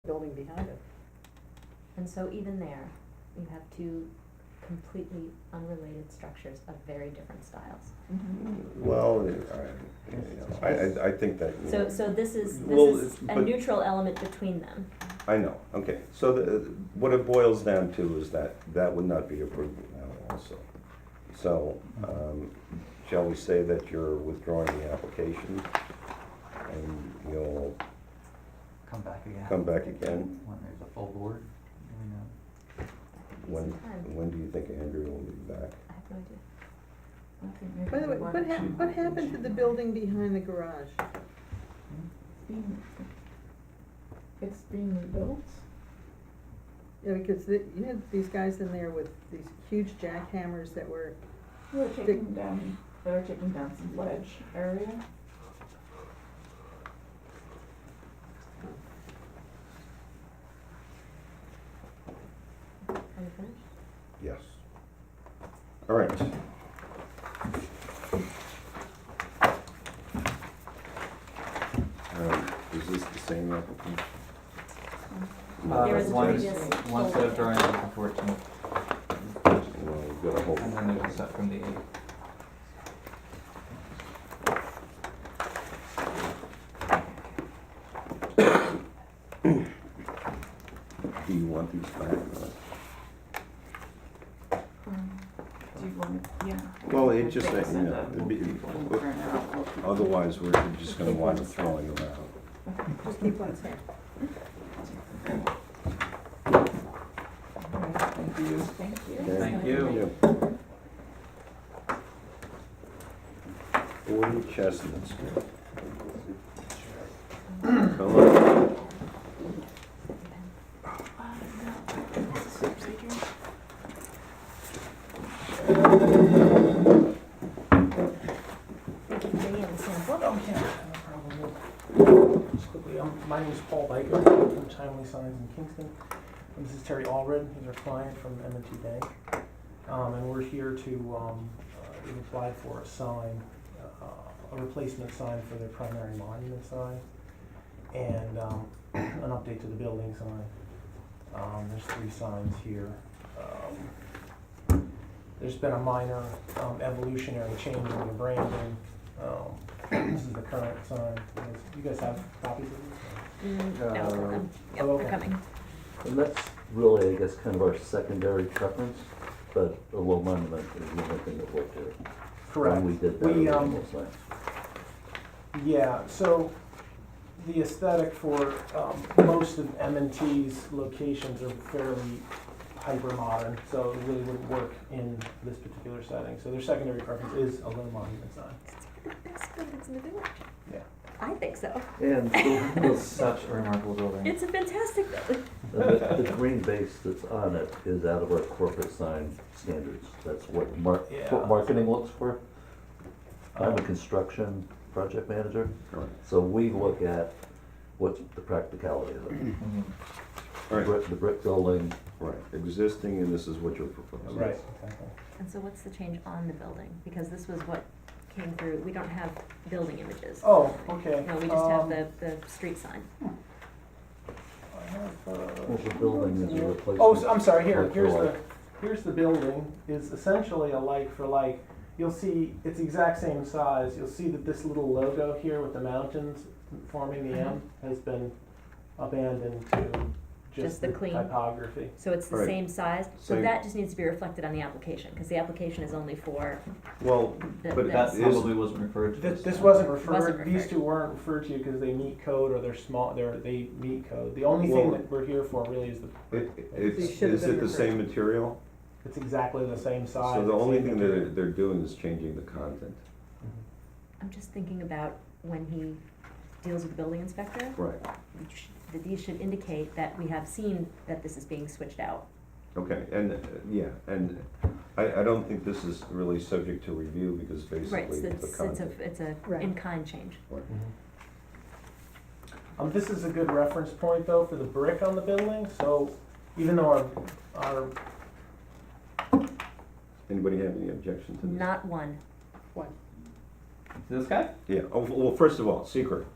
building behind it. And so even there, you have two completely unrelated structures of very different styles. Well, I think that. you know, So this is Well, a but- neutral element between them. I know, okay, so what it boils down to is that would not be approved now also. So, shall we say that you're withdrawing the application and you'll Come back again. come back again? When there's a full board, do we know? When do you think Andrew will be back? I have no idea. I think maybe By the way, one what or two what happened to the building behind the garage? It's being rebuilt. Yeah, because you had these guys in there with these huge jackhammers that were, They were taking down some ledge area. Are you finished? Yes. All right. Is this the same applicant? There was a One's- previous one set of folder. drawings on the 14th, Well, we've got a whole. and then there's a set from the 8th. Do you want these back? Do you want, yeah. Well, it I just, think you send know, a it'd be- people and print out what people- Otherwise, we're just gonna wind up throwing them out. just keep one here. Alright, thank you. Thank you. Okay? Thank you. Yeah. 40 Chestnut Street. Come on. We can bring in the sample. Oh, yeah, no problem. Just quickly, my name is Paul Biker from Timely Signs in Kingston. And this is Terry Allred, he's our client from M&T Bank. And we're here to, we've applied for a sign, a replacement sign for their primary monument sign, and an update to the building sign. There's 3 signs here. There's been a minor evolutionary change in the branding. This is the current sign. You guys have copies of this? No, yep, Oh, they're okay. coming. And that's really, I guess, kind of our secondary preference, but a low monument is the only thing that worked here. Correct. When we did that We, original sign. Yeah, so the aesthetic for most of M&T's locations are fairly hyper modern, so it really wouldn't work in this particular setting. So their secondary preference is a low monument sign. The best buildings in the village. Yeah. I think so. And It's such a remarkable building. It's a fantastic building. the green base that's on it is out of our corporate sign standards. That's what Yeah. what marketing looks for. I'm a Um, construction project manager, Correct. so we look at what's the practicality of it. Mhm. All right, The brick building, right, existing, and this is what you're proposing. Right, exactly. And so what's the change on the building? Because this was what came through, we don't have building images. Oh, okay. No, we just have the street sign. I have, well, the building is a replacement. Oh, so, I'm sorry, here, Like for like. here's the building, is essentially a like for like. You'll see, it's the exact same size, you'll see that this little logo here with the mountains forming the M has been abandoned to Just just the the clean. typography. So it's the Right. same size, so Same. that just needs to be reflected on the application, because the application is only for Well, the. but the- That is- probably wasn't referred to. This time. wasn't Wasn't referred, these referred. two weren't referred to because they meet code or they're small, they meet code. The only thing Well- that we're here for really is it's, should have is been it the same referred. material? it's exactly the same size. So the only same thing that material. they're doing is changing the content. I'm just thinking about when he deals with the building inspector, Right, that these should indicate that we have seen that this is being switched out. okay, and, yeah, and I don't think this is really subject to review because Right, basically so it's the it's content. it's a Right. in-kind change. This is a good reference point though for the brick on the building, so even though our Anybody have any objection to this? Not one. This guy? Yeah, oh, well, first of all, secret.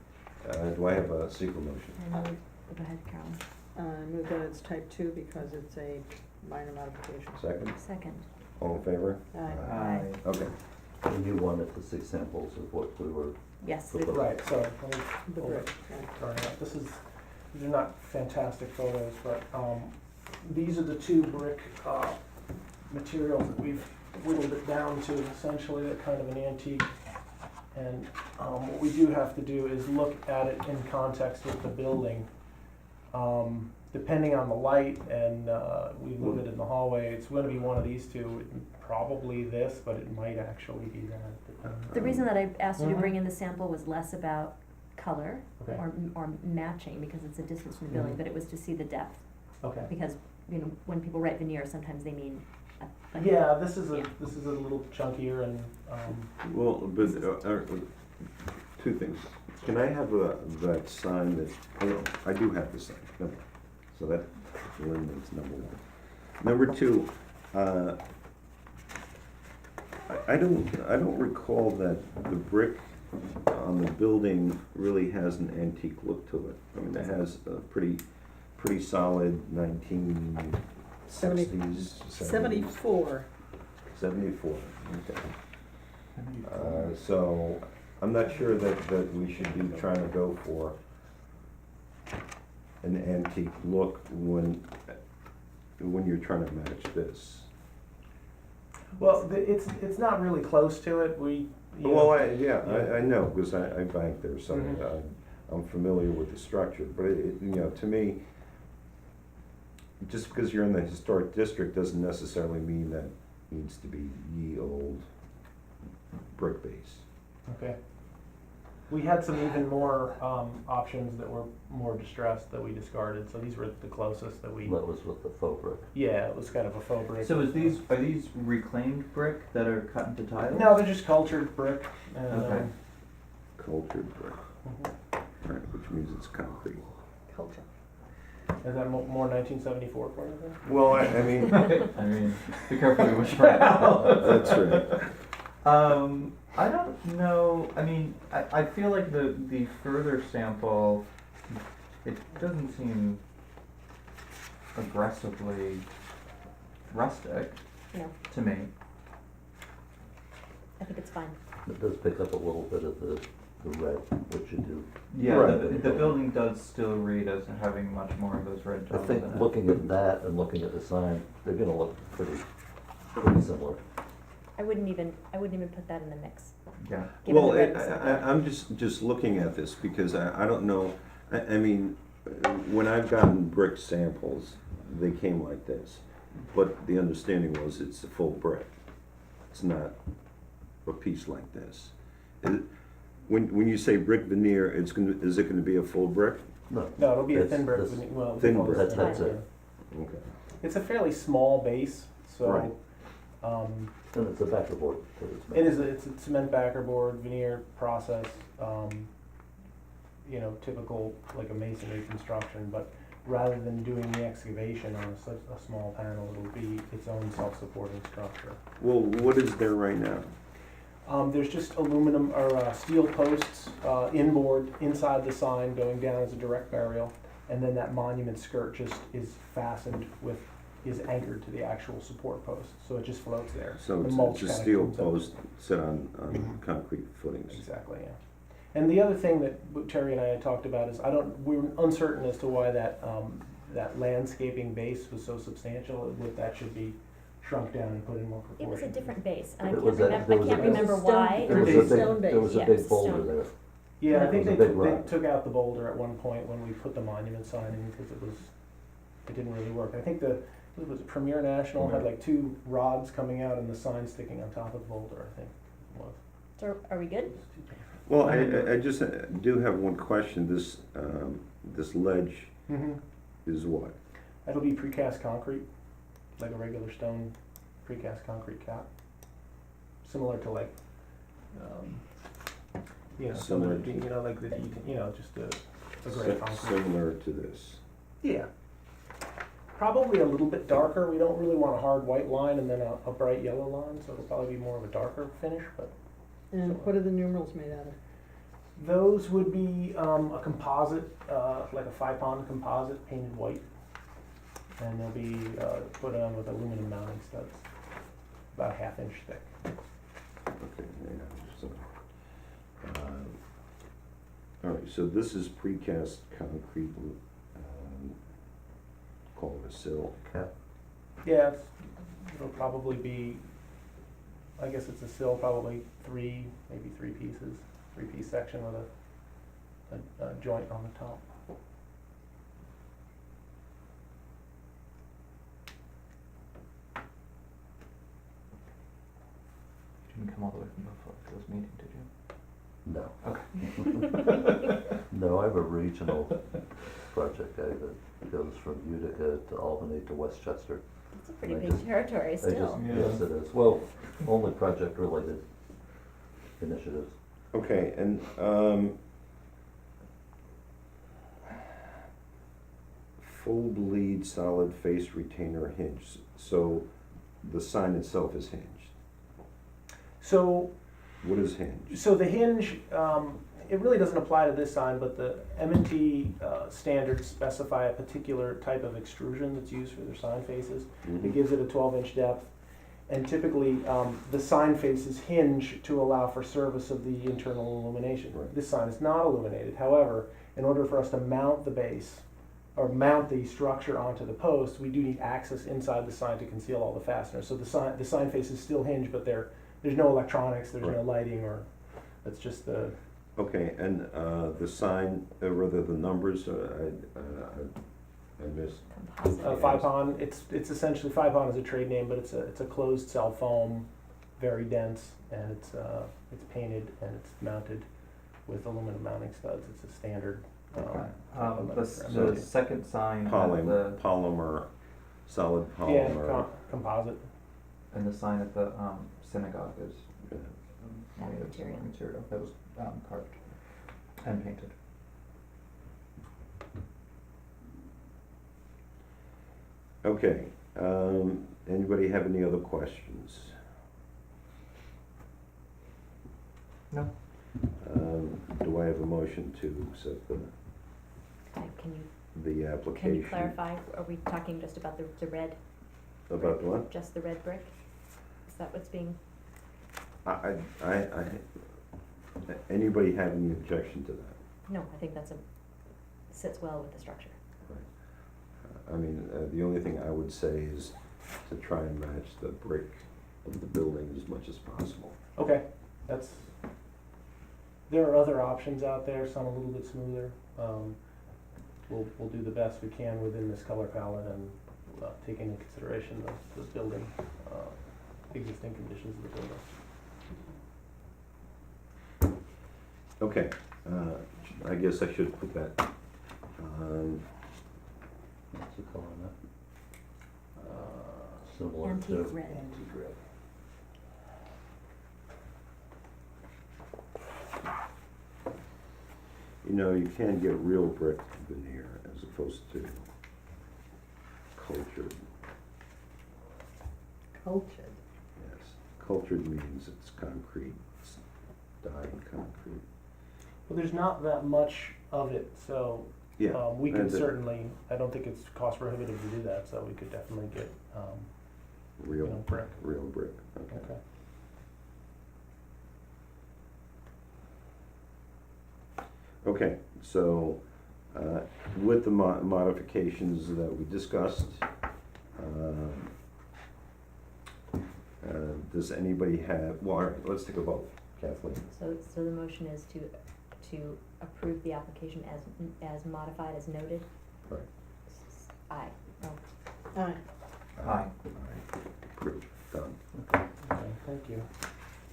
Do I have a secret motion? I know, go ahead, Carolyn. Move that it's type 2 because it's a minor modification. Second, Second. all in favor? Aye. Aye. Okay, And you wanted the 6 samples of what we were, Yes. Right, so, let me The pull brick, it. right. Sorry, these are not fantastic photos, but, these are the 2 brick, materials that we've whittled it down to. Essentially, they're kind of an antique. And, what we do have to do is look at it in context with the building. Depending on the light, and, we look at it in the hallway, it's gonna be one of these 2, probably this, but it might actually be that. The reason that I asked you to Mhm. bring in the sample was less about color Okay. or matching, because it's a distance from the building, Mhm. but it was to see the depth. Okay. Because, you know, when people write veneer, sometimes they mean a Yeah, this is Yeah. this is a little chunkier and, well, but, two things. Can I have that sign that, oh, I do have the sign, no, so that eliminates number 1. Number 2, I don't recall that the brick on the building really has an antique look to it. I mean, it has a pretty solid 1960s, 74. 74, okay. So, I'm not sure that we should be trying to go for an antique look when you're trying to match this. well, it's not really close to it. Well, Yeah. I know, because I banked there, so Mhm. I'm familiar with the structure, but to me, just because you're in the historic district doesn't necessarily mean that needs to be ye old brick base. Okay. We had some even more options that were more distressed that we discarded, so these were the closest that we. that was with the faux brick. Yeah, it was kind of a faux brick. So are these reclaimed brick that are cut into tiles? No, they're just cultured brick. And, Okay. Cultured brick, mhm. right, which means it's concrete. Culture. Is that more 1974 for you then? Well, I mean, I mean, be careful you wish for now. that's right. I don't know, I mean, I feel like the further sample, it doesn't seem aggressively rustic No, to me. I think it's fine. It does pick up a little bit of the red, which you do. Yeah, Right. the building does still read as having much more of those red I tones think in it. looking at that and looking at the sign, they're gonna look pretty similar. I wouldn't even put that in the mix. Yeah. Given Well, the red is I'm just looking at this because I don't know, I mean, when I've gotten brick samples, they came like this. But the understanding was it's a full brick. It's not a piece like this. When you say brick veneer, is it gonna be a full brick? No, No, it'll be a That's- thin brick. that's- Well, Thin we call brick. this That's thin it. brick. Okay. It's a fairly small base, so. Right. and it's a backer board that it's made. It is, it's a cement backer board, veneer process, typical, like a masonry construction, but rather than doing the excavation on such a small panel, it'll be its own self-supporting structure. Well, what is there right now? There's just aluminum or steel posts, inboard, inside the sign, going down as a direct burial, and then that monument skirt just is anchored to the actual support post, so it just floats there. So The it's mulch a kinda steel comes up. post set on concrete footings. Exactly, yeah. And the other thing that Terry and I had talked about is we were uncertain as to why that landscaping base was so substantial, that should be shrunk down and put in more It was a proportion. different base, and I It can't was a- remember, there I was a can't base. remember Stone- why. There was It a was stone big, there was a base. big Yes, boulder stone. there. Yeah, I Yeah. think It they was a big they rock. took out the boulder at one point when we put the monument sign in, because it didn't really work. I think it was Premier National had like 2 rods coming out and the sign sticking on top of the boulder, I think it was. So are we good? It was too painful. Well, I just do have one question. This ledge is what? That'll be precast concrete, like a regular stone precast concrete cap. Similar to like, Similar like just a gray concrete. Similar to this. Yeah. Probably a little bit darker. We don't really want a hard white line and then a bright yellow line, so it'll probably be more of a darker finish, but And what are the numerals made out of? Those would be a composite, like a 5-pond composite painted white. And they'll be put on with aluminum mounting studs, about a 1/2 inch thick. Okay, yeah, so, all right, so this is precast concrete, call it a sill. Cap, Yeah, it'll probably be, I guess it's a sill, probably maybe 3 pieces, 3-piece section with a joint on the top. You didn't come all the way from Buffalo's meeting, did you? no. Okay. No, I have a regional project guy that goes from Utica to Albany to Westchester. It's a pretty I big just- territory I just, still. Yeah. yes, it is. Well, only project-related initiatives. Okay, and, full bleed solid face retainer hinge, so the sign itself is hinged. So What is hinge? So the hinge, it really doesn't apply to this sign, but the M&T standards specify a particular type of extrusion that's used for their sign faces. It gives it a 12-inch depth, and typically the sign faces hinge to allow for service of the internal illumination. Right. This sign is not illuminated. However, in order for us to mount the base or mount the structure onto the post, we do need access inside the sign to conceal all the fasteners. So the sign face is still hinged, but there's no electronics, there's no Right. lighting, or it's just the. Okay, and the sign, rather the numbers, I missed. Composite. Yes. 5-pon, it's essentially, 5-pon is a trade name, but it's a closed cell foam, very dense, and it's painted and it's mounted with aluminum mounting studs. It's a standard. Okay. element for The M&T. second sign at the, Polymer, solid Yeah, polymer. composite. and the sign at the synagogue is Yeah. That made of material. similar material that was carved and painted. Okay, anybody have any other questions? No. Do I have a motion to accept Okay, can the application? you clarify, are we talking just about the red, About what? just the red brick? Is that what's being, Anybody have any objection to that? no, I think sits well with the structure. I mean, the only thing I would say is to try and match the brick of the building as much as possible. Okay, there are other options out there, some a little bit smoother. We'll do the best we can within this color palette and take into consideration the building, existing conditions of the building. Okay, I guess I should put that, What's it called on that? Uh, Similar Antique to, red. Antique red. you know, you can get real brick veneer as opposed to cultured. Cultured. Yes, cultured means it's concrete, it's dyed concrete. Well, there's not that much of it, so Yeah. we can and the certainly, I don't think it's cost prohibitive to do that, so we could definitely get, Real, brick. real brick, okay. Okay. Okay, so, with the modifications that we discussed, does anybody have, well, all right, let's take a vote. Kathleen? So the motion is to approve the application as modified, as noted? Right. Aye. Oh, Aye. Aye. Approved, done. Okay, thank you.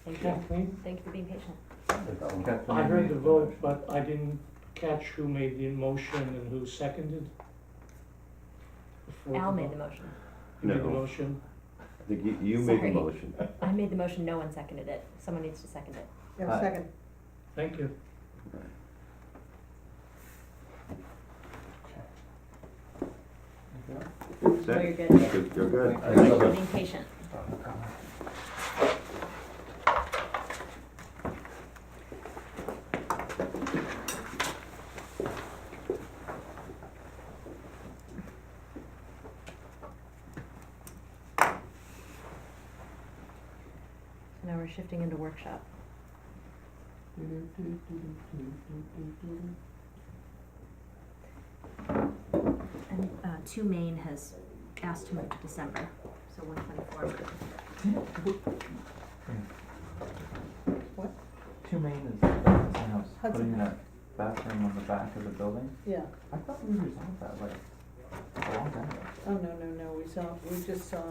thank you. Kathleen, Thank you for being patient. Kathleen I heard made the vote, but I didn't catch who made the motion and who seconded. Before Al the made the vote. motion. You made the No. motion. I think you made the Sorry. motion. I made the motion, no one seconded it. Someone needs to second it. You have a Aye. second? Thank you. Okay. That's No, it. you're good. You're good. Thank Thank Thank you for you. being patient. we're shifting into workshop. And, 2 Main has asked to move to December, so 124. What? 2 Main is Hudson House, Hudson putting House. that bathroom on the back of the building. Yeah. I thought we resolved that like a long time ago. Oh, no, we just saw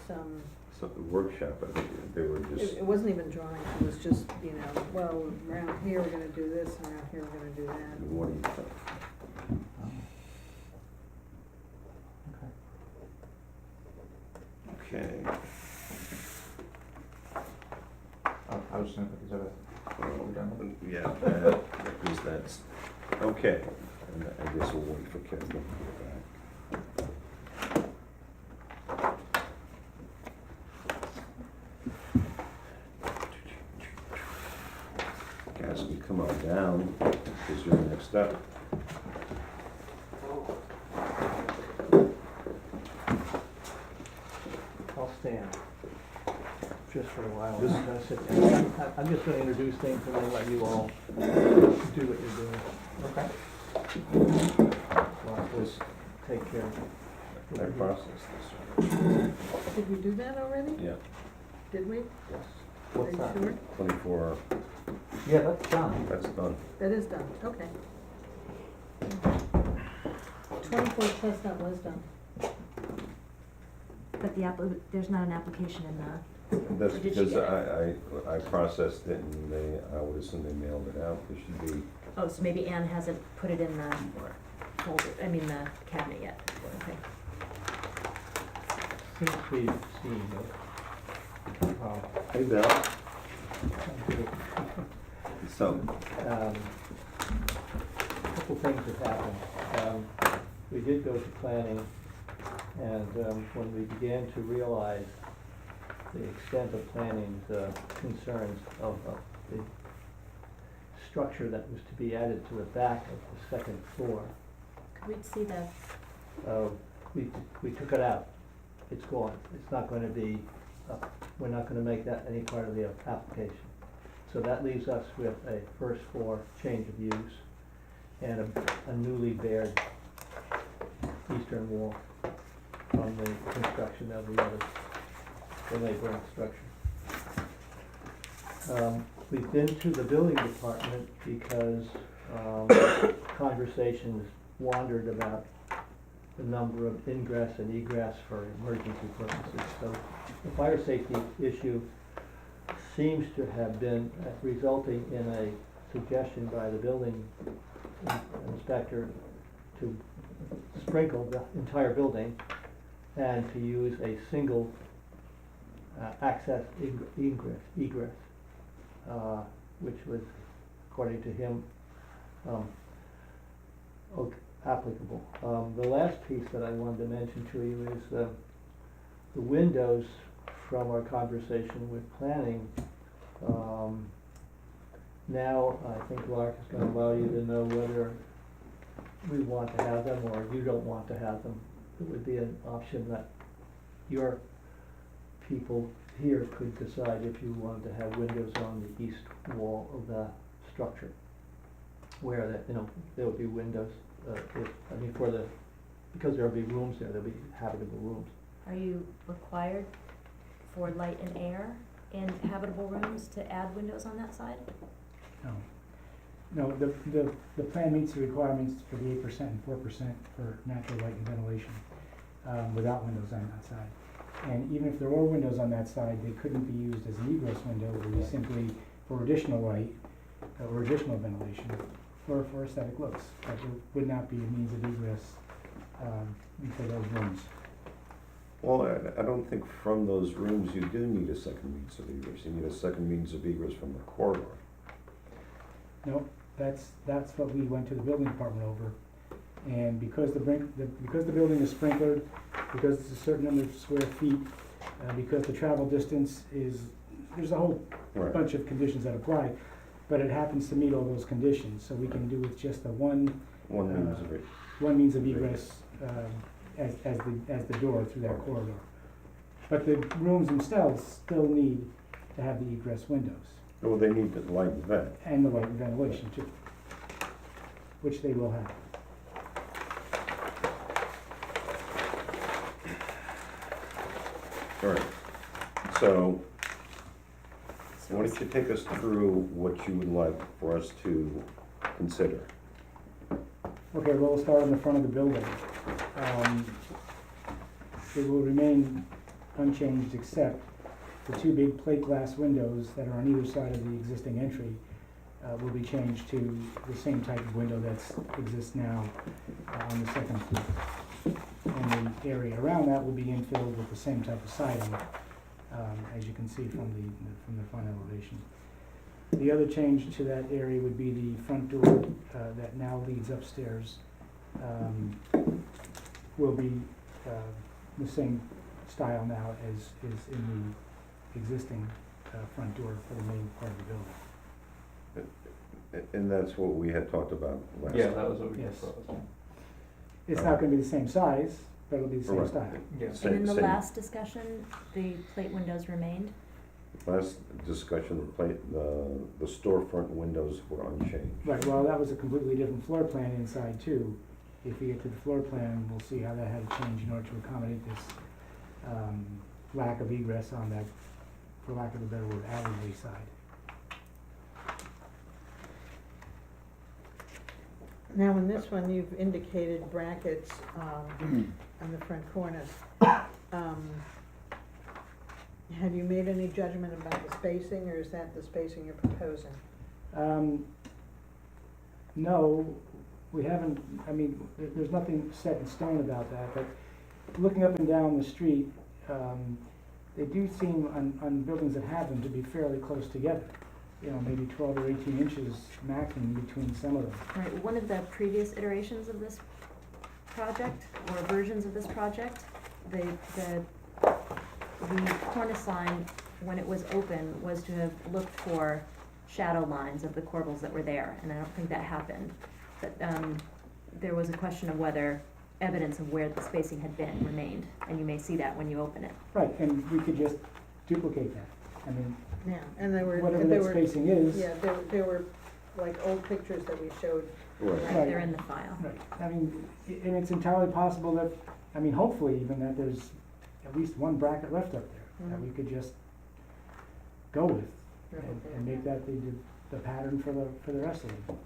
some, So the workshop, I think they were just, it wasn't even drawing, it was just, you know, well, around here we're gonna do this, and around here we're gonna do that. what do you think? Oh. Okay. Okay. Oh, I was just gonna put these over. Are we done? Yeah, because that's, okay, and I guess we'll wait for Kevin to get back. Guys, can come on down, because you're next up. I'll stand, just for a while. This- I'm gonna sit down. I'm just gonna introduce things and then let you all do what you're doing. Okay. So I'll just take care of I it. processed this Did we do that already? one. Yeah, Did we? Yes. Are What's you that? sure? 24, Yeah, that's done. that's done. That is done, okay. 24 Chestnut was done. But there's not an application in the, That's Or did you because get I processed it and they, I would assume they mailed it out. There should be, oh, so maybe Anne hasn't put it in the folder, the cabinet yet. Okay. Seems to be Steve, but, hey Bill, so, couple things have happened. We did go to planning, and, when we began to realize the extent of planning's, concerns of the structure that was to be added to the back of the second floor, Could we see the, we took it out. It's gone. It's not gonna be, we're not gonna make that any part of the application. So that leaves us with a first floor change of use and a newly bared eastern wall from the construction of the other, the neighboring structure. We've been to the building department because, conversations wandered about the number of ingress and egress for emergency purposes. So the fire safety issue seems to have been resulting in a suggestion by the building inspector to sprinkle the entire building and to use a single access egress, which was, according to him, applicable. The last piece that I wanted to mention to you is the windows from our conversation with planning. Now, I think Lark is gonna allow you to know whether we want to have them or you don't want to have them. It would be an option that your people here could decide if you wanted to have windows on the east wall of the structure. Where that, there would be windows, because there'll be rooms there, there'll be habitable rooms. are you required for light and air in habitable rooms to add windows on that side? No, the plan meets the requirements for the 8% and 4% for natural light and ventilation, without windows on that side. And even if there were windows on that side, they couldn't be used as an egress window, it would be simply for additional light, or additional ventilation, or for aesthetic looks. But there would not be a means of egress, for those rooms. well, I don't think from those rooms you do need a second means of egress. You need a second means of egress from the corridor. No, that's what we went to the building department over. And because because the building is sprinklered, because it's a certain number of square feet, because the travel distance there's a whole Right. bunch of conditions that apply, but it happens to meet all those conditions, so we can do with just the one One means of it. means of egress, as the door through that corridor. But the rooms themselves still need to have the egress windows, Well, they need the light and vent. and the light and ventilation too, which they will have. All right, so So why don't you take us through what you would like for us to consider? Okay, well, we'll start on the front of the building. It will remain unchanged except the two big plate glass windows that are on either side of the existing entry will be changed to the same type of window that exists now on the second floor. And the area around that will be infilled with the same type of siding, as you can see from the front elevation. The other change to that area would be the front door that now leads upstairs will be the same style now as is in the existing front door for the main part of the building. And that's what we had talked about last time. Yeah, that was what we Yes. proposed. It's not gonna be the same size, but it'll be the same Right. style. Yeah. And in Same- the same. last discussion, the plate windows remained? Last discussion, the storefront windows were unchanged. Right, well, that was a completely different floor plan inside too. If we get to the floor plan, we'll see how that had to change in order to accommodate this lack of egress on that, for lack of a better word, alleyway side. Now, in this one, you've indicated brackets, on the front corners. Have you made any judgment about the spacing, or is that the spacing you're proposing? No, we haven't, I mean, there's nothing set in stone about that, but looking up and down the street, they do seem, on buildings that have them, to be fairly close together. You know, maybe 12 or 18 inches maximum between some of them. Right, one of the previous iterations of this project, or versions of this project, the cornice line, when it was open, was to have looked for shadow lines of the corbels that were there, and I don't think that happened. But, there was a question of whether evidence of where the spacing had been remained, and you may see that when you open it. Right, and we could just duplicate that. I mean, Yeah, and there were, whatever there that were, spacing is. yeah, there were like old pictures that we showed. Right. Right, they're in the file. Right, I mean, and it's entirely possible that, I mean, hopefully even that there's at least one bracket left up there that we could just go with and make that the pattern for the rest of them.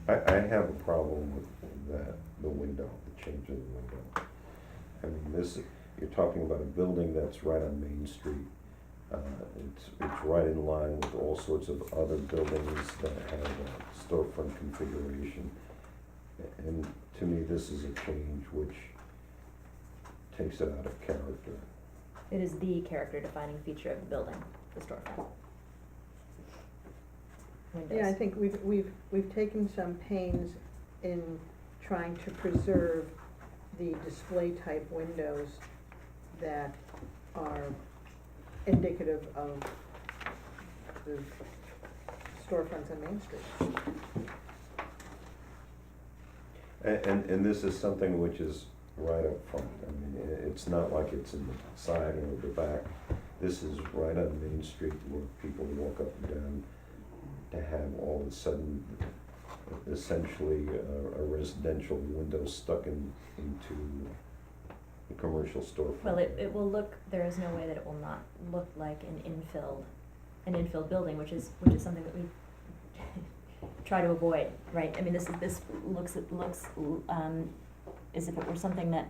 I have a problem with that, the window, the change of the window. I mean, this, you're talking about a building that's right on Main Street. It's right in line with all sorts of other buildings that have a storefront configuration. And to me, this is a change which takes it out of character. It is the character defining feature of the building, the storefront. Windows. Yeah, I think we've taken some pains in trying to preserve the display type windows that are indicative of the storefronts on Main Street. And this is something which is right up front. I mean, it's not like it's in the side or the back. This is right on Main Street where people walk up and down, to have all of a sudden essentially a residential window stuck into a commercial storefront. Well, it will look, there is no way that it will not look like an infilled building, which is something that we try to avoid, right? I mean, this looks as if it were something that,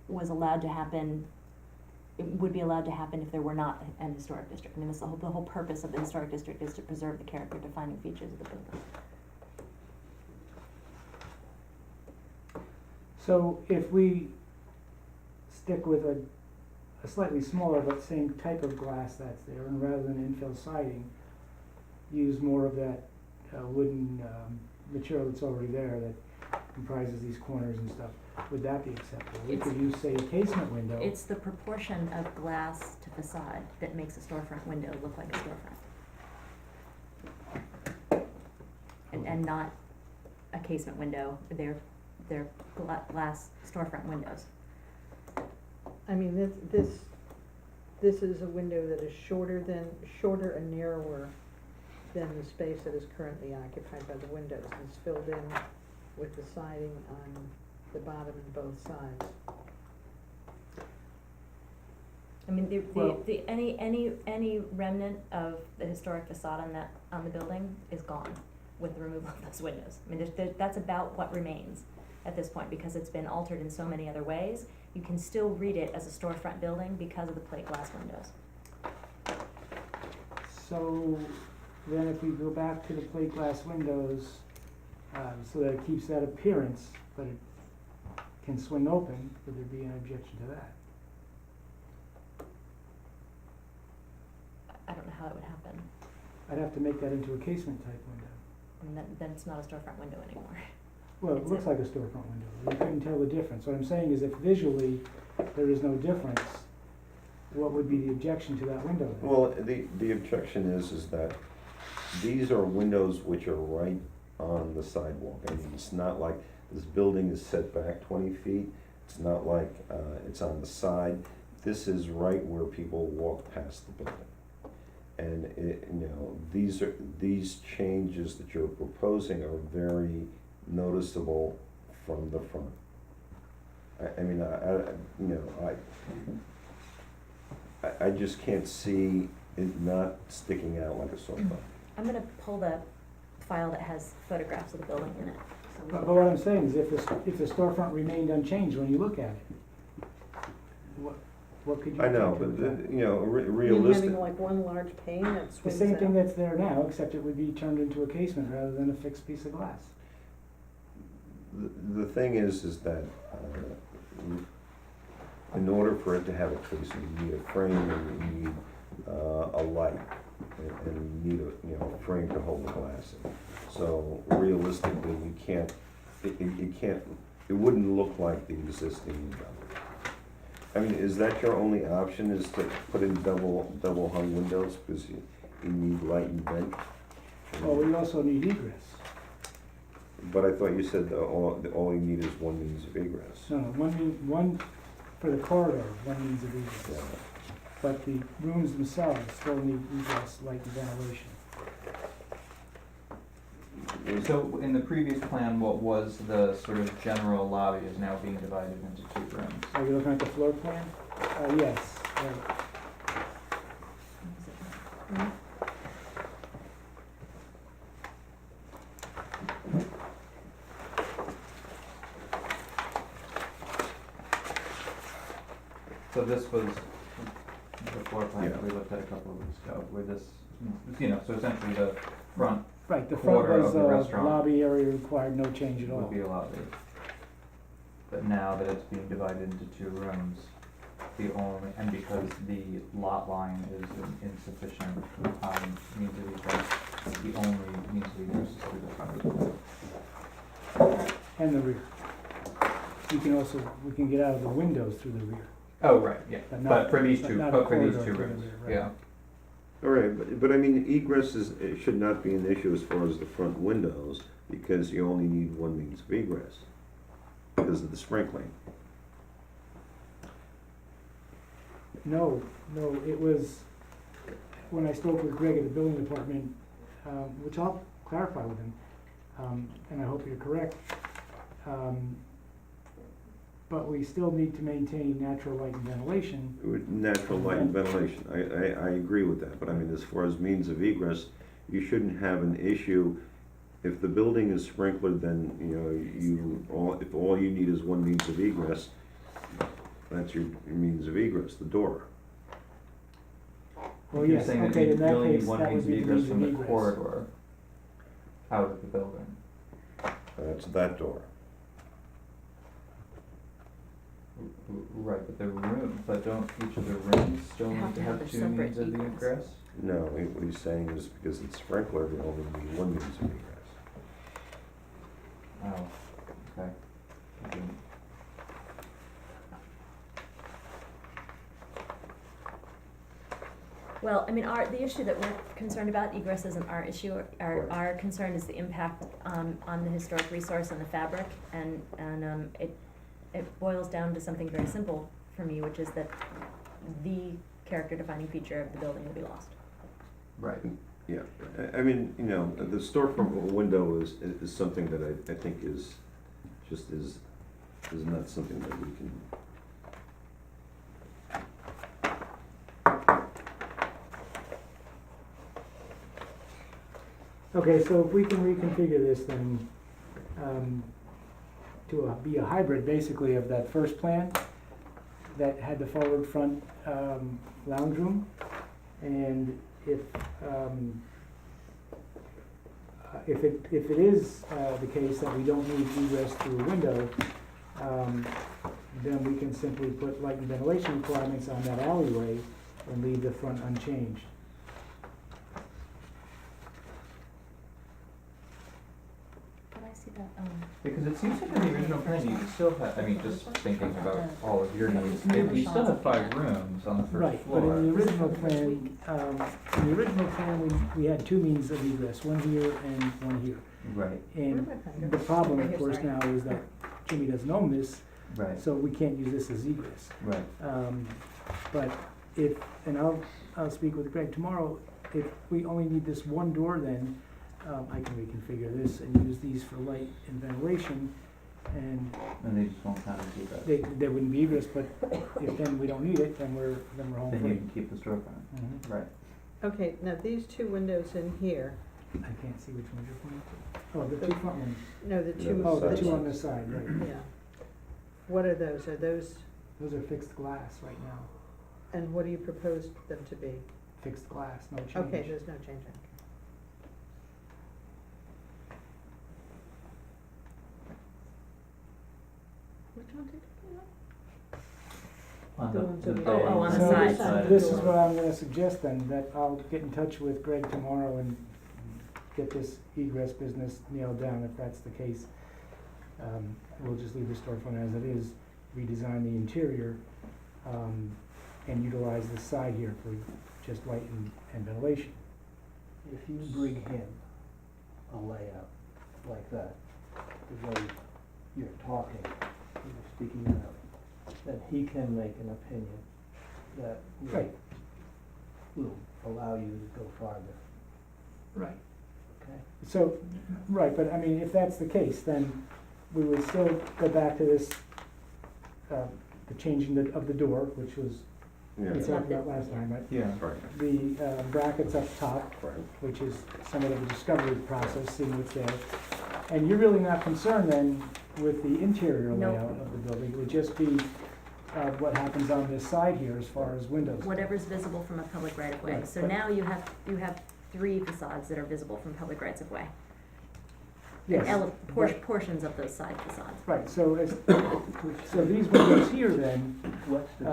was allowed to happen, it would be allowed to happen if there were not an historic district. I mean, the whole purpose of the historic district is to preserve the character defining features of the building. So if we stick with a slightly smaller but same type of glass that's there, and rather than infill siding, use more of that wooden material that's already there that comprises these corners and stuff, would that be acceptable? We could use, say, a casement window. It's the proportion of glass to facade that makes a storefront window look like a storefront. And not a casement window. They're their glass storefront windows. I mean, this is a window that is shorter and narrower than the space that is currently occupied by the windows. It's filled in with the siding on the bottom and both sides. I mean, Well- any remnant of the historic facade on the building is gone with the removal of those windows. I mean, that's about what remains at this point, because it's been altered in so many other ways. You can still read it as a storefront building because of the plate glass windows. So then if we go back to the plate glass windows, so that it keeps that appearance, but it can swing open, would there be an objection to that? I don't know how that would happen. I'd have to make that into a casement type window. I mean, then it's not a storefront window anymore. Well, it It's looks a- like a storefront window. You couldn't tell the difference. What I'm saying is if visually there is no difference, what would be the objection to that window then? Well, the objection is that these are windows which are right on the sidewalk. I mean, it's not like this building is set back 20 feet. It's not like it's on the side. This is right where people walk past the building. And these changes that you're proposing are very noticeable from the front. I just can't see it not sticking out like a sore thumb. I'm gonna pull the file that has photographs of the building in it. So we But can- what I'm saying is if the storefront remained unchanged when you look at it, what could you? I know, object to but with that? You mean realistic. having like one large pane that The swings same thing out? that's there now, except it would be turned into a casement rather than a fixed piece of glass. The thing is that in order for it to have a casement, you need a frame and you need a light, and you need a frame to hold the glass in. So realistically, you can't, it wouldn't look like the existing window. I mean, is that your only option, is to put in double hung windows, because you need light and vent? Well, we also need egress. But I thought you said all you need is one means of egress. No, one for the corridor, one means of egress. Yeah. But the rooms themselves still need egress, light and ventilation. So in the previous plan, what was the sort of general lobby is now being divided into two rooms. Are you looking at the floor plan? Yes, right. What was it? So this was the floor plan that Yeah. we looked at a couple of weeks ago, where this, so essentially the front Right, the front Quarter was of the restaurant. lobby area required no change at all. would be a lobby. But now that it's being divided into two rooms, and because the lot line is insufficient, means of egress, the only means of egress is through the front. And the rear. We can get out of the windows through the rear. Oh, right, yeah, But not- but for these but two, not a but for these corridor two through the rooms, rear, right. yeah. All right, but I mean, egress it should not be an issue as far as the front windows, because you only need one means of egress because of the sprinkling. No, it was, when I spoke with Greg at the building department, which I'll clarify with him, and I hope you're correct, but we still need to maintain natural light and ventilation. With natural light and ventilation, I agree with that, but I mean, as far as means of egress, you shouldn't have an issue. If the building is sprinklered, then, if all you need is one means of egress, that's your means of egress, the door. Well, You're yes, saying that okay, you in that only need case, one that means would of be the egress means from of the egress. corridor out of the building. That's that door. Right, but don't each of the rooms still Have need to to have have their two separate means of egress. egress? No, what he's saying is because it's sprinklered, you only need one means of egress. Oh, okay. I didn't- Well, I mean, the issue that we're concerned about, egress isn't our issue. Right. Our concern is the impact, on the historic resource and the fabric, and, it boils down to something very simple for me, which is that the character defining feature of the building will be lost. Right. Yeah, I mean, you know, the storefront window is something that I think is not something that we can. Okay, so if we can reconfigure this then, to be a hybrid basically of that first plan that had the forward front, lounge room, and if it is, the case that we don't need egress through a window, then we can simply put light and ventilation requirements on that alleyway and leave the front unchanged. Did I see that, Because it seems like in the original plan, you still have, I mean, just thinking about all of your needs, you still have 5 rooms on the first Right, but floor. in the original plan, we had 2 means of egress, one here and one here. Right, And the problem, of course, now is that Jimmy doesn't own this, right, so we can't use this as egress. right. But and I'll speak with Greg tomorrow, if we only need this one door, then I can reconfigure this and use these for light and ventilation, and And they just won't count as egress. they wouldn't be egress, but if then we don't need it, then we're home Then free. you can keep the storefront. Mhm. Right. Okay, now these 2 windows in here, I can't see which ones you're pointing to. Oh, the 2 front ones. no, the 2. Oh, the Side. 2 on this side, right. Yeah. What are those? Are those, Those are fixed glass right now, and what do you propose them to be? fixed glass, no change. Okay, there's no change. Which one did you On The ones on the bay side. Oh, on the So side. this is what I'm gonna suggest then, that I'll get in touch with Greg tomorrow and get this egress business nailed down, if that's the case. We'll just leave the storefront as it is, redesign the interior, and utilize the side here for just light and ventilation. If you bring him a layout like that, the way you're talking, you're speaking out, then he can make an opinion that Right. will allow you to go farther, Right. okay? So, right, but I mean, if that's the case, then we would still go back to this, the changing of the door, which was, Yeah. we talked about last time, right? Yeah. Right, The brackets up top, right. which is somewhat of a discovery process, seeing what's there. And you're really not concerned then with the interior No. layout of the building, it would just be, what happens on this side here as far as windows. whatever's visible from a public right of way. Right, So but- now you have 3 facades that are visible from public rights of way. Yes, And right. portions of those side facades. Right, so so these windows here then, West is,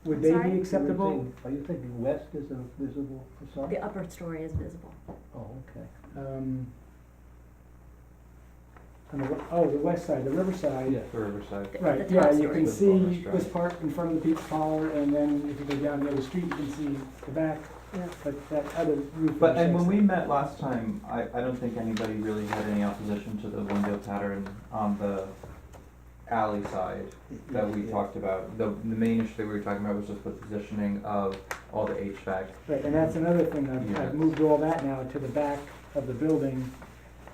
would they Sorry? be acceptable? are you thinking west is a visible facade? The upper story is visible. Oh, okay. On the west side, the riverside. Yeah. The Riverside. The Right, top yeah, you story. can The see bonus drive. this part in front of the pizza parlor, and then if you go down the other street, you can see the back, Yeah. but that other roof. But, and when offsets we met last time, I don't think anybody really had any opposition to the window pattern on the alley side that we Yeah. talked about. The main issue that we were talking about was just the positioning of all the HVAC. Right, and that's another thing, I've Yes. moved all that now to the back of the building,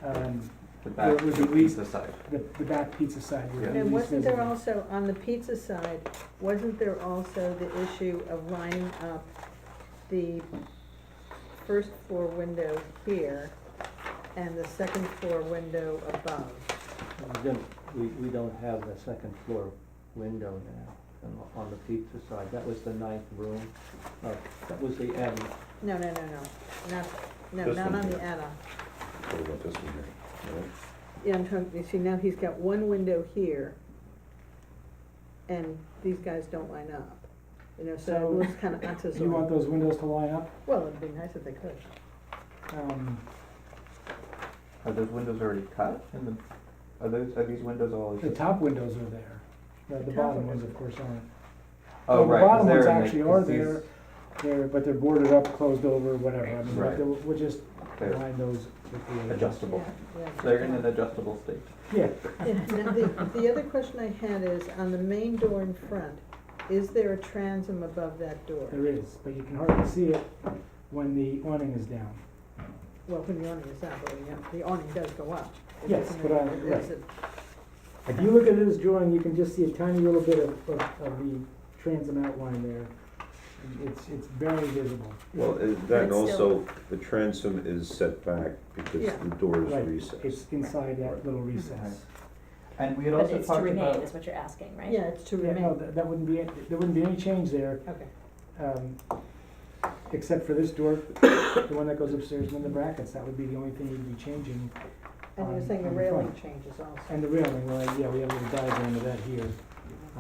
The back, would be the least- pizza side. the back pizza side would Yeah. be And least wasn't there visible. also, on the pizza side, wasn't there also the issue of lining up the first floor window here and the second floor window above? We don't have the second floor window now on the pizza side. That was the 9th room. That was the end. No, not, This not one on here. the attic. What about this one here? Right? Yeah, I'm talking, you see, now he's got one window here, and these guys don't line up. You know, so it So, looks kind of Do you want artisan. those windows to line up? Well, it'd be nice if they could. Are those windows already cut? Are these windows all? The top windows are there, the top bottom windows. ones, of course, aren't. Oh, Well, right, the 'cause bottom they're ones in the- actually 'cause are there, these- but they're boarded up, closed over, whatever, I mean, Right. we'll just They're line those with the. adjustable. Yeah. They're in an adjustable state. Yeah, Yeah, now, the other question I had is, on the main door in front, is there a transom above that door? there is, but you can hardly see it when the awning is down. Well, when the awning is down, but the awning does go up. It Yes, doesn't- but I- it right. isn't- If you look at this drawing, you can just see a tiny little bit of the transom outline there. It's barely visible. Well, But that it's also, the transom is set back because Yeah. the door is Right, recessed. it's inside that little recess. And we had But also it's to talked remain, about, is what you're asking, right? Yeah, it's to Yeah, no, remain, that wouldn't be, there wouldn't be any change there, okay. except for this door, the one that goes upstairs, and then the brackets, that would be the only thing you'd be changing. And you're on- saying the on the railing front. changes also? And the railing, well, yeah, we have a little diagram of that here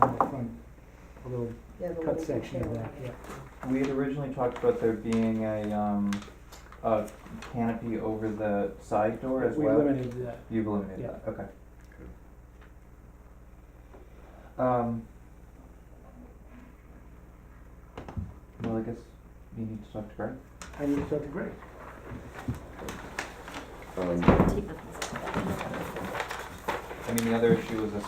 on the front, a little Yeah, the cut little section of detail. that, yeah. we had originally talked about there being a canopy over the side door as We well. limited that. You've eliminated Yeah. that, okay. Well, I guess you need to talk to Greg. I need to talk to Greg. Take the piece out. I mean, the other issue was this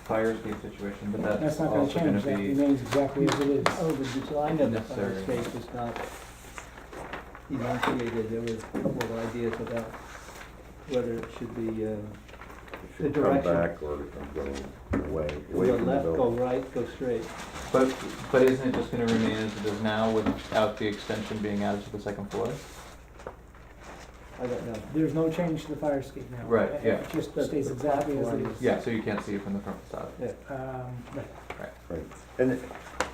fire escape situation, but That's that's not gonna also gonna change, that be, remains exactly as it is. Oh, the design of the fire Necessary. escape is not enunciated. There was a couple of ideas about whether it should be, It the should come direction. back or go away, go away from the left, go building. right, go straight. but isn't it just gonna remain as it is now without the extension being added to the second floor? I don't know. There's no change to the fire escape now. Right, yeah. It just That's stays the exactly as it platform. is. Yeah, so you can't see it from the front facade. Right. Right,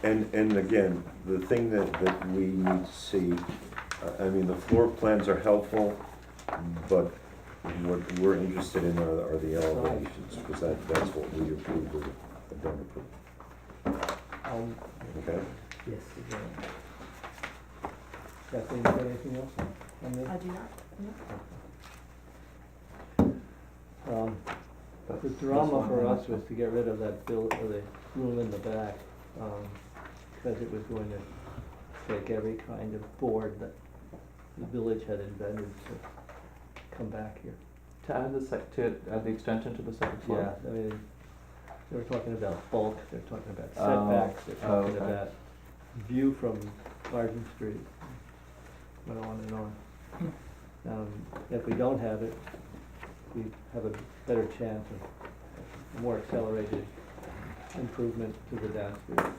and again, the thing that we need to see, I mean, the floor plans are helpful, but what we're interested in are the elevations, because that's what we approved or don't approve, okay? Yes. Kathleen, you got anything else on this? I do not. The drama for us was to get rid of that or the room in the back, because it was going to take every kind of board that the village had invented to come back here. To add to add the extension to the second Yeah, floor? I mean, they were talking about bulk, they're talking about Oh, setbacks, they're talking okay. about view from Garden Street, went on and on. If we don't have it, we have a better chance of more accelerated improvement to the downstairs.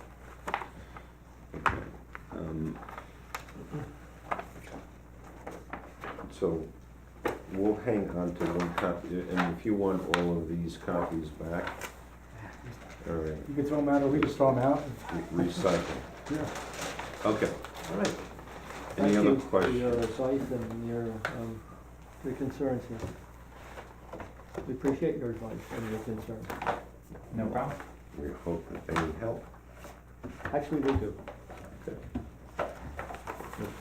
So we'll hang on to one copy, and if you want all of these copies back, all right, You can throw them out, or we just throw them out. recycle. Yeah. Okay, All right. any other Thank you for questions? your advice and your concerns here. We appreciate your advice and your concerns. No problem. We hope that they help. Actually, we do. Good.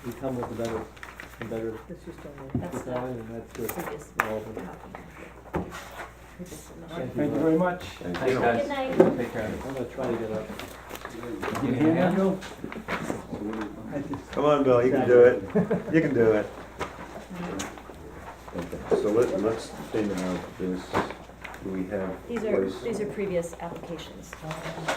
We come with a better This is still That's the design, and that's good. previous All of it. copy. Previous submission. Thank you very much. Thank Thanks, you. guys. Good night. Take care. I'm gonna try to get up. You can handle? Come on, Bill, you can do it. You can do it. Okay, so let's think about this. Do we have? These are previous applications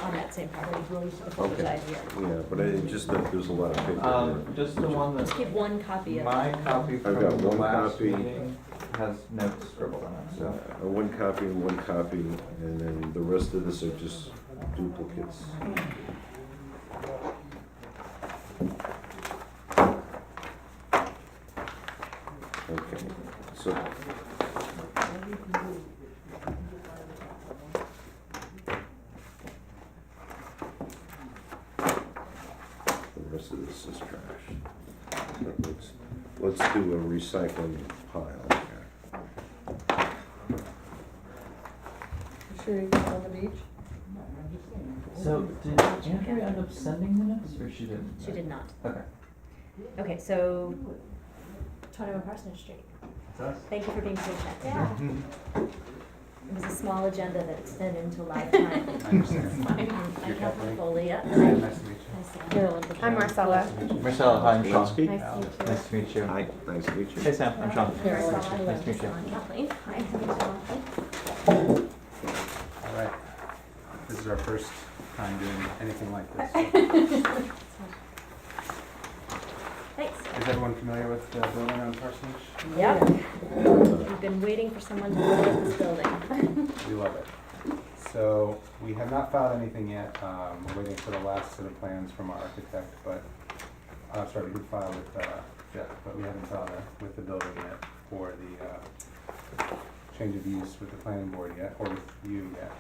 on that same property, the full Okay. side here. Yeah, but it's just that there's a lot of paper here. Just the one Just keep one copy of it. my copy from got the one last copy. meeting has notes scribbled on it, so. One copy and one copy, and then the rest of this are just duplicates. Okay, so. The rest of this is trash. So let's do a recycling pile here. Sure you got one of each? So did Andrea end up sending the notes, or she didn't? She did not. Okay. Okay, so 21 Parsonage Street. Thank you for being patient. Yeah. It was a small agenda that extended into lifetime. I understand. I'm Kathleen Foley, yeah. Nice to meet you. Nice Marcella. Carolyn. I'm Marcella. Marcella, hi, I'm Sean. Linsky? Nice to meet you. Nice to meet you. Hi, nice to meet you. Hey Sam, I'm Sean. Carolyn. Nice to meet you. Kathleen. Hi, Kathleen. All right. This is our first time doing anything like this. So Thanks. is everyone familiar with the building on Parsonage? Yep. We've been waiting for someone to look at this building. We love it. So we have not filed anything yet. We're waiting for the last set of plans from our architect, but, sorry, we did file with Jeff, but we haven't filed with the building yet for the change of use with the planning board yet, or with you yet.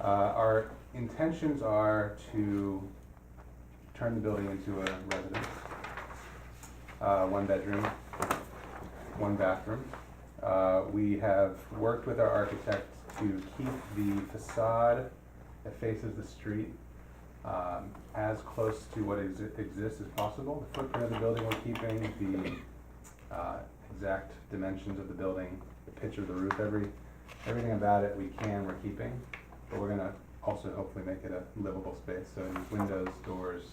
Our intentions are to turn the building into a residence. 1 bedroom, 1 bathroom. We have worked with our architect to keep the facade that faces the street as close to what exists as possible. The footprint of the building we're keeping, the exact dimensions of the building, the pitch of the roof, everything about it we're keeping. But we're gonna also hopefully make it a livable space. So windows, doors,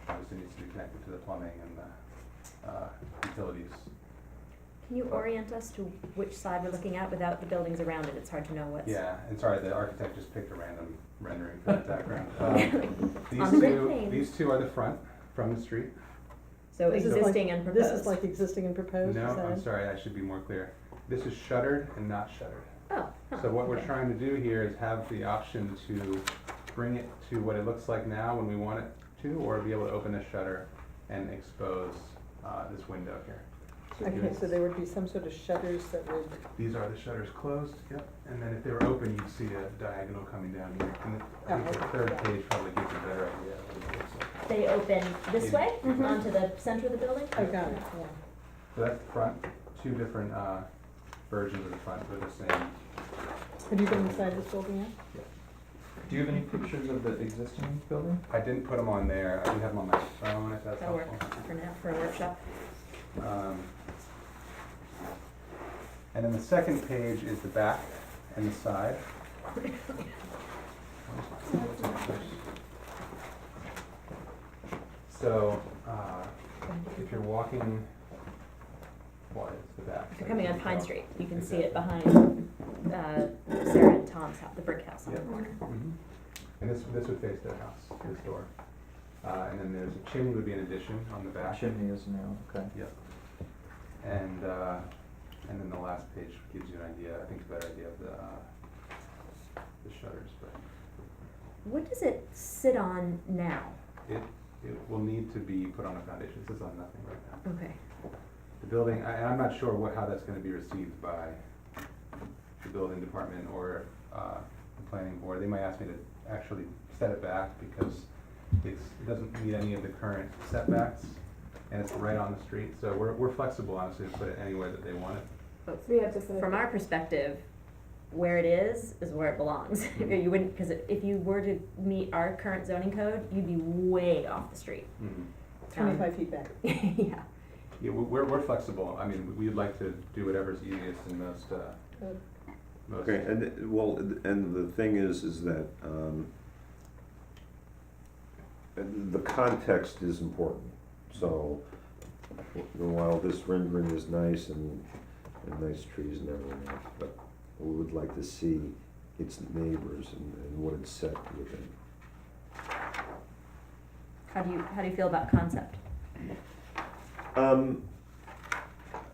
obviously needs to be connected to the plumbing and the utilities. Can you orient us to which side we're looking at without the buildings around it? It's hard to know what's. Yeah, and sorry, the architect just picked a random rendering for the background. On the grid plane. These two are the front from the street. So This is like- existing and proposed. This is like existing and proposed, No, is that I'm it? sorry, I should be more clear. This is shuttered and not shuttered. Oh, huh, So what we're okay. trying to do here is have the option to bring it to what it looks like now when we want it to, or be able to open the shutter and expose this window here. Okay, giving- so there would be some sort of shutters that would, These are the shutters closed, yep, and then if they were open, you'd see a diagonal coming down here. And I think the third page probably gives you a better idea of what it looks like. They open this way Mhm. onto the center of the building? oh, got it, yeah. So that's the front, 2 different versions of the front, they're the same. Have you been inside this building yet? Do you have any pictures of the existing building? I didn't put them on there, I do have them on my phone if that's That'll work helpful. for now, for a workshop. And then the second page is the back and the side. So, if you're walking, well, it's the back. If you're coming on Pine Street, you can see it behind Sarah and Tom's house, the brick house on the Yeah. corner. Mhm. And this would face their house, this door. And then there's a chimney would be an addition on the back. Chimney is new, okay. Yep. And then the last page gives you an idea, I think a better idea of the shutters, but What does it sit on now? it will need to be put on a foundation, this is on nothing right now. Okay. The building, and I'm not sure how that's gonna be received by the building department or the planning board. They might ask me to actually set it back because it doesn't meet any of the current setbacks and it's right on the street. So we're flexible honestly to put it anywhere that they want it. We have to set From our perspective, where it is where it belongs. You wouldn't, because if you were to meet our current zoning code, you'd be way off the street. 25 feet back. Yeah. Yeah, we're flexible. I mean, we'd like to do whatever's easiest and most. Okay, and the thing is that, the context is important. So, while this rendering is nice and nice trees and everything else, but we would like to see its neighbors and what it's set within. How do you feel about concept?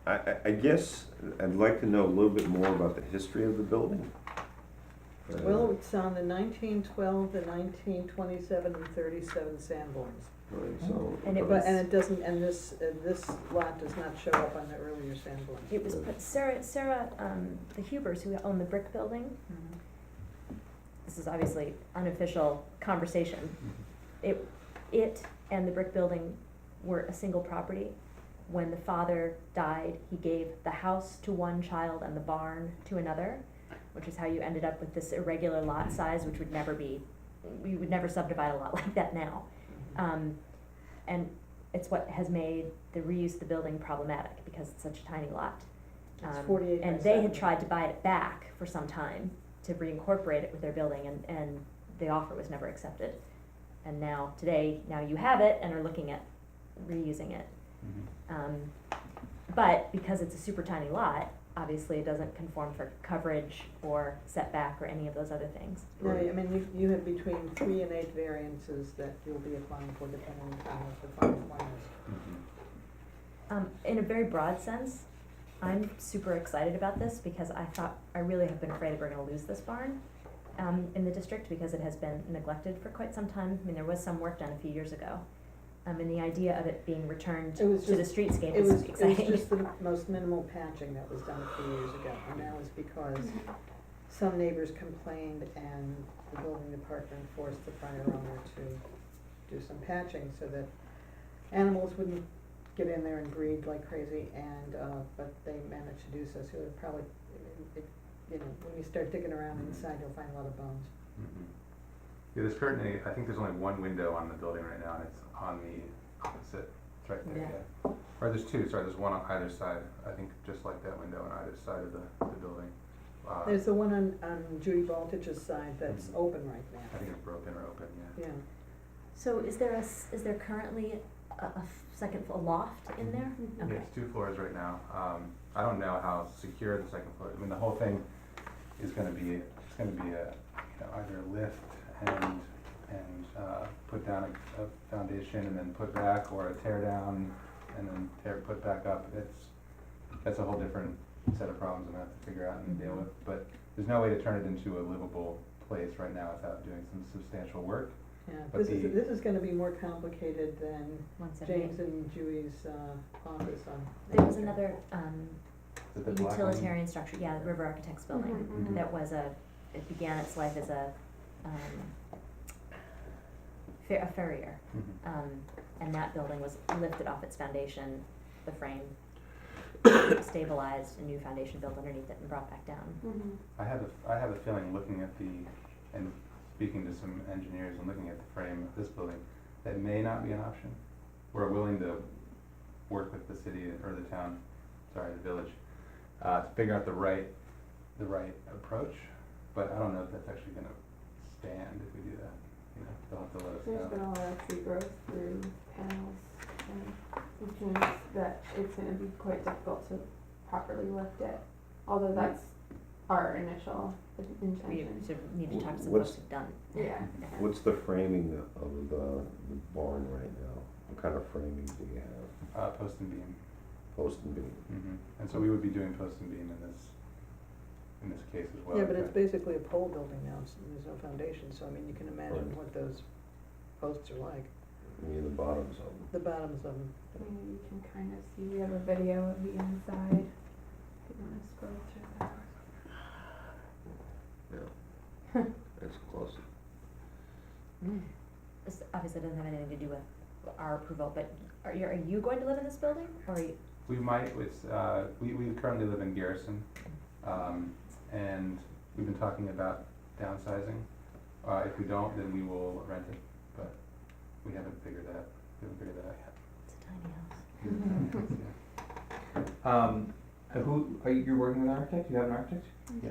I guess I'd like to know a little bit more about the history of the building. Well, it's on the 1912, the 1927, and 37 Sanborns. Right, so. And it But, and it doesn't, and this lot does not show up on the earlier Sanborns. It was put, Sarah, the Hubers who own the brick building, this is obviously unofficial conversation. It and the brick building were a single property. When the father died, he gave the house to one child and the barn to another, which is how you ended up with this irregular lot size, which would never be, we would never subdivide a lot like that now. And it's what has made the reuse of the building problematic, because it's such a tiny lot. It's 48 by And they had 70. tried to buy it back for some time to reincorporate it with their building, and the offer was never accepted. And today, you have it and are looking at reusing it. Mhm. But because it's a super tiny lot, obviously it doesn't conform for coverage or setback or any of those other things. No, I mean, you have between 3 and 8 variances that you'll be applying for depending on what the final plan is. Mhm. In a very broad sense, I'm super excited about this because I really have been afraid that we're gonna lose this barn, in the district because it has been neglected for quite some time. I mean, there was some work done a few years ago. And the idea of it being returned It was to the just- streetscape It is was exciting. just the most minimal patching that was done a few years ago, and that was because some neighbors complained and the building department forced the prior owner to do some patching so that animals wouldn't get in there and breed like crazy, and, but they managed to do so, so it probably, you know, when you start digging around inside, you'll find a lot of bones. Mhm. Yeah, there's currently, I think there's only one window on the building right now, and it's on the opposite, it's right there, Yeah. yeah. Or there's two, sorry, there's one on either side, I think just like that window on either side of the building. There's the one on Judy Voltage's side that's Mhm. open right I now, think it's broken or open, yeah. yeah. So is there currently a second, a loft in there? Yeah, Okay. it's 2 floors right now. I don't know how secure the second floor, I mean, the whole thing is gonna be, it's gonna be a, you know, either a lift and put down a foundation and then put back, or a tear down and then put back up. That's a whole different set of problems I'm gonna have to figure out and deal with, but there's no way to turn it into a livable place right now without doing some substantial work. Yeah, But this is gonna be more complicated than 178. James and Judy's, office on. There was another, Is it the black one? utilitarian structure, yeah, the River Architects building, Mhm. that was it began its life as a farrier. Mhm. And that building was lifted off its foundation, the frame stabilized, a new foundation built underneath it and brought back down. I have a feeling, looking at and speaking to some engineers and looking at the frame of this building, that may not be an option. We're willing to work with the city or the town, the village, to figure out the right approach, but I don't know if that's actually gonna stand if we do that, you know, they'll have to let us know. There's been a lot of tree growth through panels, which means that it's gonna be quite difficult to properly lift it, although that's our initial We intention. sort of need to talk to some What's- folks who've done. Yeah. What's the framing of the barn right now? What kind of framing do you have? Post and beam. Post and beam? And so we would be doing post and beam in this case as well. Yeah, but it's basically a pole building now, so there's no foundation, so I mean, you can imagine Right. what those posts are like, I mean, the bottoms of them. the bottoms of them. Maybe you can kind of see, we have a video of the inside, if you wanna scroll through that. Yeah. That's close. This obviously doesn't have anything to do with our approval, but are you going to live in this building, or are you? We might, we currently live in Garrison, and we've been talking about downsizing. If we don't, then we will rent it, but we haven't figured that out It's a tiny house. Who, are you working with an architect? You have an architect? Yeah.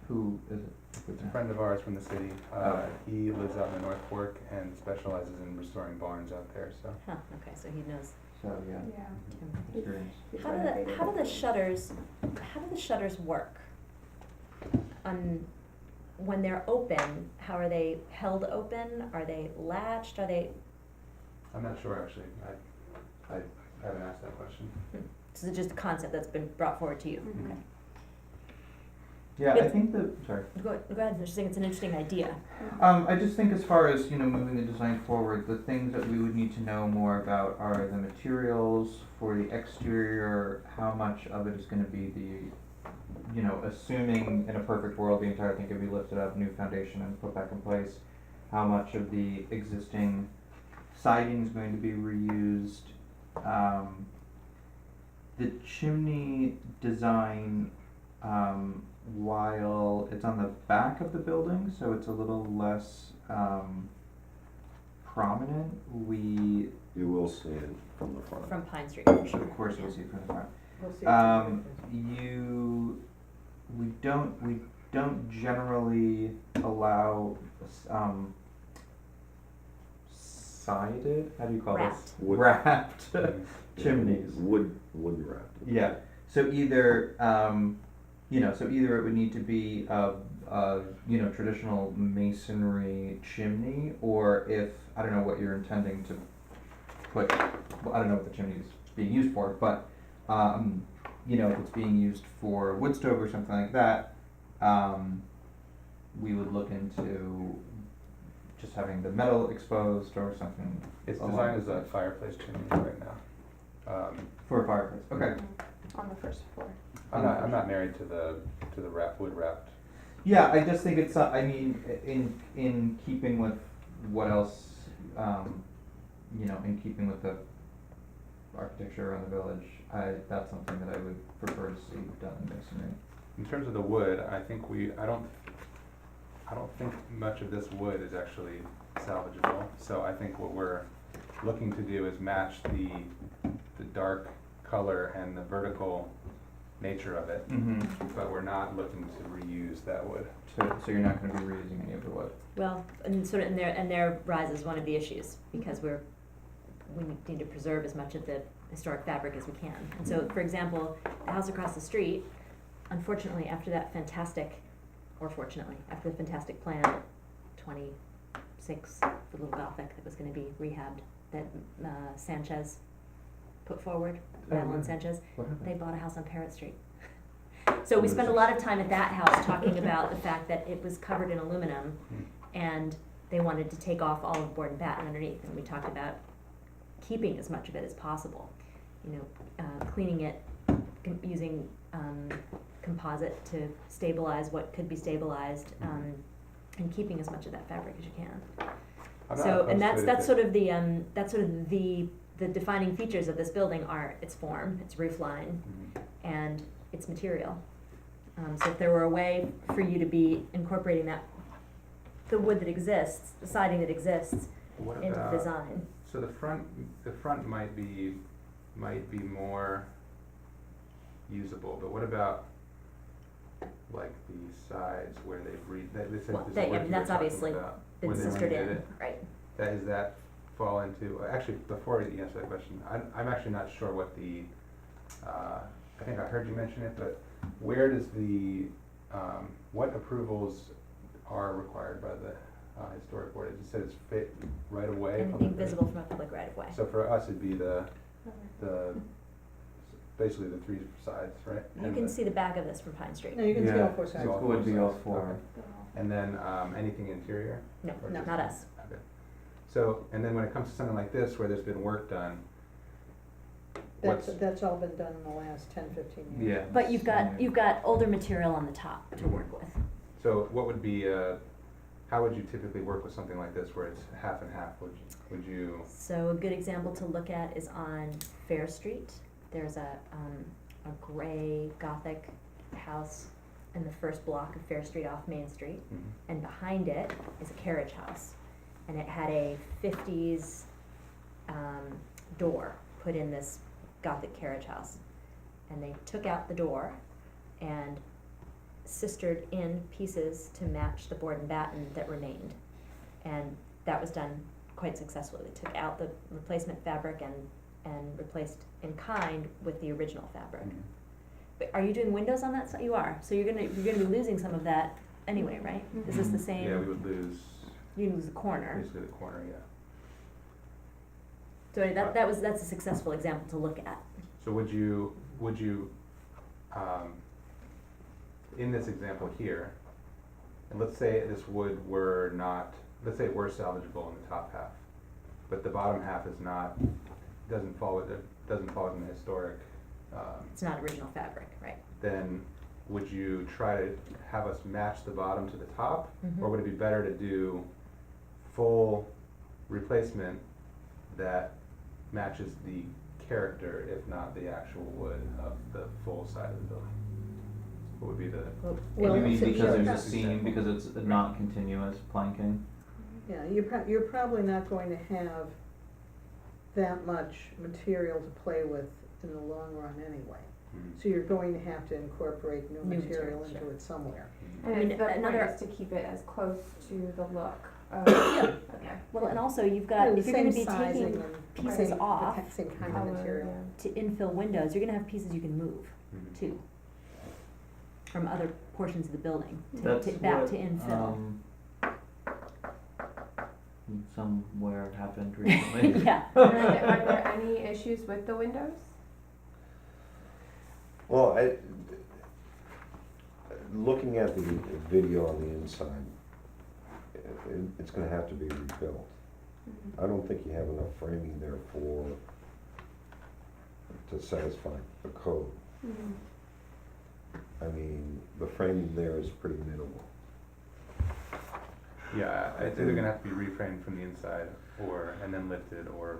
Who is it? It's a friend of ours from the city. Okay. He lives out in the North Fork and specializes in restoring barns out there, so. Huh, okay, so he knows. So, yeah, Yeah. experience. He's How do renovated the it. shutters work? When they're open, how are they held open? Are they latched? Are they, I'm not sure, actually. I haven't asked that question. this is just a concept that's been brought forward to you? Mhm. Okay. Yeah, I It's- think sorry. Go ahead, I just think it's an interesting idea. I just think as far as, moving the design forward, the things that we would need to know more about are the materials for the exterior, how much of it is gonna be assuming in a perfect world, the entire thing could be lifted up, new foundation and put back in place, how much of the existing siding is going to be reused, the chimney design, while it's on the back of the building, so it's a little less prominent, we, You will see it from the front. From Pine Street, for sure. of course, you'll see it from the front. We'll see. if We don't generally allow sided, how do you call this? Wood. Wrapped chimneys. Wood wrapped. Yeah, so either, so either it would need to be a traditional masonry chimney, or if, I don't know what you're intending to put, well, I don't know what the chimney is being used for, but, if it's being used for wood stove or something like that, we would look into just having the metal exposed or something. It's along designed as those a lines. fireplace chimney right now. For a fireplace, okay. On the first floor. I'm not married to the wood wrapped. Yeah, I just think it's, in keeping with what else, in keeping with the architecture around the village, that's something that I would prefer to see done in masonry. In terms of the wood, I don't think much of this wood is actually salvageable. So I think what we're looking to do is match the dark color and the vertical nature of it, Mm-hmm. but we're not looking to reuse that wood. So you're not gonna be reusing any of the wood? Well, and sort of, and there rises one of the issues, because we need to preserve as much of the historic fabric as we can. And so, for example, the house across the street, unfortunately, after the fantastic plan, 26, the little Gothic that was gonna be rehabbed, that Sanchez put forward, Madeline Sanchez, What happened? they bought a house on Parrot Street. So we spent a lot of time at that house talking about the fact that it was covered in aluminum, and they wanted to take off all of board and batten underneath, and we talked about keeping as much of it as possible. Cleaning it, using composite to stabilize what could be stabilized, and keeping as much of that fabric as you can. I'm not So, opposed and to it that's if sort of the defining features of this building are its form, its roof line, and its material. So if there were a way for you to be incorporating the wood that exists, the siding that exists, What into the about, design. so the front might be more usable, but what about like the sides where they've this Well, is they- the wood I mean, you're that's talking obviously about, been where they sistered redid in, it? right? Does that fall into, actually, before you answer that question, I'm actually not sure what the, I think I heard you mention it, but where does what approvals are required by the historic board? It said it's fit right away from the. Anything visible from a public right of way. So for us, it'd be basically the three sides, right? You And can the- see the back of this from Pine Street. No, you can see all four sides. So all It would four be all sides, four. okay. And then, anything interior? No, Or no, just- not us. Okay. So, and then when it comes to something like this, where there's been work done, That's all been done in the last 10, 15 years. Yeah. But you've got older material on the top to work with. so what would be, how would you typically work with something like this, where it's half and half? Would you, So a good example to look at is on Fair Street. There's a gray Gothic house in the first block of Fair Street off Main Street, and behind it is a carriage house. And it had a 50s door put in this Gothic carriage house. And they took out the door and sistered in pieces to match the board and batten that remained. And that was done quite successfully. They took out the replacement fabric and replaced in kind with the original fabric. But are you doing windows on that side? You are. So you're gonna be losing some of that anyway, right? Is this the same? yeah, we would lose You lose the corner. basically the corner, yeah. So that's a successful example to look at. So would you, in this example here, and let's say this wood were not, let's say it were salvageable in the top half, but the bottom half is not, doesn't fall within the historic, It's not original fabric, right? then would you try to have us match the bottom to the top? Mhm. Or would it be better to do full replacement that matches the character, if not the actual wood of the full side of the building? What would be the, Well, You mean so because you're there's a pro- seam, because it's not continuous planking? Yeah, you're probably not going to have that much material to play with in the long run anyway. So you're going to have to incorporate new New material material, into sure. it somewhere. And I mean, the point another- is to keep it as close to the look Okay. Well, and also you've Yeah, got, the if you're gonna same be sizing taking and pieces same- off the same kind Oh, of material. to infill windows, you're gonna have pieces you can move Mhm. too, from other portions of the building, That's back what, to infill. Somewhere happened recently. Yeah, Are there any issues with the windows? Well, looking at the video on the inside, it's gonna have to be rebuilt. I don't think you have enough framing there to satisfy the code. Mhm. I mean, the framing there is pretty minimal. Yeah, it's either gonna have to be reframed from the inside, and then lifted, or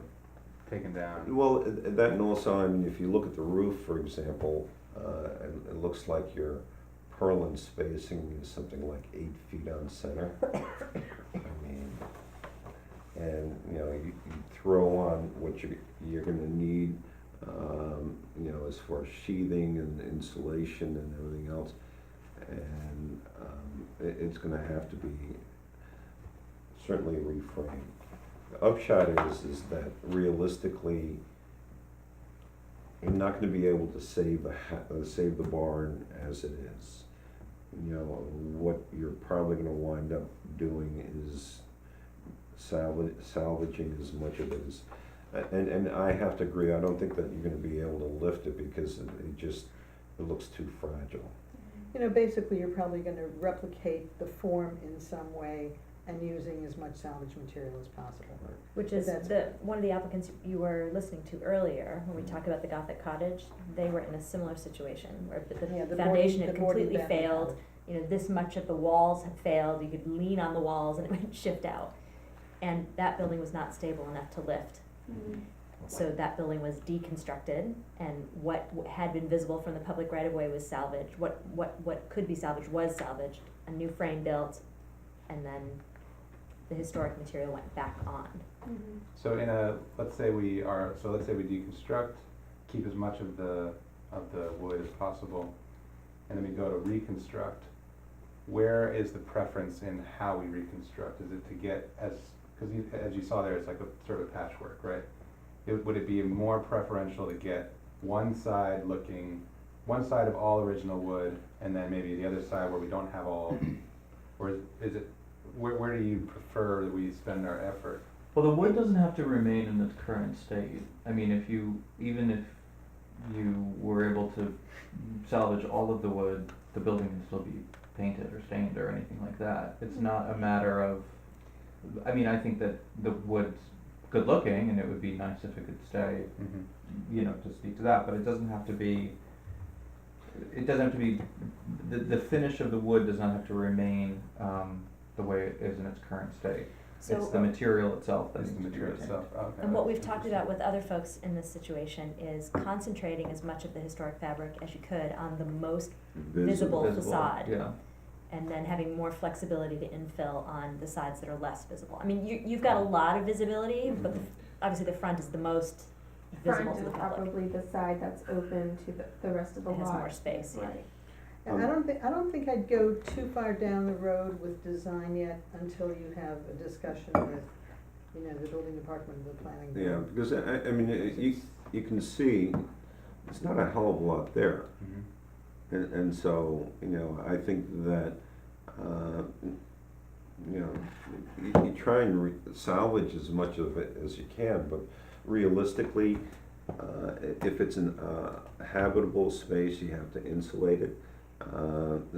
taken down. Well, that and also, I mean, if you look at the roof, for example, it looks like your purlin spacing is something like 8 feet on center. I mean, and, you know, you throw on what you're gonna need, you know, as far as sheathing and insulation and everything else, and it's gonna have to be certainly reframed. The upshot is that realistically, you're not gonna be able to save the barn as it is. You know, what you're probably gonna wind up doing is salvaging as much of it as, and I have to agree, I don't think that you're gonna be able to lift it because it looks too fragile. You know, basically, you're probably gonna replicate the form in some way and using as much salvage material as possible. which is That's- one of the applicants you were listening to earlier, when we talked about the Gothic cottage, they were in a similar situation, where Yeah, the the foundation boarding- had the boarding completely back failed, cottage. you know, this much of the walls had failed, you could lean on the walls and it would shift out. And that building was not stable enough to lift, Mhm. so that building was deconstructed, and what had been visible from the public right of way was salvaged, what could be salvaged was salvaged, a new frame built, and then the historic material went back on. Mhm. So let's say we deconstruct, keep as much of the wood as possible, and then we go to reconstruct. Where is the preference in how we reconstruct? Is it to get as you saw there, it's like a sort of patchwork, right? Would it be more preferential to get one side of all original wood, and then maybe the other side where we don't have all, or is it, where do you prefer that we spend our effort? Well, the wood doesn't have to remain in its current state. I mean, even if you were able to salvage all of the wood, the building can still be painted or stained or anything like that. It's not a matter of, I mean, I think that the wood's good looking and it would be nice if it could stay, you know, to speak to that, but it doesn't have to be, the finish of the wood does not have to remain, the way it is in its current state. It's the material itself that It's needs the to be material retained. itself, okay. And what we've talked about with other folks in this situation is concentrating as much of the historic fabric as you could on the most visible facade. Yeah. And then having more flexibility to infill on the sides that are less visible. I mean, you've got a lot of visibility, but obviously the front is the most visible Front to the is public. probably the side that's open to the rest of the It lot. has more space, yeah. Right. And I don't think I'd go too far down the road with design yet until you have a discussion with, you know, the building department, the planning board. Yeah, because I mean, you can see, it's not a hell of a lot there. Mhm. And so, you know, I think that, you know, you try and salvage as much of it as you can, but realistically, if it's an habitable space, you have to insulate it.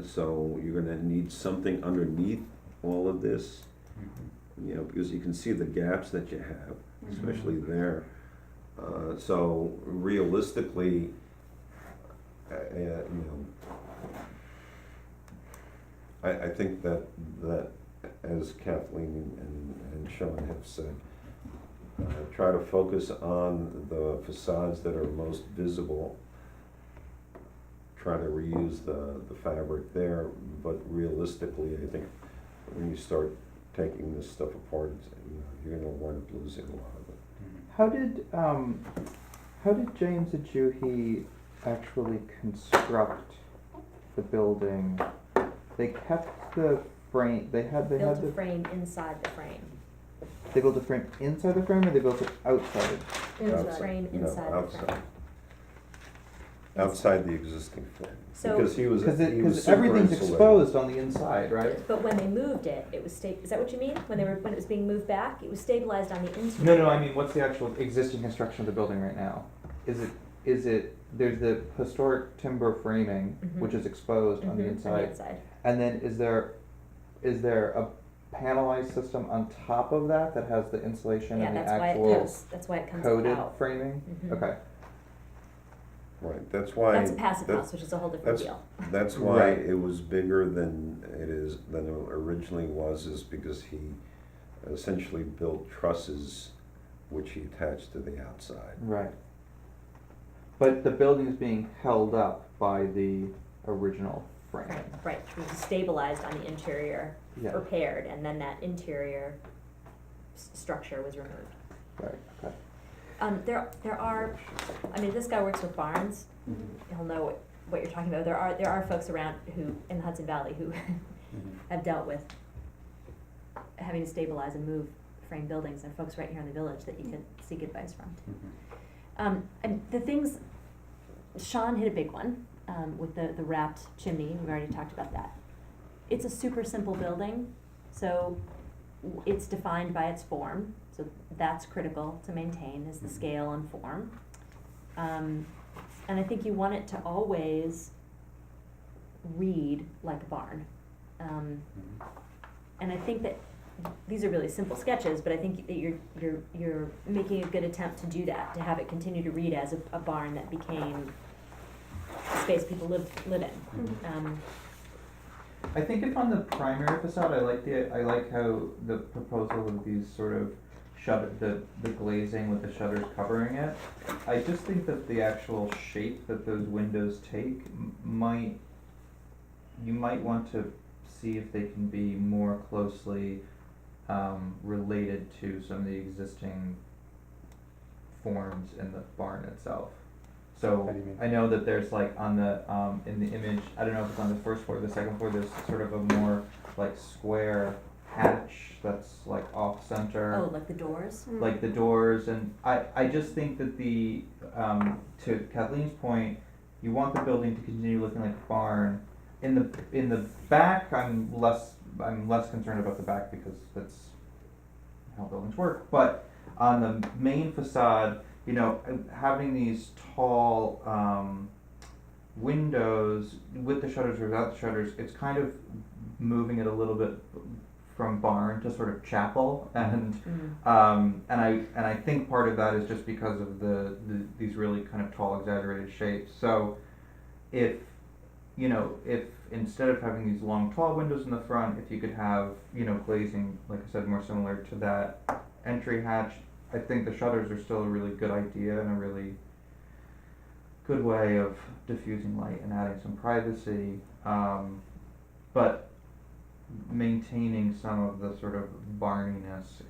So you're gonna need something underneath all of this, Mhm. you know, because you can see the gaps that you have, especially there. So realistically, you know, I think that as Kathleen and Sean have said, try to focus on the facades that are most visible. Try to reuse the fabric there, but realistically, I think when you start taking this stuff apart, you know, you're gonna wind up losing a lot of it. How did James Ajuhi actually construct the building? They kept the frame, they had Built a the, frame inside the frame. they built a frame inside the frame or they built it outside? Built a Inside. frame No, inside the outside. frame. Outside the existing frame. So- Because he was Cause he was cause super everything's insulated. exposed on the inside, right? But when they moved it, it was is that what you mean? When it was being moved back, it was stabilized on the interior? No, no, I mean, what's the actual existing construction of the building right now? Is it, there's the historic timber framing, Mhm. which is exposed on the Mhm, inside, and then is there a panelized system on top of that that has the insulation Yeah, and the that's why it actual comes, that's why it comes coated out. framing? Mhm. Okay, Right, that's why. That's a passive that's- house, which is a whole different that's- deal. That's why Right. it was bigger than than it originally was, is because he essentially built trusses which he attached to the outside. right. But the building is being held up by the original frame. Right, it was stabilized on the interior, Yeah, repaired, and then that interior structure was removed. right, okay. There are, I mean, this guy works with barns, he'll know what you're talking about. There are folks around who, in the Hudson Valley, who have dealt with having to stabilize and move frame buildings, and folks right here in the village that you could seek advice from. And the things, Sean hit a big one, with the wrapped chimney, we've already talked about that. It's a super simple building, so it's defined by its form, so that's critical to maintain, is the scale and form. And I think you want it to always read like a barn. And I think that these are really simple sketches, but I think that you're making a good attempt to do that, to have it continue to read as a barn that became a space people live in. I think if on the primary facade, I like how the proposal of these sort of the glazing with the shutters covering it. I just think that the actual shape that those windows take you might want to see if they can be more closely related to some of the existing forms in the barn itself. So How do you mean? I know that there's like on the in the image, I don't know if it's on the first floor or the second floor, there's sort of a more like square hatch that's like off center. Oh, like the doors? Like the doors, and I just think that to Kathleen's point, you want the building to continue looking like a barn. In the back, I'm less concerned about the back because that's how buildings work. But on the main facade, you know, having these tall windows with the shutters or without the shutters, it's kind of moving it a little bit from barn to sort of chapel, and I think part of that is just because of these really kind of tall, exaggerated shapes. So if instead of having these long, tall windows in the front, if you could have, glazing, like I said, more similar to that entry hatch, I think the shutters are still a really good idea and a really good way of diffusing light and adding some privacy, but maintaining some of the sort of barniness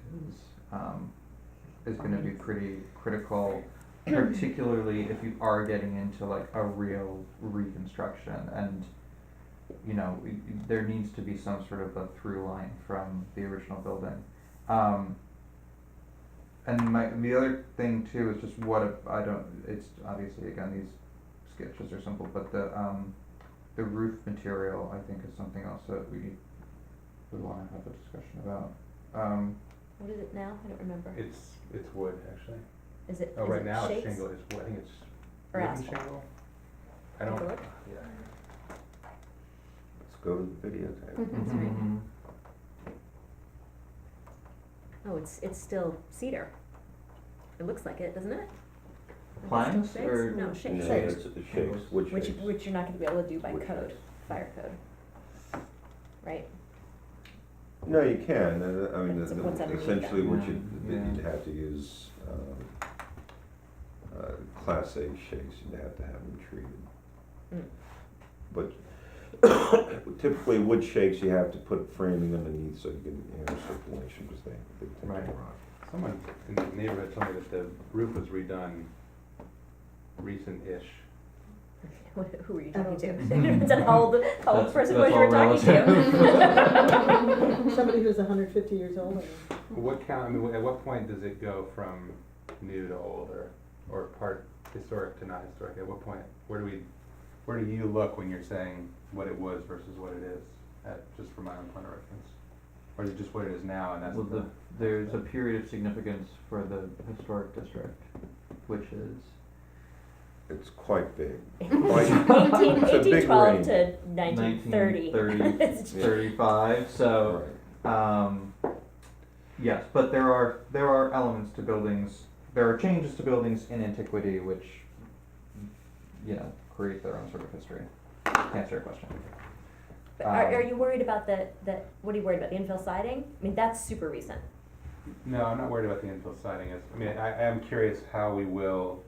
is going to be pretty critical, particularly if you are getting into like a real reconstruction, and there needs to be some sort of a through line from the original building. And the other thing too is just it's obviously, again, these sketches are simple, but the roof material, I think, is something else that we would wanna have a discussion about. What is it now? I don't remember. It's wood, actually. Is it, Oh, is right it now it's shakes? shingle, I think it's Or wooden asphalt? shingle. I Take don't, a look. yeah. Let's go to the videotape. That's right. Oh, it's still cedar. It looks like it, doesn't it? Planks Shakes? or- No, shakes. No, it's the shakes, wood Which, shakes. which you're not gonna be able to do by Wood code, shakes. fire code. Right? No, you can, I mean, So what's underneath essentially that? what Yeah. you'd have to use, class A shakes, you'd have to have them treated. Mm. But typically wood shakes, you have to put framing underneath so you can air circulation, because they tend to Right. rot. Someone in the neighborhood told me that the roof was redone recent-ish, Who were you I don't talking to? think so. Depends on how old the person was That's you were all talking to. Somebody who's 150 years old, I mean. What count, I mean, at what point does it go from new to old or part historic to not historic? At what point, where do you look when you're saying what it was versus what it is, just for my own point of reference? Or is it just what it is now and that's Well, there's a period of significance for the historic district, which is It's quite big. Eighteen, It's a big 1812 range. to 1930. 1930, 35, so, yes, but there are elements to buildings, there are changes to buildings in antiquity which, you know, create their own sort of history. To answer your question. But are you worried about what are you worried about, the infill siding? I mean, that's super recent. No, I'm not worried about the infill siding. I mean, I am curious how we will,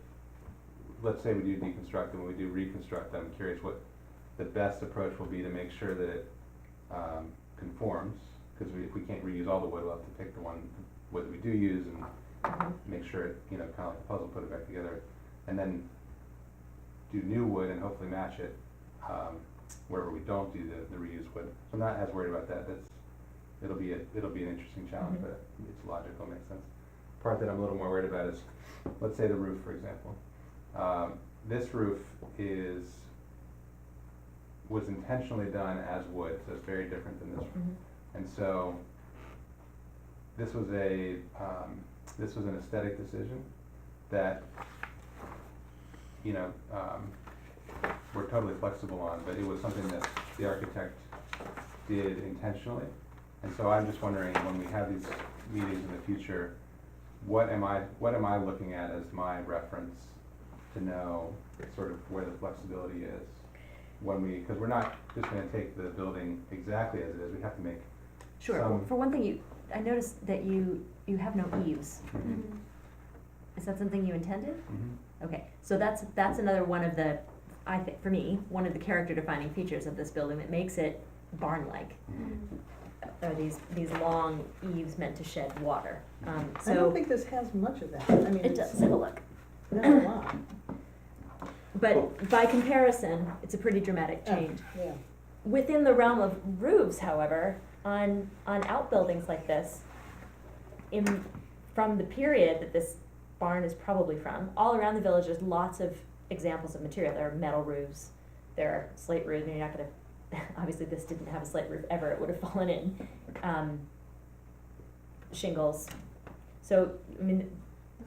let's say we do deconstruct them, we do reconstruct them, I'm curious what the best approach will be to make sure that it conforms, because if we can't reuse all the wood, we'll have to pick the one wood that we do use and make sure it, you know, kind of like a puzzle, put it back together, and then do new wood and hopefully match it wherever we don't do the reused wood. So I'm not as worried about that. It'll be an interesting challenge, but it's logical, makes sense. Part that I'm a little more worried about is, let's say the roof, for example. This roof was intentionally done as wood, so it's very different than this roof. And so this was an aesthetic decision that, you know, we're totally flexible on, but it was something that the architect did intentionally. And so I'm just wondering, when we have these meetings in the future, what am I looking at as my reference to know sort of where the flexibility is because we're not just gonna take the building exactly as it is, we have to make Sure. some. For one thing, I noticed that you have no eaves. Is that something you intended? Okay, so that's another one of the, I think, for me, one of the character defining features of this building that makes it barn-like. Are these long eaves meant to shed water. I don't So think this has much of that. I mean, it does, have a look. Not a lot. But by comparison, it's a pretty dramatic change. Yeah. Within the realm of roofs, however, on outbuildings like this, from the period that this barn is probably from, all around the village there's lots of examples of material. There are metal roofs, there are slate roofs, and you're not gonna, obviously this didn't have a slate roof ever, it would have fallen in. Shingles. So, I mean,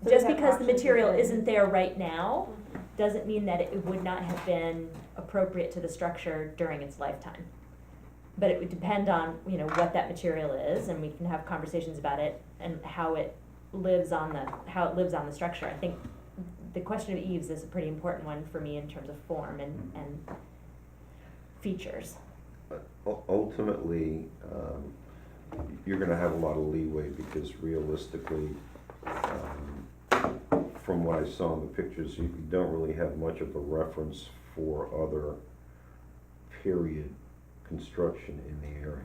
So just we have because the options material within. isn't there right now, doesn't mean that it would not have been appropriate to the structure during its lifetime. But it would depend on, you know, what that material is, and we can have conversations about it and how it lives on the structure. I think the question of eaves is a pretty important one for me in terms of form and features. Ultimately, you're gonna have a lot of leeway because realistically, from what I saw in the pictures, you don't really have much of a reference for other period construction in the area.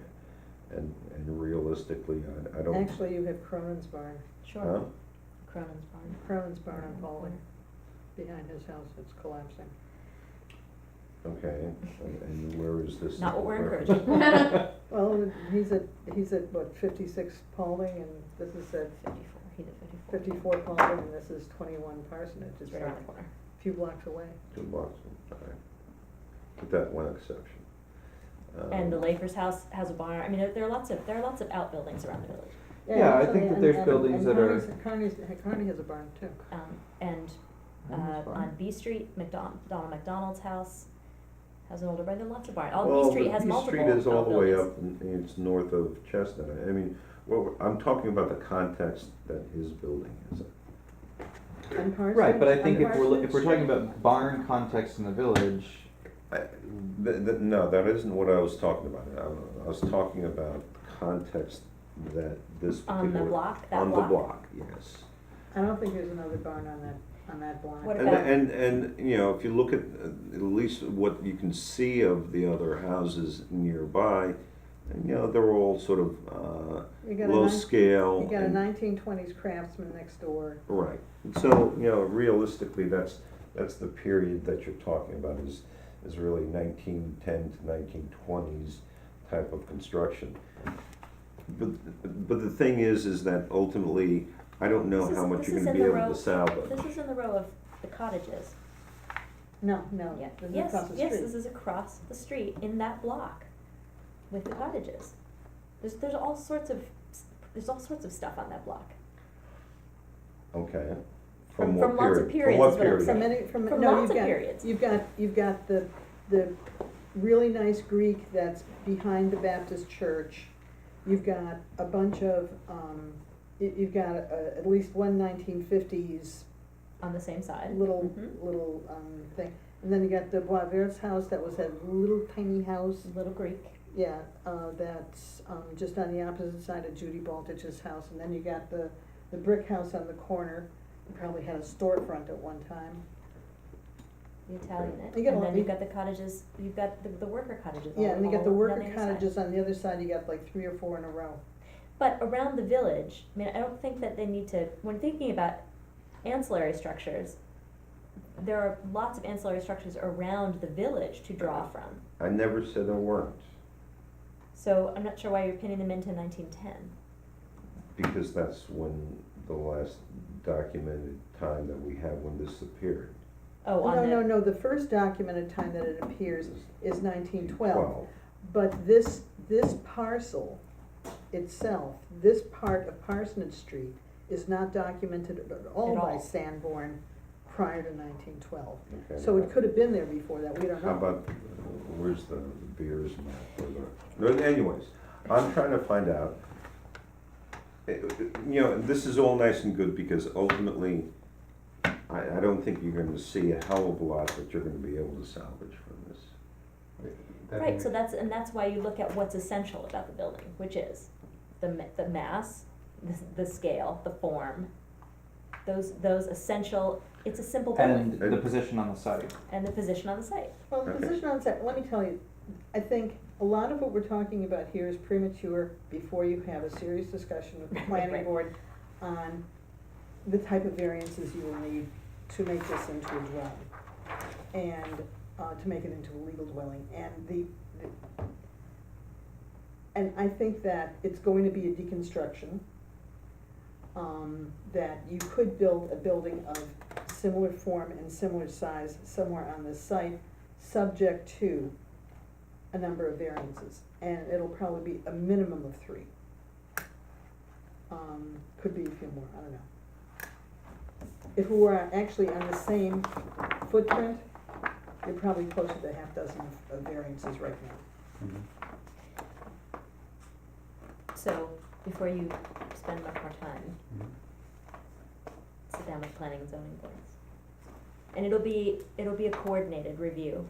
And realistically, I don't. Actually, you have Cronin's barn, Sure. Huh? Cronin's barn. Cronin's barn on Baldwin, behind his house, it's collapsing. Okay, and where is this? Not what we're reference? encouraging. Well, he's at what, 56 Paulding, and this is at 54, he's at 54. 54 Paulding, and this is 21 Parsonage, it's It's right like around the corner. a few blocks away. 2 blocks, okay. With that one exception. And the Lakers house has a barn. I mean, there are lots of outbuildings around the village. Yeah, I actually, think that and- there's and- buildings and that are- Kearney has a barn too. And Kearney's barn. on B Street, Donald McDonald's house has an older barn. There are lots of barns. Well, B Street has multiple B Street is all the way outbuildings. up, and it's north of Chestnut. I mean, well, I'm talking about the context that his building is in. On Parsonage? Right, but I think on if we're Parsonage talking Street? about barn context in the village, No, that isn't what I was talking about. I was talking about context that this particular. On the block, that On block? the block, yes. I don't think there's another barn on that block. What And, about- and, you know, if you look at least what you can see of the other houses nearby, you know, they're all sort of, You got a low nine- scale. You got a and- 1920s craftsman next door. Right, so, you know, realistically, that's that's the period that you're talking about is really 1910 to 1920s type of construction. But the thing is that ultimately, I don't know This how is- much this you're is gonna in be the able row- to salvage. This is in the row of the cottages. No, Yeah, this is yes, across the yes, street. this is across the street in that block with the cottages. There's all sorts of, stuff on that block. Okay. From what lots of period? periods From what is what I'm period? From saying. any, from, From no, lots you've of got, periods. you've got the really nice Greek that's behind the Baptist church. You've got a bunch of, you've got at least one 1950s On the same side. little, Mhm. thing. And then you got the Boisvert's house, that was that little tiny house, Little Greek. yeah, that's, just on the opposite side of Judy Baltich's house. And then you got the brick house on the corner, it probably had a storefront at one time. The Italian, You got and all then the- you've got the cottages, you've got the worker cottages all, Yeah, and you got the all worker down the other side. cottages on the other side, you got like 3 or 4 in a row. But around the village, I mean, I don't think that they need to, when thinking about ancillary structures, there are lots of ancillary structures around the village to draw from. I never said there weren't, So I'm not sure why you're pinning them into 1910. because that's when the last documented time that we have when this appeared. Oh, on the. No, the first documented time that it appears is 1912. 12. But this parcel itself, this part of Parsonage Street is not documented at all At by all. Sanborn prior to 1912. Okay. So it could have been there before that, we don't know. How about, where's the beers map? No, anyways, I'm trying to find out. You know, this is all nice and good because ultimately, I don't think you're gonna see a hell of a lot that you're gonna be able to salvage from this. That Right, being- so that's why you look at what's essential about the building, which is the mass, the scale, the form, those essential, it's a simple building, And the position on the site. and the position on the site. Well, the Okay. position on site, let me tell you, I think a lot of what we're talking about here is premature before you have a serious discussion with the planning Right. board on the type of variances you will need to make this into a dwelling, and, to make it into a legal dwelling, and and I think that it's going to be a deconstruction, that you could build a building of similar form and similar size somewhere on the site, subject to a number of variances, and it'll probably be a minimum of 3. Could be a few more, I don't know. If we were actually on the same footprint, you're probably closer to half dozen of variances right now. Mhm. So, before you spend much more time, Mhm. sit down with planning and zoning boards. And it'll be a coordinated review,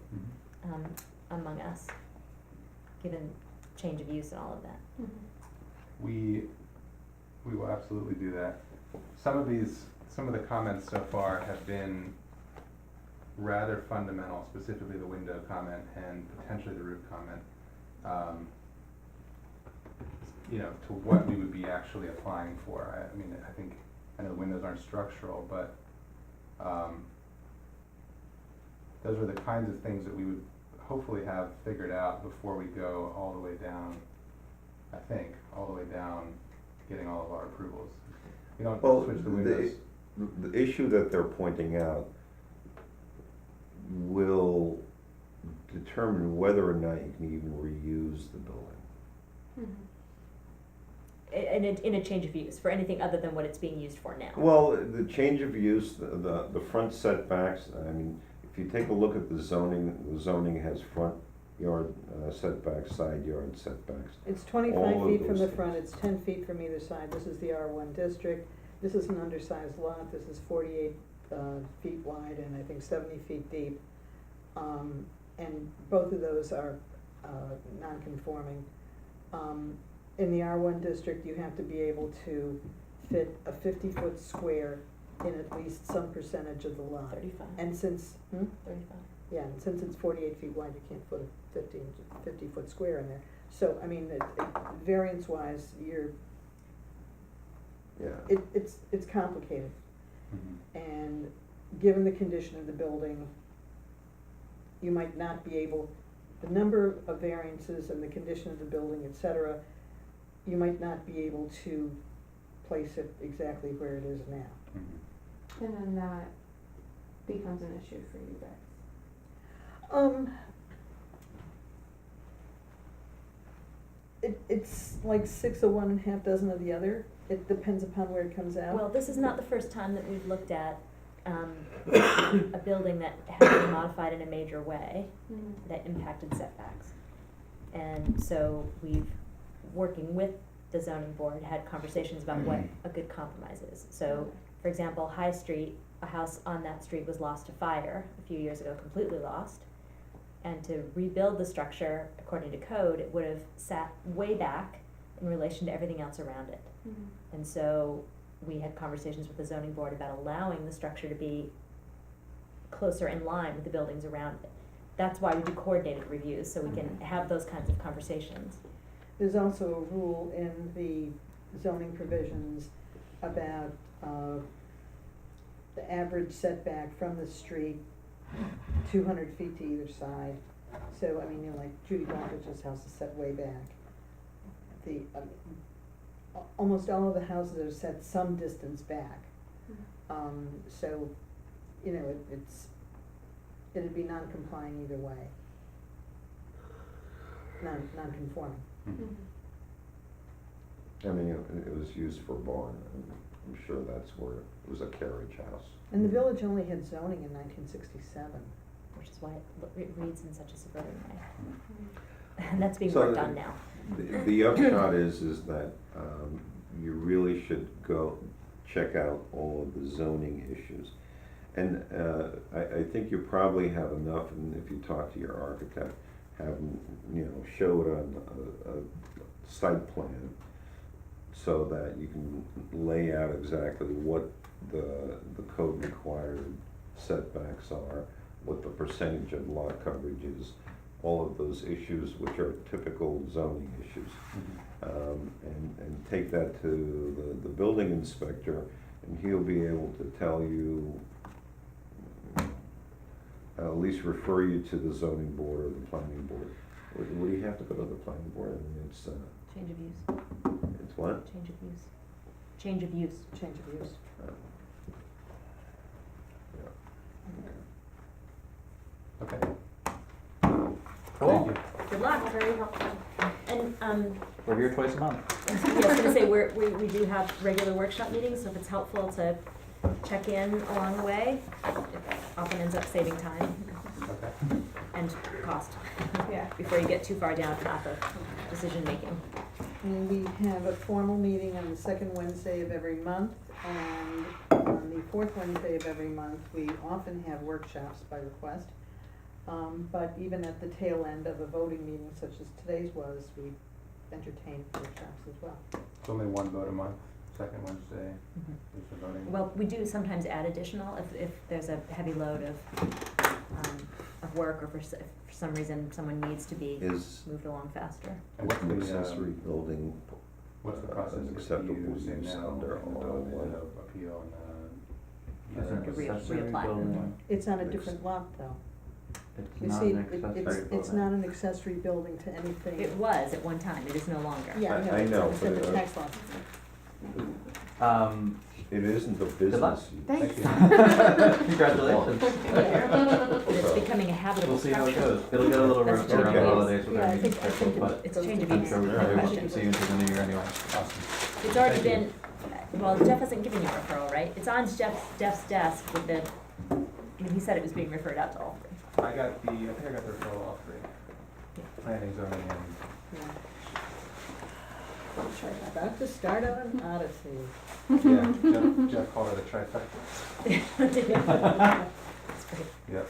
Mhm. among us, given change of use and all of that. We will absolutely do that. Some of the comments so far have been rather fundamental, specifically the window comment and potentially the roof comment. You know, to what we would be actually applying for. I mean, I know the windows aren't structural, but, those are the kinds of things that we would hopefully have figured out before we go all the way down, all the way down, getting all of our approvals. We don't Well, switch the windows. the issue that they're pointing out will determine whether or not you can even reuse the building. In a change of use, for anything other than what it's being used for now. Well, the change of use, the front setbacks, I mean, if you take a look at the zoning has front yard setbacks, side yard setbacks. It's All 25 of feet from those the front, things. it's 10 feet from either side, this is the R1 district, this is an undersized lot, this is 48 feet wide and I think 70 feet deep. And both of those are non-conforming. In the R1 district, you have to be able to fit a 50-foot square in at least some percentage of the lot. 35. And since, 35. yeah, and since it's 48 feet wide, you can't put a 50-foot square in there. So, I mean, variance-wise, Yeah. it's complicated. Mhm. And given the condition of the building, you might not be able, the number of variances and the condition of the building, et cetera, you might not be able to place it exactly where it is now. Mhm. And then that becomes an issue for you guys. It's like 6 of one and half dozen of the other. It depends upon where it comes out. Well, this is not the first time that we've looked at, a building that had been modified in a major way that impacted setbacks. And so we've, working with the zoning board, had conversations about what a good compromise is. So, for example, High Street, a house on that street was lost to fire a few years ago, completely lost. And to rebuild the structure according to code, it would have sat way back in relation to everything else around it. And so we had conversations with the zoning board about allowing the structure to be closer in line with the buildings around it. That's why we do coordinated reviews, so we can have those kinds of conversations. There's also a rule in the zoning provisions about the average setback from the street, 200 feet to either side. So, I mean, you know, like Judy Baldridge's house is set way back. The, almost all of the houses are set some distance back. So, you know, it'd be non-complying either way. Non-conforming. Mhm. I mean, it was used for a barn, and I'm sure that's where, it was a carriage house. And the village only had zoning in 1967. Which is why it reads in such a suburban way. And that's being So worked on now. The upshot is that you really should go check out all of the zoning issues. And I think you probably have enough, and if you talk to your architect, have them, you know, show it on a site plan so that you can lay out exactly what the code required setbacks are, what the percentage of lot coverage is, all of those issues which are typical zoning issues. And take that to the building inspector, and he'll be able to tell you, at least refer you to the zoning board or the planning board. Would you have to go to the planning board? I mean, it's, Change of use, it's what? change of use. Change of use. Change of use. Okay. Cool. Thank you. Good luck. Very helpful. And, We're here twice a month. yeah, I was gonna say, we do have regular workshop meetings, so if it's helpful to check in along the way, it often ends up saving time Okay. and cost Yeah. before you get too far down a path of decision making. And we have a formal meeting on the second Wednesday of every month, and on the fourth Wednesday of every month, we often have workshops by request. But even at the tail end of a voting meeting such as today's was, we entertain workshops as well. It's only one vote a month, second Wednesday is the voting. Well, we do sometimes add additional if there's a heavy load of work, or for some reason someone needs to be Is moved along faster. And what's an the, accessory building, what's the process an if acceptable you say use no under and the R1? building is appeal and It's an accessory reapply. building. It's on a different lot, though. It's You not see, an accessory building. it's not an accessory building to anything. It was at one time, it is no longer. Yeah, I I know, know, it's in but, the tax law. It isn't a luck. business. Thanks. Congratulations. But it's becoming a habitable We'll see how it structure. goes. It'll get a little That's rough change around of the use. holidays with Yeah, our I meeting think- I schedule, think but It's change of I'm use, sure we no probably question. won't see you until the new year anyway. Awesome. It's already Thank you. been, well, Jeff hasn't given you a referral, right? It's on Jeff's desk with the, I mean, he said it was being referred out to all three. I think I got the referral all three. Planning, zoning, and Yeah. About to start on an odyssey. yeah, Jeff called it a trifecta. That's great. Yep.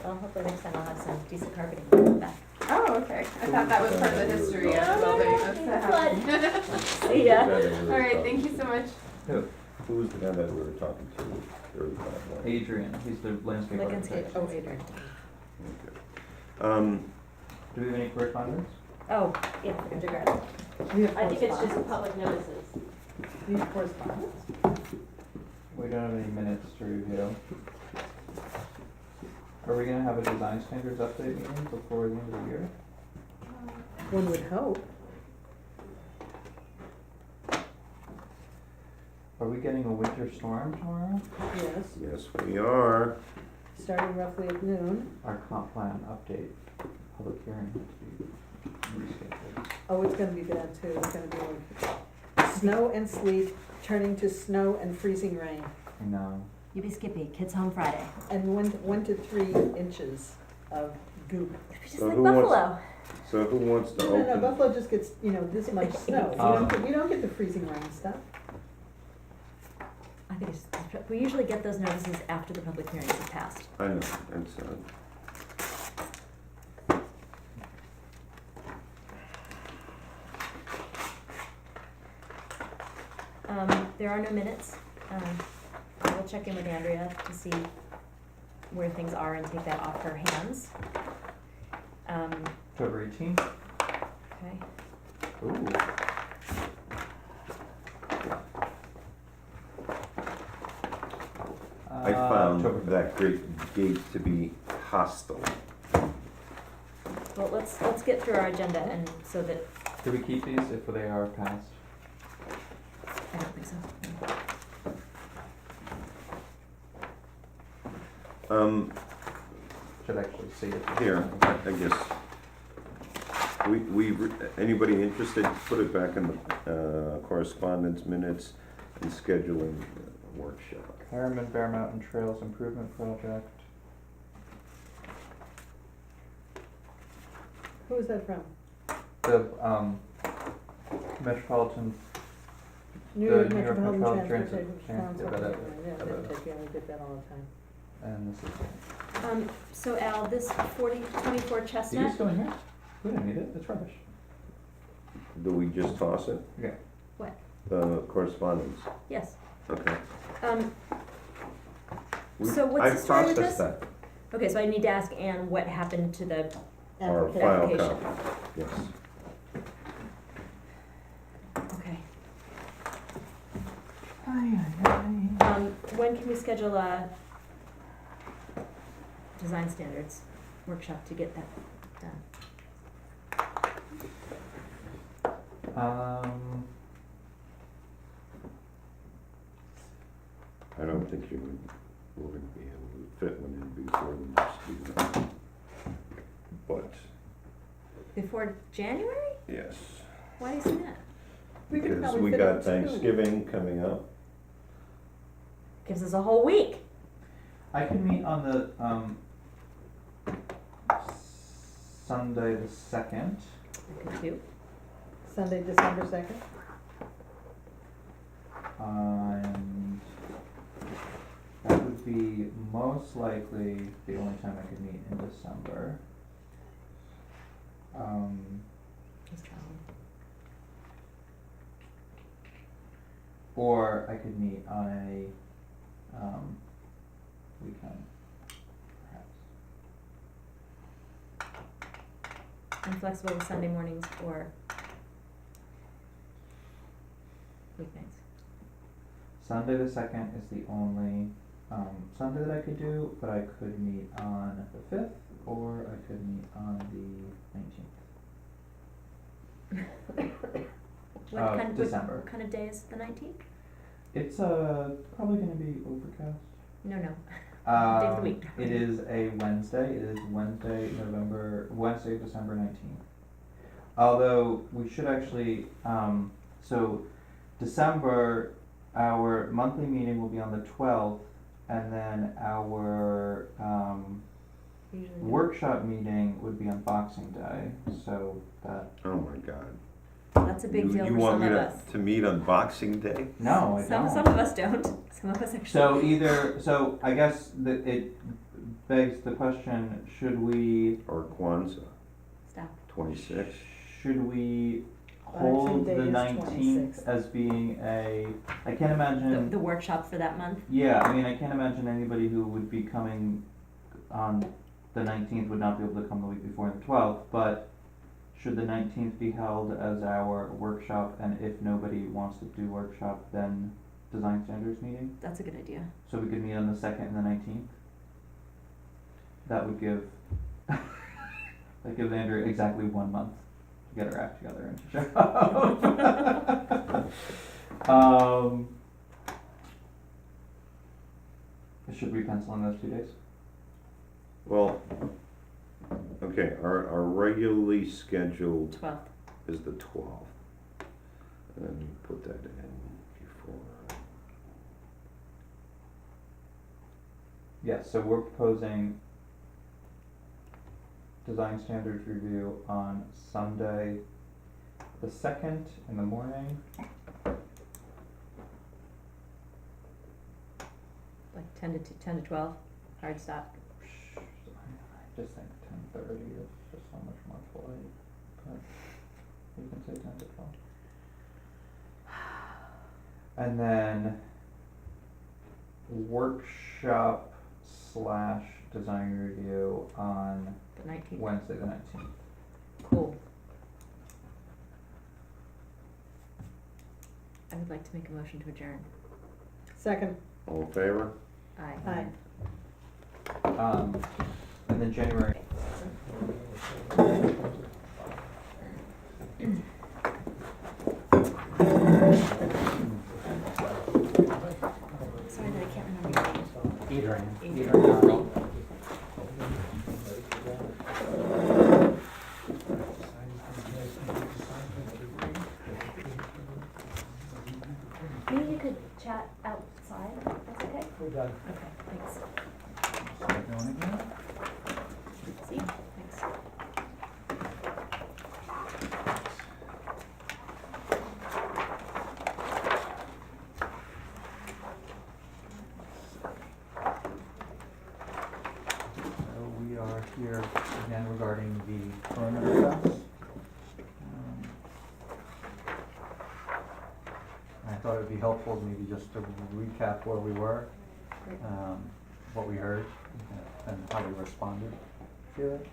Well, hopefully next time I'll have some decent carpeting in the back. Oh, okay. I thought that was part of the history of the building. That's See ya. all right, thank you so much. Who was the guy that we were talking to? Or that one? Adrian, he's the landscape Landscape, architect. Oh, Adrian. Okay. Do we have any correspondence? Oh, yeah, I forgot to grab it. We have I think it's just correspondence. public notices. We have correspondence? We don't have any minutes to review. Are we gonna have a design standards update meeting before the end of the year? One would hope. Are we getting a winter storm tomorrow? Yes, Yes, we are. starting roughly at noon. Our comp plan update, public hearing has to be rescheduled. Oh, it's gonna be bad too. It's gonna be like snow and sleet turning to snow and freezing rain. I know. You be Skippy, kids home Friday. And 1 to 3 inches of goop. Just So like who wants- Buffalo. So who wants to No, open? Buffalo just gets, this much snow. We don't get the freezing rain stuff. I think it's, we usually get those notices after the public hearings have passed. I know, it's, There are no minutes. I will check in with Andrea to see where things are and take that off her hands. October 18th? Okay. Ooh. I found October that great gate to be hostile. Well, let's get through our agenda and so that, Do we keep these if they are passed? I don't think so. Should actually see it. Here, I guess. Anybody interested, put it back in the correspondence minutes and scheduling workshop. Harriman Bear Mountain Trails Improvement Project. Who is that from? The, Metropolitan, New The York New York Metropolitan Metropolitan Transportation Transit- Council. yeah, Yeah, that take, yeah, we get that all the time. and this is, So Al, this 24 do you Chestnut, still in here? We don't need it, it's rubbish. Do we just toss it? Okay. What? The correspondence, yes. okay. So what's the story with I this? processed Okay, so I need to ask Ann what happened to the, that, our file Application. copy, yes. okay. When can we schedule a design standards workshop to get that done? I don't think we're gonna be able to fit one in before the next meeting. But, Before January? yes, Why do you say that? We could because probably we fit got in 2. Thanksgiving coming up. Gives us a whole week. I can meet on the, Sunday the 2nd. I could do. Sunday, December 2nd? And that would be most likely the only time I could meet in December. He's traveling. Or I could meet on a, weekend, perhaps. I'm flexible with Sunday mornings or weeknights. Sunday the 2nd is the only, Sunday that I could do, but I could meet on the 5th, or I could meet on the 19th. December. What kind of day is the 19th? It's, probably gonna be overcast. No. Day of the week. It is a Wednesday. It is Wednesday, December 19th. Although we should actually, so December, our monthly meeting will be on the 12th, and then our Usually do. workshop meeting would be on Boxing Day. So that, Oh my God. That's a big deal You for want some me of to, us. to meet on Boxing Day? no, I don't. Some of us don't. Some of us actually. So I guess that it begs the question: should we Or Kwanzaa, Stop. 26? should we Boxing hold Day the is 19th 26th. as being a? I can't imagine. The workshop for that month? Yeah, I mean, I can't imagine anybody who would be coming on the 19th would not be able to come the week before the 12th. But should the 19th be held as our workshop, and if nobody wants to do workshop, then design standards meeting, That's a good idea. so we could meet on the 2nd and the 19th. That would give, that gives Andrew exactly 1 month to get her act together and to show up. Should we pencil in those 2 days? Well, okay, our regularly scheduled 12th. is the 12th. And you put that in before. Yes, so we're proposing design standards review on Sunday, the 2nd in the morning. Like 10 to 12, hard stop. I just think 10:30 is just so much more polite, but you can say 10 to 12. And then workshop / design review on The 19th. Wednesday the 19th. Cool. I would like to make a motion to adjourn. Second. All in favor? Aye. Aye. And then January. Sorry that I can't remember your name. Adrian. Maybe you could chat outside, that's okay? We're done. Okay, thanks. See, thanks. So we are here again regarding the perimeter fence. I thought it would be helpful maybe just to recap where we were, Great. what we heard, and how we responded to it.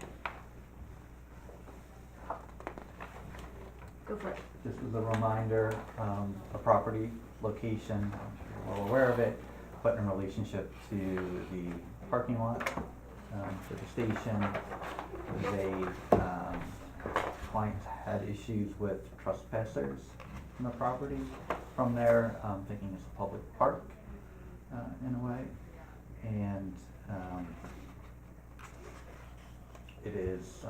Go for it. Just as a reminder, a property location, I'm sure you're well aware of it, but in relationship to the parking lot, to the station, they, clients had issues with trespassers in the property from there, thinking it's a public park, in a way. And, it is,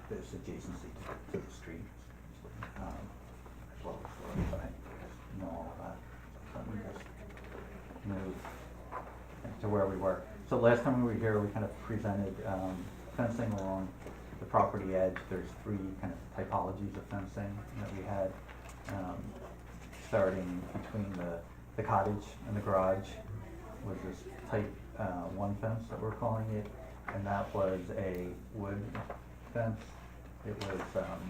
there's adjacency to the street, as well as the roadside, you know all of that. So let me just move to where we were. So last time we were here, we kind of presented, fencing along the property edge. There's 3 kind of typologies of fencing that we had, starting between the cottage and the garage was this type 1 fence that we're calling it, and that was a wood fence. It was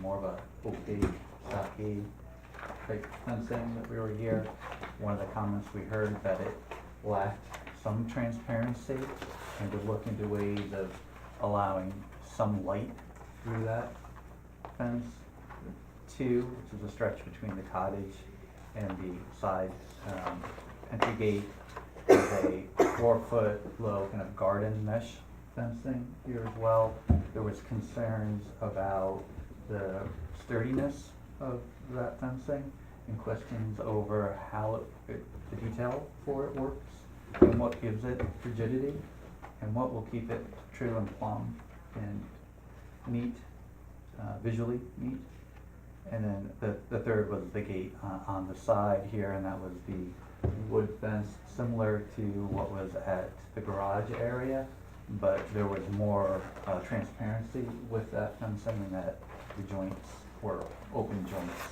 more of a opaque stockade type fencing that we were here. One of the comments we heard that it lacked some transparency and to look into ways of allowing some light through that fence. 2, which is a stretch between the cottage and the side entry gate, is a 4-foot low kind of garden mesh fencing here as well. There was concerns about the sturdiness of that fencing and questions over how the detail for it works and what gives it rigidity and what will keep it true and plumb and neat, visually neat. And then the 3rd was the gate on the side here, and that was the wood fence similar to what was at the garage area, but there was more transparency with that fencing and that the joints were open joints.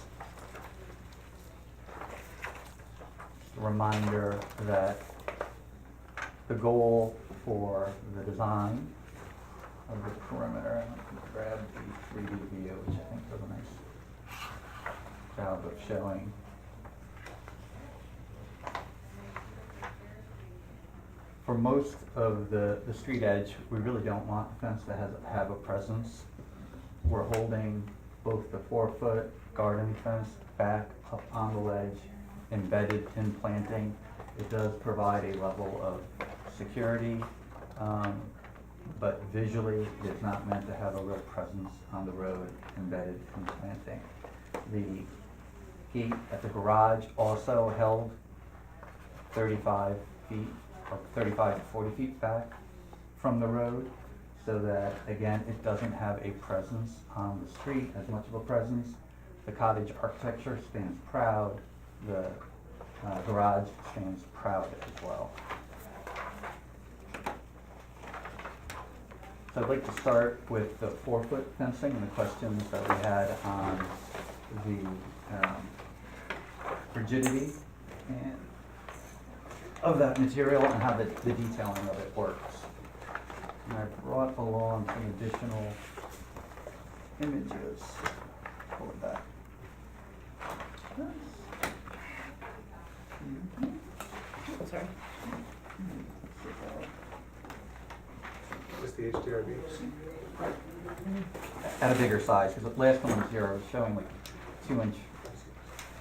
Just a reminder that the goal for the design of the perimeter, and I can grab the 3D view, which I think does a nice job of showing. For most of the street edge, we really don't want the fence to have a presence. We're holding both the 4-foot garden fence back up on the ledge embedded in planting. It does provide a level of security, but visually, it's not meant to have a real presence on the road embedded in planting. The gate at the garage also held 35 feet, or 35 to 40 feet back from the road, so that, again, it doesn't have a presence on the street, as much of a presence. The cottage architecture stands proud, the garage stands proud as well. So I'd like to start with the 4-foot fencing and the questions that we had on the rigidity and of that material and how the detailing of it works. And I brought along some additional images for that. Sorry. Just the HDRB. At a bigger size, because the last one was here, I was showing like 2-inch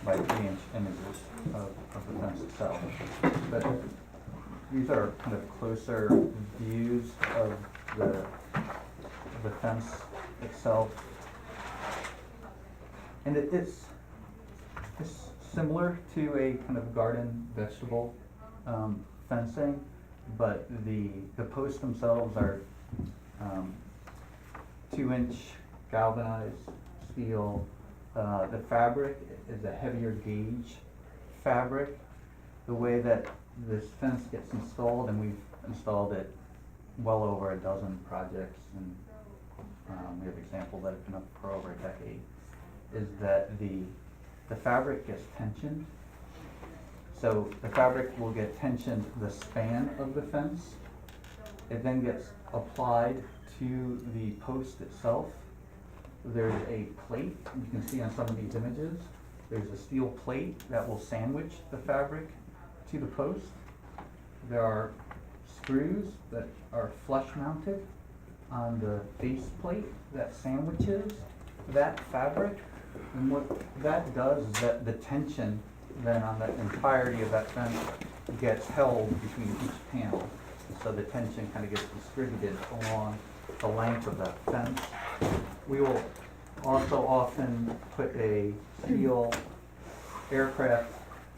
by 3-inch images of the fence itself. But these are kind of closer views of the fence itself. And it's similar to a kind of garden vegetable fencing, but the posts themselves are 2-inch galvanized steel. The fabric is a heavier gauge fabric. The way that this fence gets installed, and we've installed it well over a dozen projects, and we have examples that have been up for over a decade, is that the fabric gets tensioned. So the fabric will get tensioned the span of the fence. It then gets applied to the post itself. There's a plate, you can see on some of these images, there's a steel plate that will sandwich the fabric to the post. There are screws that are flush mounted on the base plate that sandwiches that fabric. And what that does is that the tension then on the entirety of that fence gets held between each panel. So the tension kind of gets distributed along the length of that fence. We will also often put a steel aircraft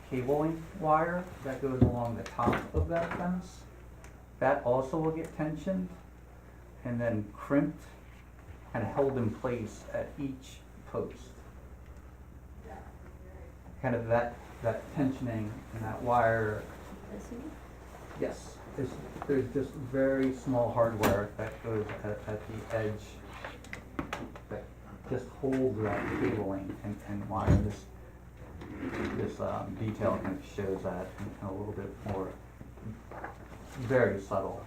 cabling wire that goes along the top of that fence. That also will get tensioned and then crimped and held in place at each post. Kind of that tensioning and that wire. Yes, there's just very small hardware that goes at the edge that just holds that cabling and wire. This detail kind of shows that in a little bit more, very subtle.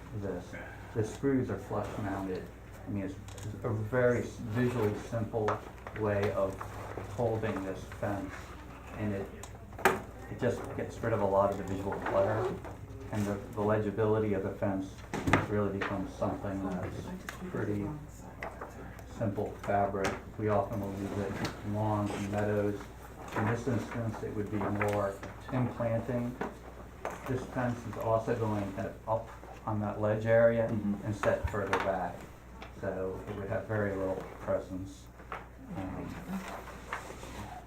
The screws are flush mounted. I mean, it's a very visually simple way of holding this fence, and it just gets rid of a lot of the visual clutter, and the legibility of the fence really becomes something that's pretty simple fabric. We often will use it in lawns and meadows. In this instance, it would be more implanting. This fence is also going kind of up on that ledge area and set further back, so it would have very little presence.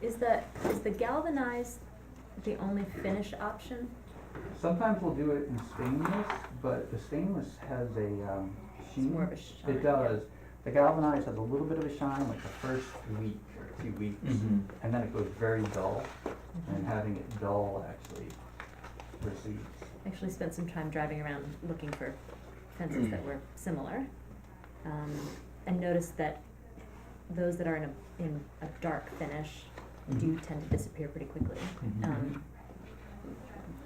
Is the galvanized the only finish option? Sometimes we'll do it in stainless, but the stainless has a It's sheen. more of a shine. It does. The galvanized has a little bit of a shine, like the first week or 2 weeks, and then it goes very dull, and having it dull actually recedes. I actually spent some time driving around looking for fences that were similar, and noticed that those that are in a dark finish do tend to disappear pretty quickly.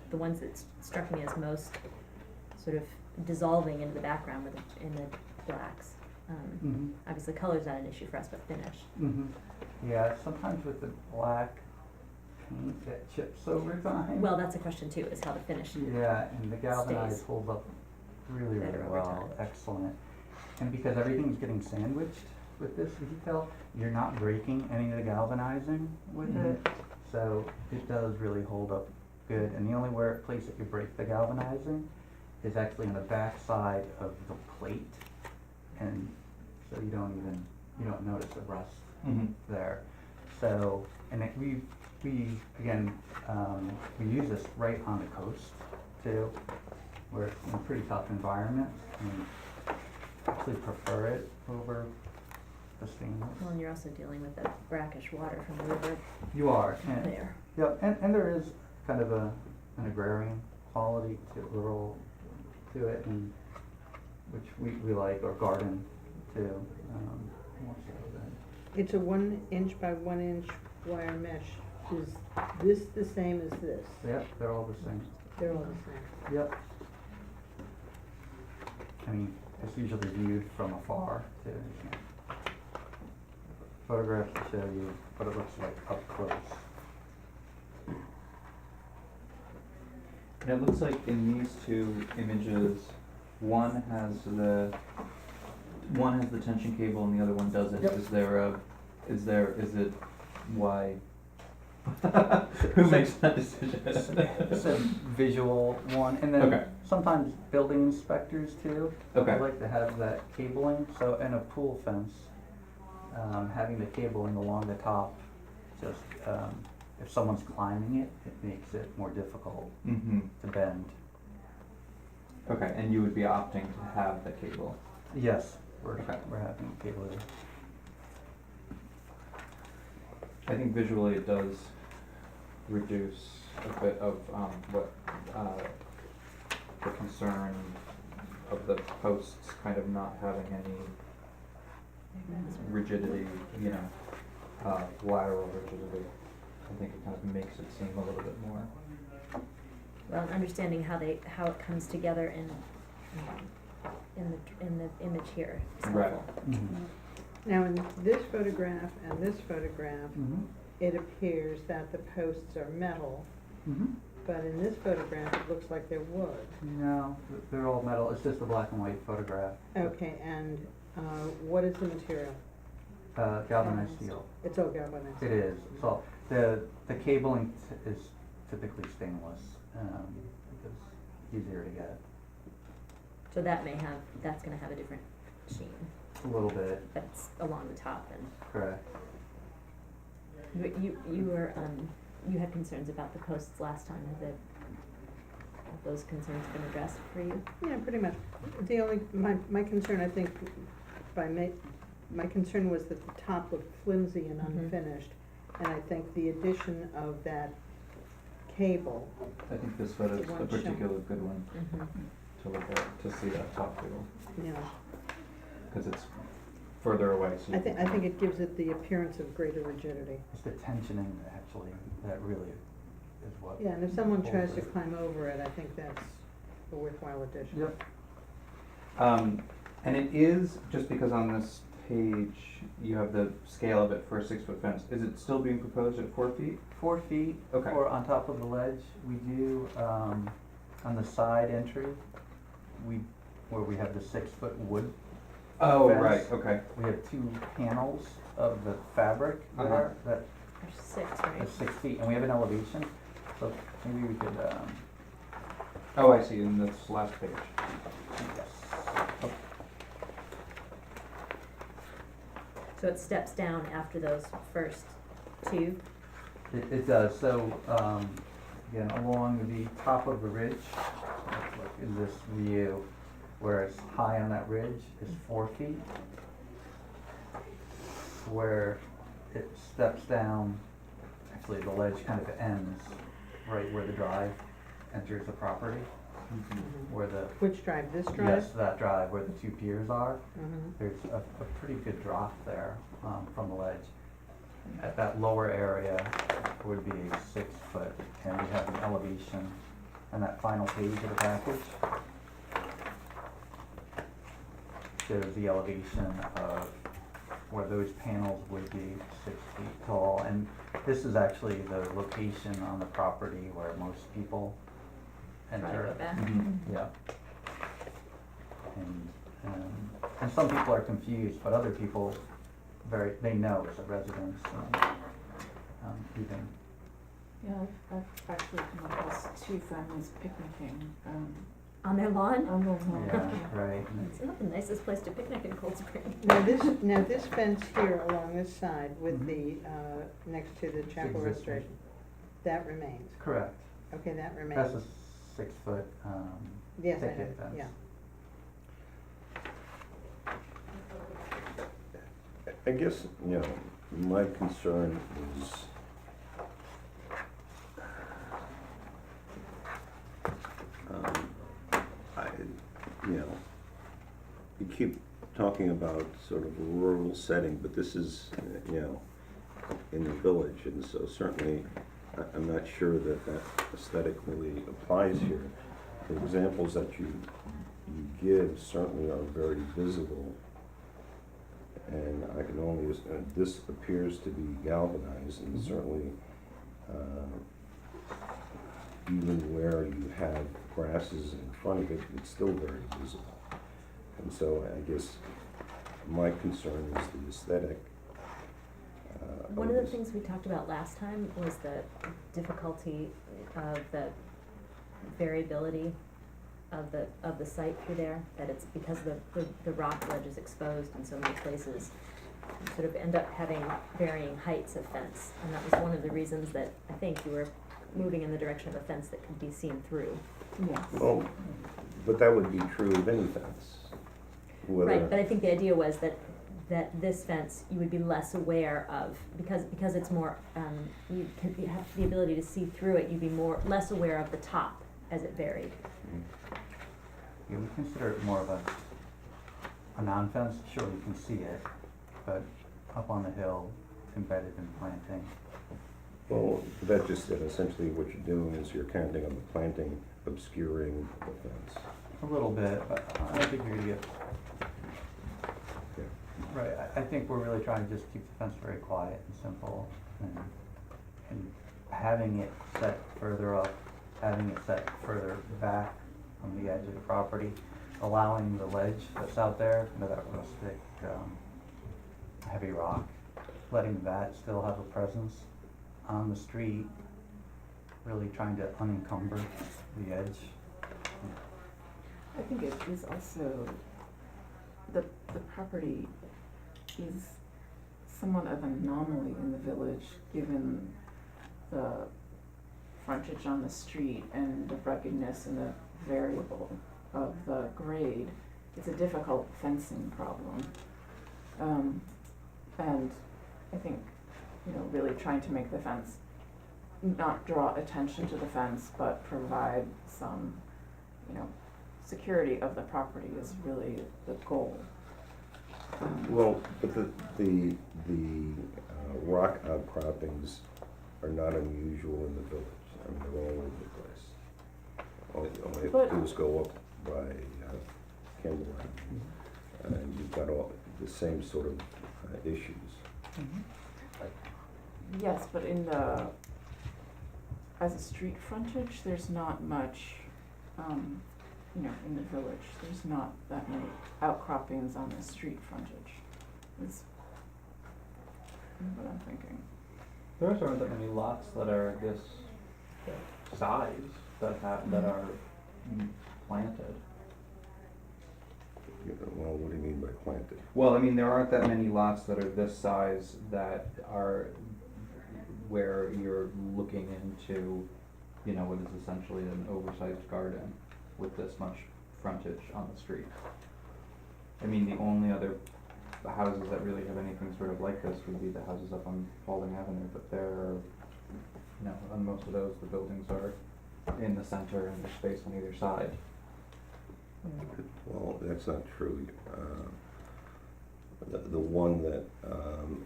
The ones that struck me as most sort of dissolving into the background were in the blacks. Obviously color's not an issue for us, but finish. Yeah, sometimes with the black paint that chips over time. Well, that's a question too, is how the finish. Yeah, and the galvanized stays holds up really, better really over well, time. excellent. And because everything's getting sandwiched with this detail, you're not breaking any of the galvanizing with it. so it does really hold up good, and the only place that you break the galvanizing is actually on the back side of the plate, and so you don't notice the rust there. So, and we again, we use this right on the coast too. We're in a pretty tough environment, and actually prefer it over the stainless. Well, and you're also dealing with the brackish water from the river You are, and, there. yeah, and there is kind of an agrarian quality to rural to it, and which we like, or garden too. More so than- It's a 1 inch by 1 inch wire mesh. Is this the same as this? Yep, they're all the same. They're all the same. Yep. I mean, it's usually viewed from afar too. You know. Photographs to show you what it looks like up close. And it looks like in these two images, one has the tension cable and the other one doesn't. Yep. Is it why? Who makes that decision? It's a visual one, and then Okay. sometimes building inspectors too. Okay. I like to have that cabling, so in a pool fence, having the cabling along the top, just, if someone's climbing it, it makes it more difficult Mm-hmm. to bend. Okay, and you would be opting to have the cable. Yes, we're Okay. having cable there. I think visually it does reduce a bit of what the concern of the posts kind of not having any rigidity, lateral rigidity. I think it kind of makes it seem a little bit more. Well, and understanding how it comes together in the image here is Right. helpful. Mm-hmm. Now, in this photograph and this photograph, Mm-hmm. it appears that the posts are metal, Mm-hmm. but in this photograph, it looks like they're wood. No, they're all metal. It's just a black and white photograph. Okay, and what is the material? Galvanized steel. It's all galvanized. It is. So the cabling is typically stainless because it's easier to get. So that's gonna have a different sheen A little bit, that's along the top and, correct. but you had concerns about the posts last time. Have those concerns been addressed for you? Yeah, pretty much. The only, my concern, I think, my concern was that the top looked flimsy and Mhm. unfinished, and I think the addition of that cable, I think this photo is The a one shown. particular good one Mm-hmm. to look at, to see that top cable, you know, because it's further away, so you I think it gives it the appearance of greater rigidity. It's the tensioning actually that really is what. Yeah, and if someone holds tries to it. climb over it, I think that's a worthwhile addition. Yep. And it is, just because on this page, you have the scale of it for a 6-foot fence, is it still being proposed at 4 feet? 4 feet, Okay. or on top of the ledge. We do, on the side entry, where we have the 6-foot wood, Oh, Fence. right, okay. we have 2 panels of the fabric Uh-huh. there that There's 6, right? is 6 feet, and we have an elevation, so maybe we could, Oh, I see, in this last page. yes. So it steps down after those first 2? It does, so, again, along the top of the ridge, like in this view, where it's high on that ridge is 4 feet. Where it steps down, actually the ledge kind of ends right where the drive enters the property, where the, Which drive, this drive? yes, that drive where the 2 piers are. Mhm. There's a pretty good drop there, from the ledge. At that lower area would be a 6-foot, and we have an elevation on that final page of the package. Shows the elevation of where those panels would be 6 feet tall, and this is actually the location on the property where most people enter. Driveway back? Mm-hmm. Yeah. And some people are confused, but other people they know as a residence, even Yeah, I've actually come across two families picnicking, On their lawn? on the lawn. Yeah, right. and It's not the nicest place to picnic in Cold Spring. Now this fence here along this side with Mhm. the, next to the chapel existing. restoration, that remains. Correct. Okay, that That's remains. a 6 foot, Yes, I know, picket fence. yeah. I guess, you know, my concern is, I, you know, you keep talking about sort of a rural setting, but this is, you know, in the village, and so certainly, I'm not sure that that aesthetic really applies here. The examples that you give certainly are very visible, and I can only, this appears to be galvanized, and certainly, even where you have grasses in front of it, it's still very visible. And so I guess my concern is the aesthetic. One of the things we talked about last time was the difficulty of the variability of the site through there, that it's because the rock ledge is exposed in so many places, you sort of end up having varying heights of fence. And that was one of the reasons that I think you were moving in the direction of a fence that could be seen through. Yes. Well, but that would be true of any fence. Right, but I think the idea was that this fence, you would be less aware of, because it's more, you have the ability to see through it, you'd be less aware of the top as it varied. Yeah, we consider it more of a non-fence, sure, you can see it, but up on the hill, embedded in planting. Well, that just said essentially what you're doing is you're counting on the planting obscuring the fence. A little bit, but I don't think you're gonna get. Yeah. Right, I think we're really trying to just keep the fence very quiet and simple, and having it set further up, having it set further back from the edge of the property, allowing the ledge that's out there, you know, that rustic, heavy rock, letting that still have a presence on the street, really trying to unencumber the edge. I think it is also, the property is somewhat of an anomaly in the village, given the frontage on the street and the ruggedness and the variable of the grade. It's a difficult fencing problem. And I think, you know, really trying to make the fence, not draw attention to the fence, but provide some, you know, security of the property is really the goal. Well, but the rock outcroppings are not unusual in the village. I mean, they're all over the place. All you have to do is go up by Candlelight, and you've got all the same sort of issues. Yes, but in the, as a street frontage, there's not much, you know, in the village, there's not that many outcroppings on the street frontage, is what I'm thinking. There also aren't that many lots that are this size that are planted. Well, what do you mean by planted? Well, I mean, there aren't that many lots that are this size that are where you're looking into, you know, what is essentially an oversized garden with this much frontage on the street. I mean, the only other houses that really have anything sort of like this would be the houses up on Paulding Avenue, but they're, you know, on most of those, the buildings are in the center and there's space on either side. Well, that's not true. The one that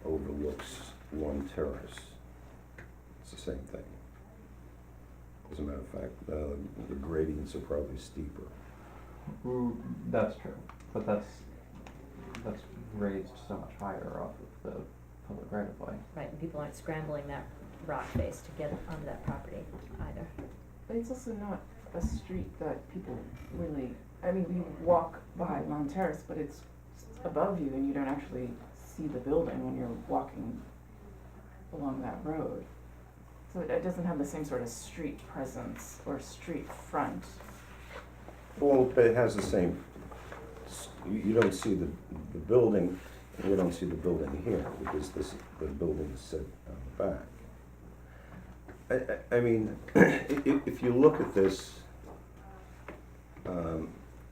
overlooks one terrace, it's the same thing. As a matter of fact, the gradients are probably steeper. That's true, but that's raised so much higher off of the public right of way. Right, and people aren't scrambling that rock face to get onto that property either. But it's also not a street that people really, I mean, you walk by Long Terrace, but it's above you and you don't actually see the building when you're walking along that road. So it doesn't have the same sort of street presence or street front. Well, it has the same, you don't see the building, you don't see the building here, because the building is set on the back. I mean, if you look at this,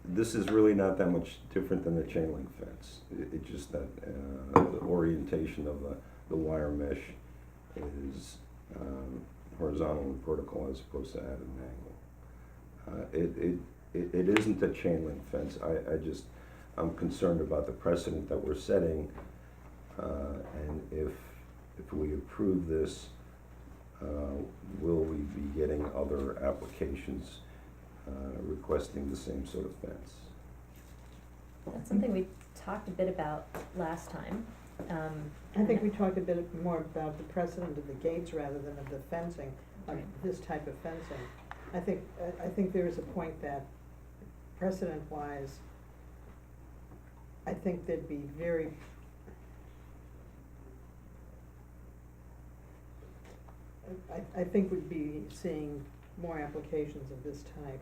this is really not that much different than the chain link fence. It just that, the orientation of the wire mesh is horizontal and vertical as opposed to at an angle. It isn't a chain link fence. I'm concerned about the precedent that we're setting, and if we approve this, will we be getting other applications requesting the same sort of fence? That's something we talked a bit about last time. I think we talked a bit more about the precedent of the gates rather than of the fencing, of this type of fencing. I think there is a point that precedent-wise, I think there'd be very, I think we'd be seeing more applications of this type.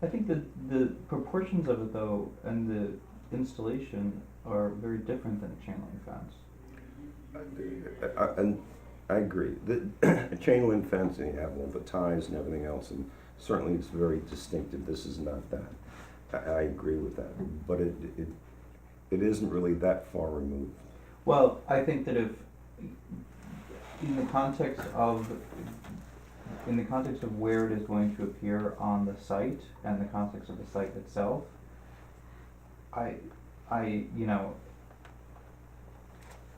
I think the proportions of it though, and the installation are very different than a chain link fence. And I agree. The chain link fencing, you have all the ties and everything else, and certainly it's very distinctive. This is not that. I agree with that, but it isn't really that far removed. Well, I think that if, in the context of where it is going to appear on the site and the context of the site itself, you know,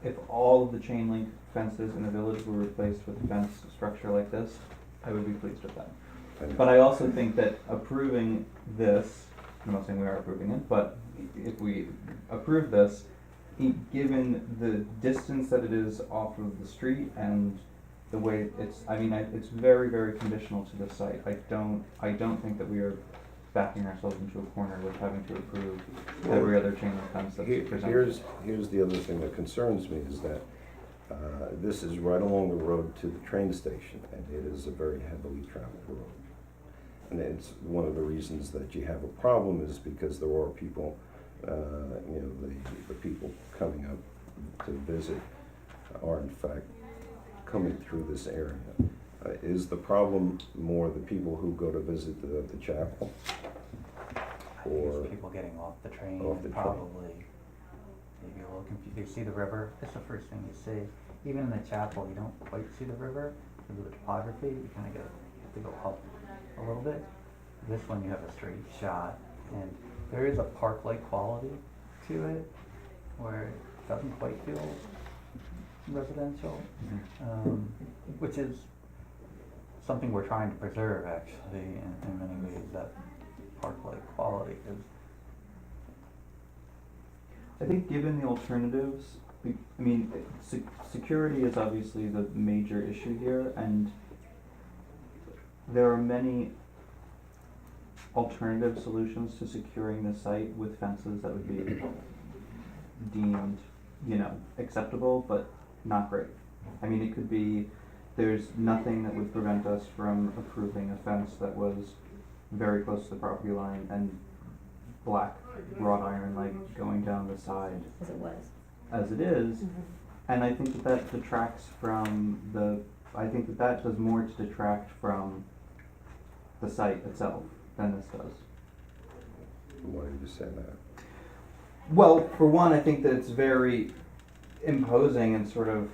if all of the chain link fences in the village were replaced with a fence structure like this, I would be pleased with that. But I also think that approving this, I'm not saying we are approving it, but if we approve this, given the distance that it is off of the street and the way it's very, very conditional to the site. I don't think that we are backing ourselves into a corner with having to approve every other chain link fence that's presented. Here's the other thing that concerns me is that this is right along the road to the train station, and it is a very heavily traveled road. And it's one of the reasons that you have a problem is because there are people, the people coming up to visit are in fact coming through this area. Is the problem more the people who go to visit the chapel? Or people getting off the train, off the probably maybe a little confused. They see the river, it's the first thing you see. Even in the chapel, you don't quite see the river because of the topography. You kind of have to go up a little bit. This one you have a straight shot, and there is a park-like quality to it where it doesn't quite feel residential, which is something we're trying to preserve actually in many ways, that park-like quality. I think given the alternatives, security is obviously the major issue here, and there are many alternative solutions to securing the site with fences that would be deemed, acceptable, but not great. It could be, there's nothing that would prevent us from approving a fence that was very close to the property line and black wrought iron like going down the side As it was. as it is. And I think that detracts from that does more to detract from the site itself than this does. Why did you say that? Well, for one, I think that it's very imposing and sort of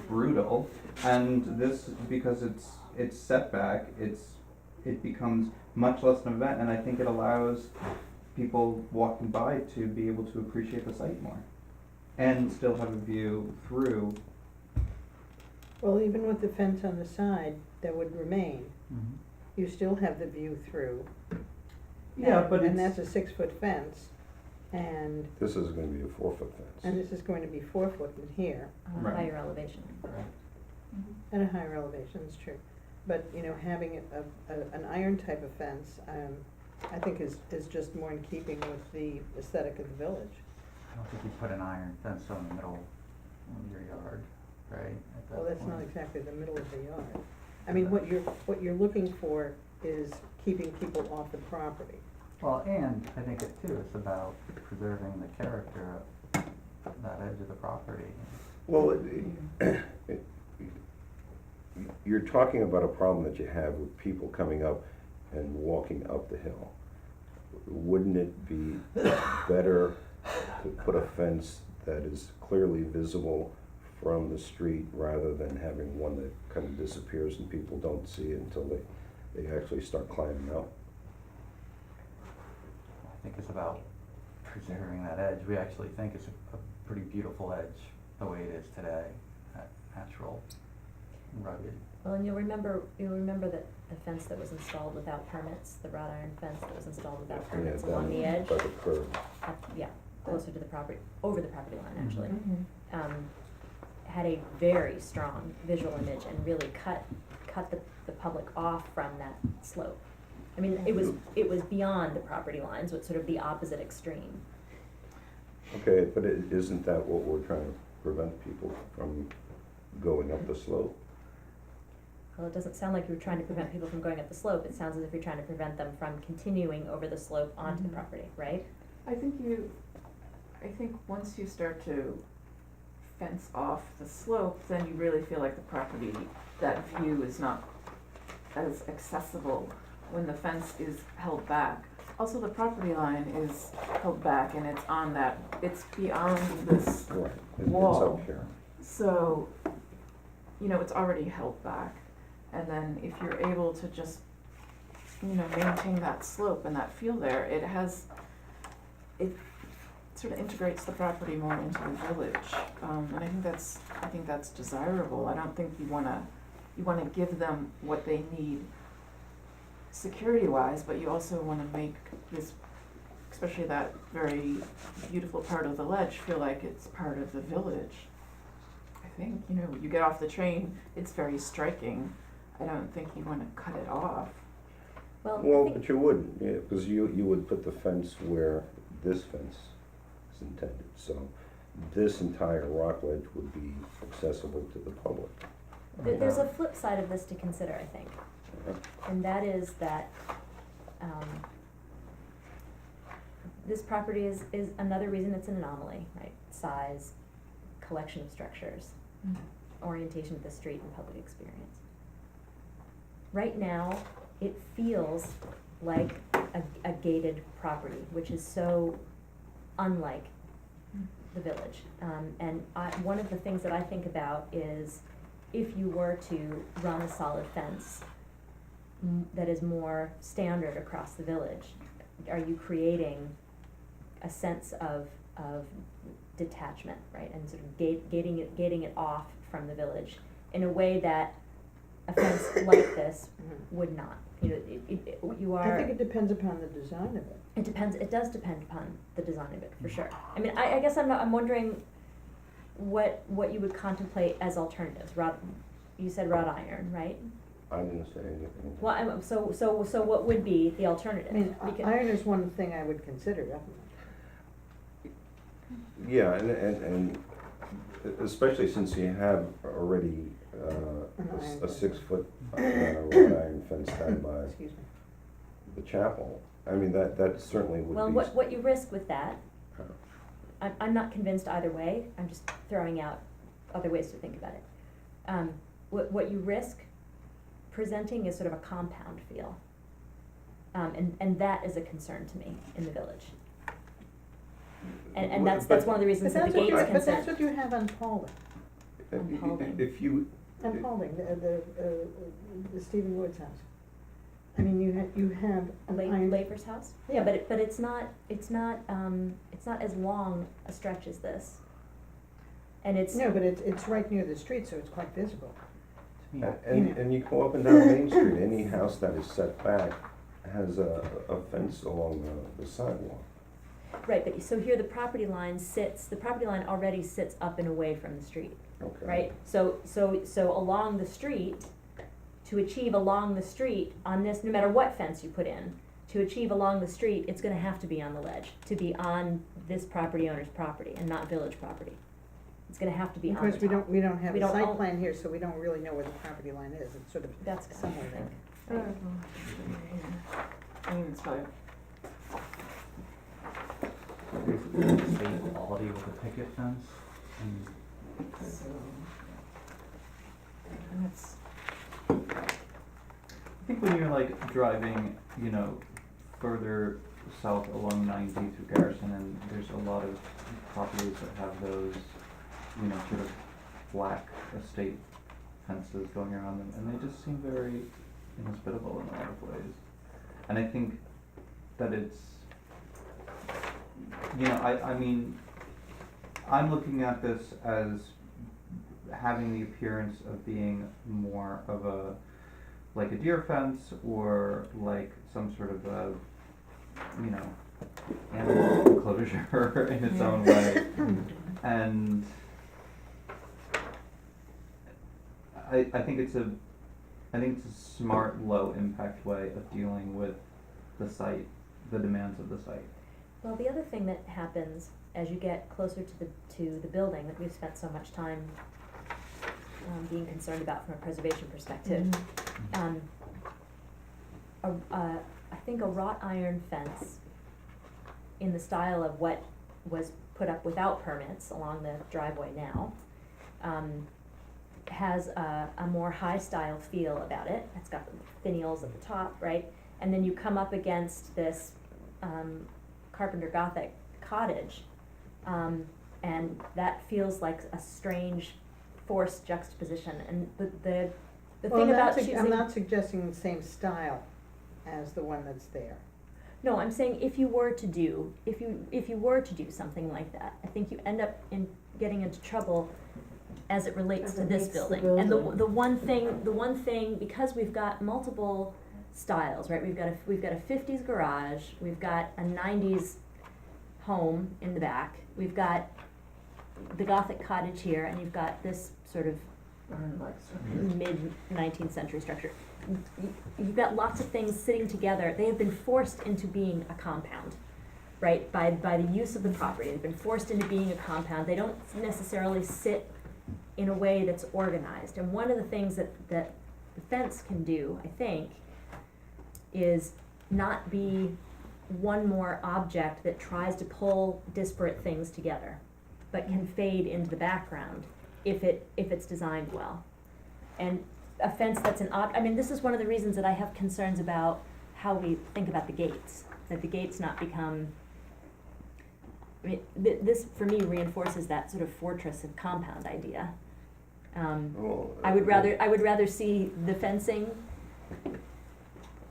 brutal, and this, because it's setback, it becomes much less an event, and I think it allows people walking by to be able to appreciate the site more and still have a view through. Well, even with the fence on the side that would remain, you still have the view through. Yeah, And- but And it's- that's a 6-foot fence, and, This is gonna be a 4-foot fence. and this is going to be 4 foot in here, On a Right. higher elevation. at a higher elevation, it's true. But, having an iron type of fence, I think is just more in keeping with the aesthetic of the village. I don't think you put an iron fence on the middle of your yard. right? At that Well, that's not point. exactly the middle of the yard. I mean, what you're looking for is keeping people off the property. Well, and I think it too, it's about preserving the character of that edge of the property. Well, you're talking about a problem that you have with people coming up and walking up the hill. Wouldn't it be better to put a fence that is clearly visible from the street rather than having one that kind of disappears and people don't see it until they actually start climbing up? I think it's about preserving that edge. We actually think it's a pretty beautiful edge, the way it is today, that natural, rugged. Well, and you'll remember that the fence that was installed without permits, the wrought iron fence that was installed without permits Yeah, along the down edge, by the curb. yeah, closer to the property, over the property line actually, Mm-hmm. had a very strong visual image and really cut the public off from that slope. I mean, it was beyond the property lines, but sort of the opposite extreme. Okay, but isn't that what we're trying to prevent people from going up the slope? Well, it doesn't sound like you're trying to prevent people from going up the slope, it sounds as if you're trying to prevent them from continuing over the slope onto the Mhm. property, right? I think once you start to fence off the slope, then you really feel like the property, that view is not as accessible when the fence is held back. Also, the property line is held back and it's on that, it's beyond this, Right, it's Wall. up here. so, it's already held back. And then if you're able to just, maintain that slope and that feel there, it sort of integrates the property more into the village. And I think that's desirable. I don't think you wanna give them what they need security-wise, but you also wanna make this, especially that very beautiful part of the ledge, feel like it's part of the village. I think, you get off the train, it's very striking. I don't think you wanna cut it off. Well, I Well, think, but you wouldn't, yeah, because you would put the fence where this fence is intended, so this entire rock ledge would be accessible to the public. there's a flip side of this to consider, I think. And that is that, this property is another reason it's an anomaly, right? Size, collection of structures, orientation of the street and public experience. Right now, it feels like a gated property, which is so unlike the village. And one of the things that I think about is if you were to run a solid fence that is more standard across the village, are you creating a sense of detachment, right? And sort of gating it off from the village in a way that a fence like this would not. You are. I think it depends upon the design of it. It does depend upon the design of it, for sure. I mean, I guess I'm wondering what you would contemplate as alternatives. You said wrought iron, right? I didn't say anything. Well, so what would be the alternative? I mean, Because- iron is one thing I would consider, definitely. Yeah, and especially since you have already a 6-foot wrought iron fence down by Excuse me. the chapel. I mean, that certainly would be. Well, what you risk with that, I'm not convinced either way, I'm just throwing out other ways to think about it. What you risk presenting is sort of a compound feel. And that is a concern to me in the village. And that's one of the reasons that the gate's concerned. But that's what you have on Paulding. On Paulding. If you, On Paulding, the Stephen Woods house. I mean, you have an iron. Laver's house? Yeah, but it's not as long a stretch as this. And it's. No, but it's right near the street, so it's quite visible. and you go up and down Main Street, any house that is set back has a fence along the sidewalk. Right, but so here the property line already sits up and away from the street, Okay. right? So along the street, to achieve along the street on this, no matter what fence you put in, to achieve along the street, it's gonna have to be on the ledge, to be on this property owner's property and not village property. It's gonna have to be Of on the course, top. we don't have We a don't site own- plan here, so we don't really know where the property line is, it's sort of That's what I somewhere think. there. I mean, it's fine. Basically, state quality with a picket fence, and So, and it's, I think when you're like driving, you know, further south along 90 through Garrison, and there's a lot of properties that have those, you know, sort of black estate fences going around them, and they just seem very inhospitable in a lot of ways. And I think that it's, you know, I mean, I'm looking at this as having the appearance of being more of a, like a deer fence, or like some sort of a, you know, animal enclosure in its own way. And I think it's a smart, low impact way of dealing with the site, the demands of the site. Well, the other thing that happens as you get closer to the building that we've spent so much time being concerned about from a preservation perspective, I think a wrought iron fence in the style of what was put up without permits along the driveway now, has a more high style feel about it. It's got finials at the top, right? And then you come up against this Carpenter Gothic cottage, and that feels like a strange forced juxtaposition. And the Well, thing about I'm choosing, not suggesting the same style as the one that's there. no, I'm saying if you were to do something like that, I think you end up getting into trouble as it relates As to it this meets the building. And building. the one thing, because we've got multiple styles, right? We've got a 50s garage, we've got a 90s home in the back, we've got the Gothic cottage here, and you've got this sort of barn-like structure. mid-19th century structure. You've got lots of things sitting together. They have been forced into being a compound, right? By the use of the property. They've been forced into being a compound. They don't necessarily sit in a way that's organized. And one of the things that the fence can do, I think, is not be one more object that tries to pull disparate things together, but can fade into the background if it's designed well. And a fence that's I mean, this is one of the reasons that I have concerns about how we think about the gates, that the gates not become, I mean, this for me reinforces that sort of fortress and compound idea. Well, I would rather see the fencing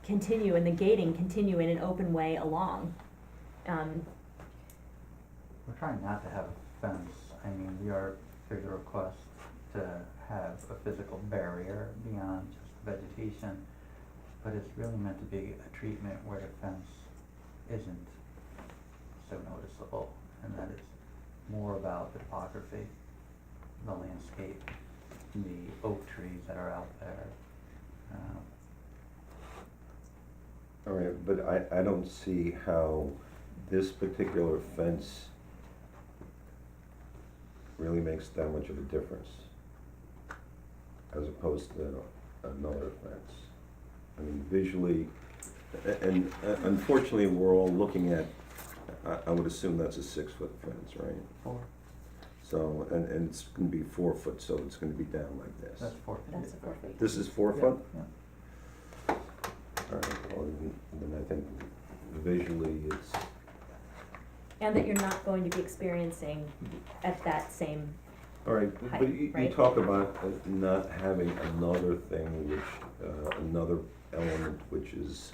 continue and the gating continue in an open way along. we're trying not to have a fence. I mean, there's a request to have a physical barrier beyond just vegetation, but it's really meant to be a treatment where the fence isn't so noticeable, and that it's more about the topography, the landscape, the oak trees that are out there. All right, but I don't see how this particular fence really makes that much of a difference as opposed to another fence. I mean, visually, and unfortunately, we're all looking at, I would assume that's a 6-foot fence, right? 4. So, and it's gonna be 4 foot, so it's gonna be down like this. That's 4 feet. That's 4 feet. This is 4 Yeah, foot? yeah. All right, well, then I think visually it's, And that you're not going to be experiencing at that same, all right, Height, but you right? talk about not having another thing which, another element which is,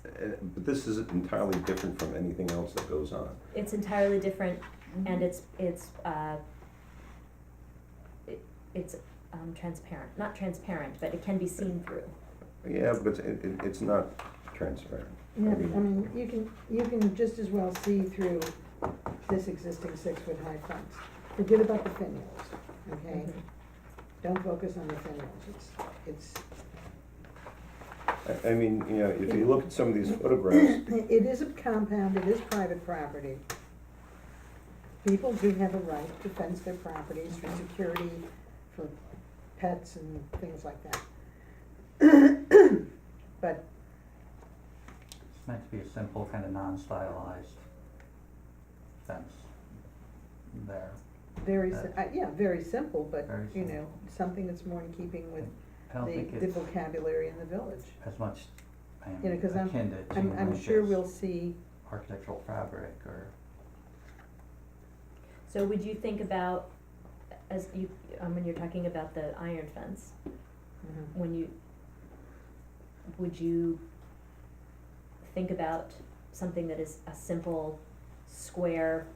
but this is entirely different from anything else that goes on. it's entirely different, and it's transparent, not transparent, but it can be seen through. Yeah, but it's not transparent. Yeah, but, I mean, you can just as well see through this existing 6-foot high fence. Forget about the finials, okay? Don't focus on the finials, it's, I mean, you know, if you look at some of these photographs, it is a compound, it is private property. people do have a right to fence their properties for security, for pets and things like that. But It's meant to be a simple, kind of non-stylized fence there. very, That- yeah, very simple, but, Very you know, simple. something that's more in keeping with I don't think the it's vocabulary in the village. as much, You know, 'cause akin to I'm like sure this we'll see, architectural fabric or, So would you think about, as you, when you're talking about the iron fence, would you think about something that is a simple square,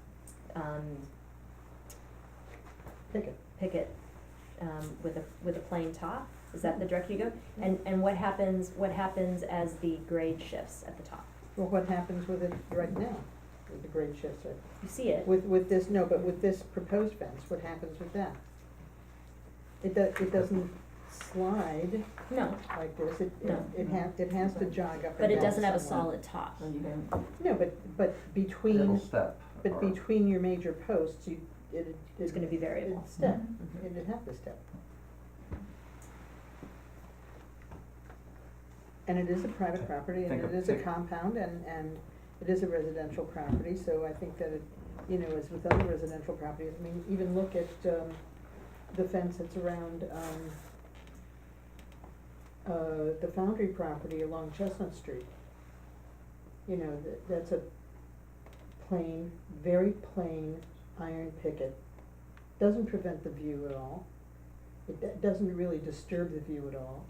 picket, with a plain top? Is that the direction you go? And what happens as the grade shifts at the top? well, what happens with it right now, with the grade shifts, You see it, with this, no, but with this proposed fence, what happens with that? It doesn't slide no, like this, No. it has to jog up and down but it doesn't have a somewhat. solid top. So you can, No, but little between, step. but or- between your major posts, It's gonna be variable. It'd step, Mhm. it'd have to step. And it is a private property, and Think it of- is a think- compound, and it is a residential property, so I think that it, you know, as with other residential properties, I mean, even look at, the fence that's around, the Foundry property along Chestnut Street. You know, that's a plain, very plain iron picket. Doesn't prevent the view at all. It doesn't really disturb the view at all.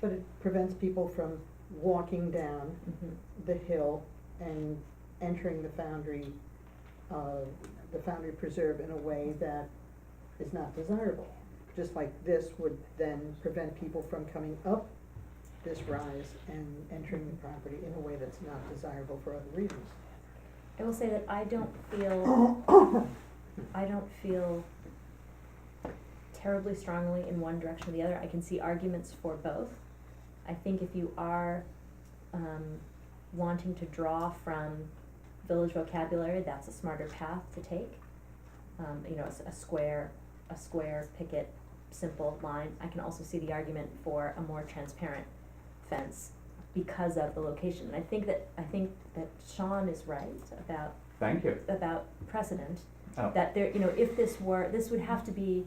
But it prevents people from walking down Mhm. the hill and entering the Foundry Preserve in a way that is not desirable. Just like this would then prevent people from coming up this rise and entering the property in a way that's not desirable for other reasons. I will say that I don't feel terribly strongly in one direction or the other. I can see arguments for both. I think if you are, wanting to draw from village vocabulary, that's a smarter path to take. You know, a square picket, simple line. I can also see the argument for a more transparent fence because of the location. And I think that Sean is right Thank you. about precedent. Oh. That there, you know, if this would have to be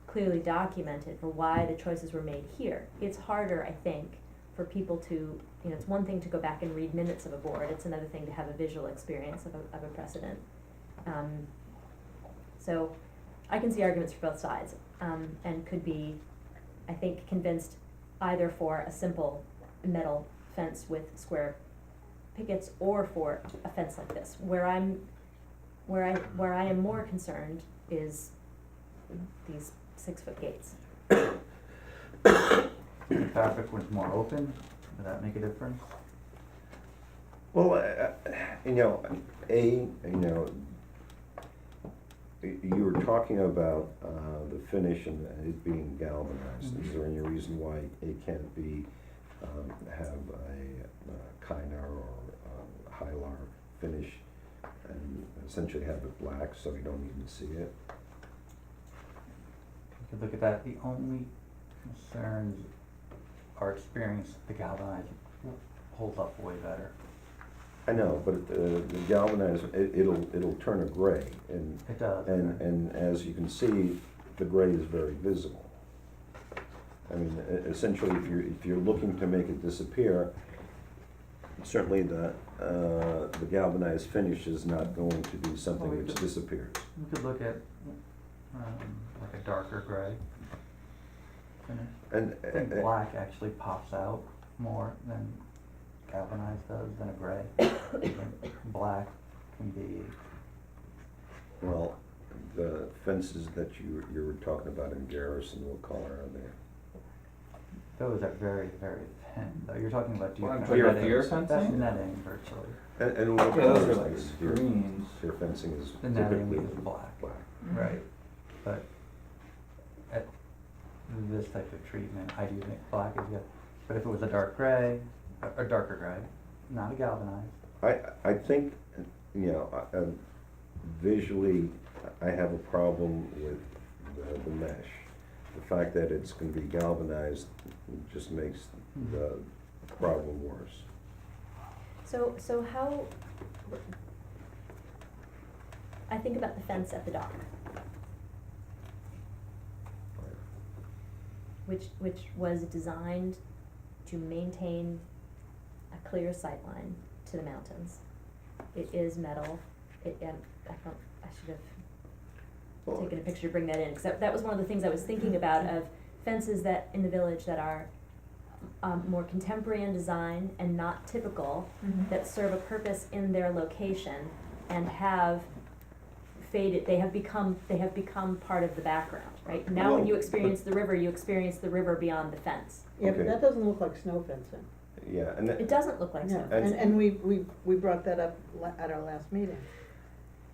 clearly documented for why the choices were made here. It's harder, I think, for people to, you know, it's one thing to go back and read minutes of a board, it's another thing to have a visual experience of a precedent. So I can see arguments for both sides, and could be, I think, convinced either for a simple metal fence with square pickets or for a fence like this. Where I am more concerned is these 6-foot gates. If fabric was more open, would that make a difference? Well, you know, you were talking about the finish and it being galvanized. Is there any reason why it can't be, have a Kynar or Hylar finish and essentially have it black so you don't even see it? You could look at that, the only concerns are experience, the galvanized holds up way better. I know, but the galvanized, it'll turn a gray and It does. And as you can see, the gray is very visible. I mean, essentially, if you're looking to make it disappear, certainly the galvanized finish is not going to be something Well, we which could- disappears. You could look at, like a darker gray finish. And I think black actually pops out more than galvanized does than a gray. I think black can be, well, the fences that you were talking about in Garrison, what color are they? those are very, very thin, though, you're talking about deer Well, I'm fencing. talking about deer That's fencing? netting virtually. And what Yeah, those color are is like this? Deer- screens. Deer fencing is The netting typically is black. black. Right, but at this type of treatment, I do think black is good. But if it was a dark gray, a darker gray, not a galvanized, I think, you know, visually, I have a problem with the mesh. The fact that it's gonna be galvanized just makes the problem worse. So how, I think about the fence at the dock, which was designed to maintain a clear sight line to the mountains. It is metal, I should have Well, taken a picture to bring that in, because that was one of the things I was thinking about, of fences that, in the village, that are more contemporary in design and not typical, that serve a purpose in their location and have faded, they have become part of the background, right? Now when Well, you experience the river beyond the fence. Yeah, but Okay. that doesn't look like snow fencing. Yeah, and It doesn't look like No, snow And- fencing. and we brought that up at our last meeting.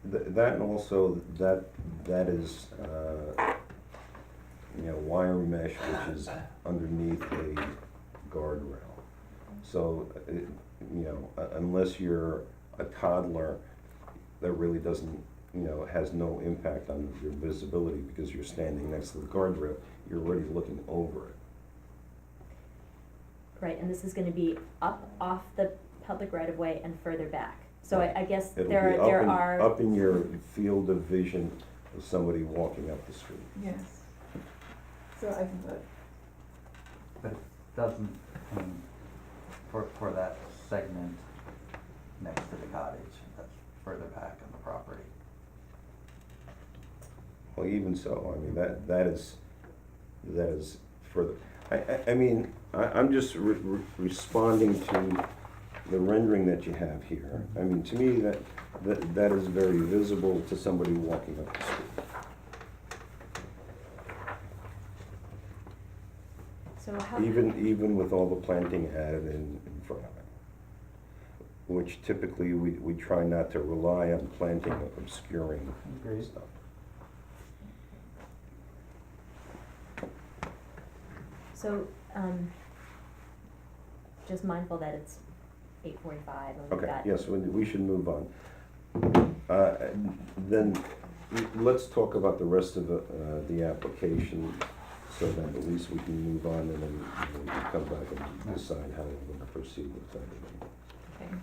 that and also, that is, wire mesh, which is underneath a guardrail. So, unless you're a toddler, that really doesn't, has no impact on your visibility, because you're standing next to the guardrail, you're already looking over it. Right, and this is gonna be up off the public right of way and further back. So I guess It'll there be are. up in your field of vision of somebody walking up the street. Yes. So I think that, But it doesn't, for that segment next to the cottage, that's further back on the property. Well, even so, I mean, that is further, I'm just responding to the rendering that you have here. I mean, to me, that is very visible to somebody walking up the street. So how? Even with all the planting added in front of it, which typically we try not to rely on planting obscuring Agreed. stuff. So, just mindful that it's 8:45 and we've Okay, got. yes, we should move on. Then, let's talk about the rest of the application, so that at least we can move on, and then we can come back and decide how we're gonna proceed with that. Okay.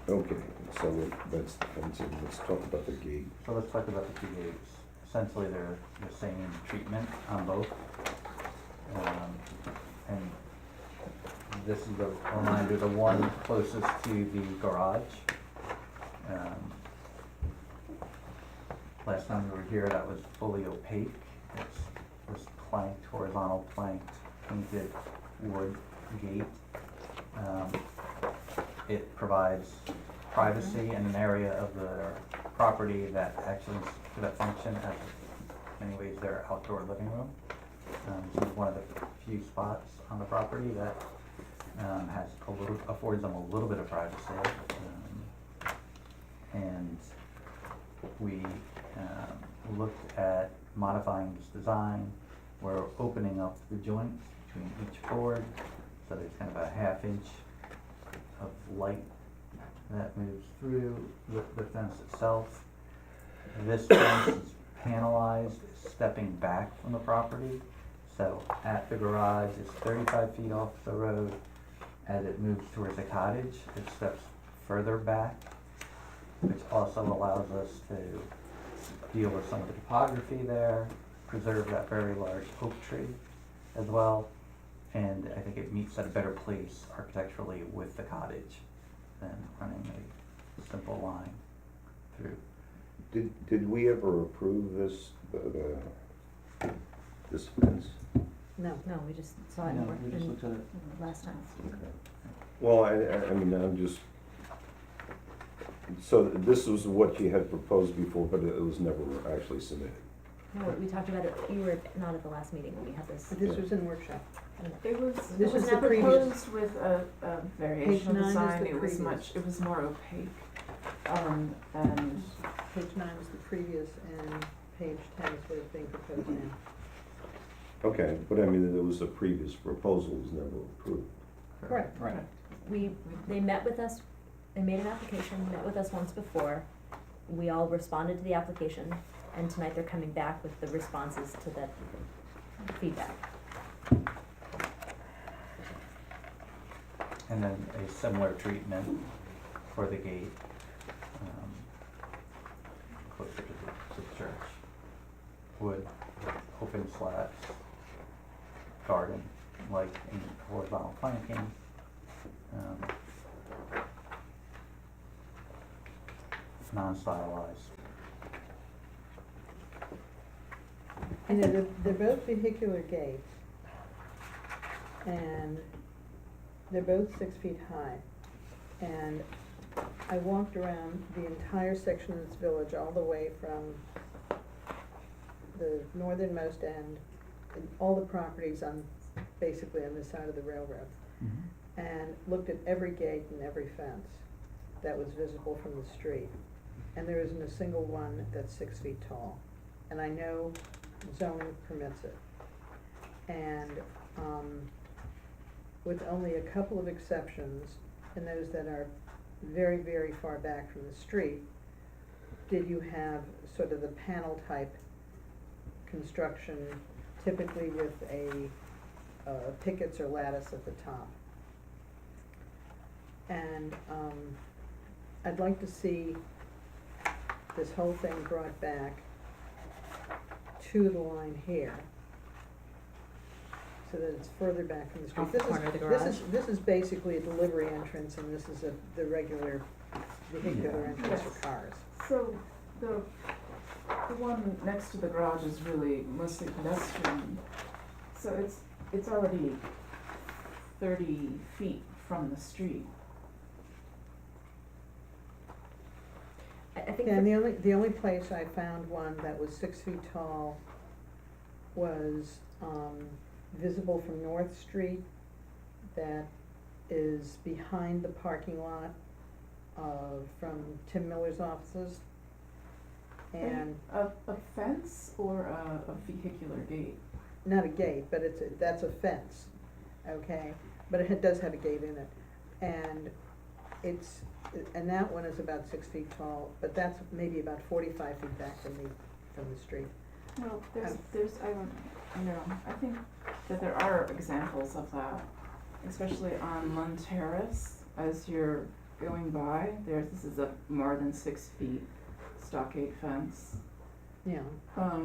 Okay, so let's talk about the gate. So let's talk about the two gates. Essentially, they're the same treatment on both. And this is the reminder, the one closest to the garage. Last time we were here, that was fully opaque. It's this planked, horizontal planked, painted wood gate. It provides privacy in an area of the property that actually could function as, in many ways, their outdoor living room. This is one of the few spots on the property that affords them a little bit of privacy. And we looked at modifying this design. We're opening up the joints between each board, so there's kind of a ½ inch of light that moves through the fence itself. This fence is panelized, stepping back from the property. So at the garage, it's 35 feet off the road. As it moves towards the cottage, it steps further back, which also allows us to deal with some of the topography there, preserve that very large oak tree as well. And I think it meets at a better place architecturally with the cottage than running a simple line through. Did we ever approve this fence? No. No, we just saw it No, in we just looked at it. last time. Well, I mean, I'm just, so this was what you had proposed before, but it was never actually submitted. No, we talked about it, you were not at the last meeting when we had this. But this was in workshop. it was, This it was was the previous. proposed with a variation Page 9 is design, the it was previous. it was more opaque. And Page 9 was the previous, and page 10 is what is being proposed now. Okay, but I mean, there was a previous proposal, was never approved. Correct. right. They met with us They made an application, met with us once before, we all responded to the application, and tonight they're coming back with the responses to that feedback. And then a similar treatment for the gate, closer to the church. Wood, open slats, garden, like in horizontal planting. Non-stylized. And they're both vehicular gates, and they're both 6 feet high. And I walked around the entire section of this village, all the way from the northernmost end, and all the properties on, basically on this side of the railroad, and looked at every gate and every fence that was visible from the street. And there isn't a single one that's 6 feet tall. And I know zoning permits it. And, with only a couple of exceptions, and those that are very, very far back from the street, did you have sort of the panel type construction, typically with a pickets or lattice at the top. And, I'd like to see this whole thing brought back to the line here, so that it's further back from the street. Off the corner of the garage? This is basically a delivery entrance, and this is the regular vehicular Yeah. entrance Yes. for cars. So the one next to the garage is really mostly pedestrian, so it's already 30 feet from the street. I think Yeah, and that- the only place I found one that was 6 feet tall was, visible from North Street, that is behind the parking lot, from Tim Miller's offices. And, A fence or a vehicular gate? not a gate, but that's a fence, okay? But it does have a gate in it. And and that one is about 6 feet tall, but that's maybe about 45 feet back from the street. Well, I think that there are examples of that, especially on Lund Terrace, as you're going by, this is a more than 6 feet stockade fence. Yeah. Yeah,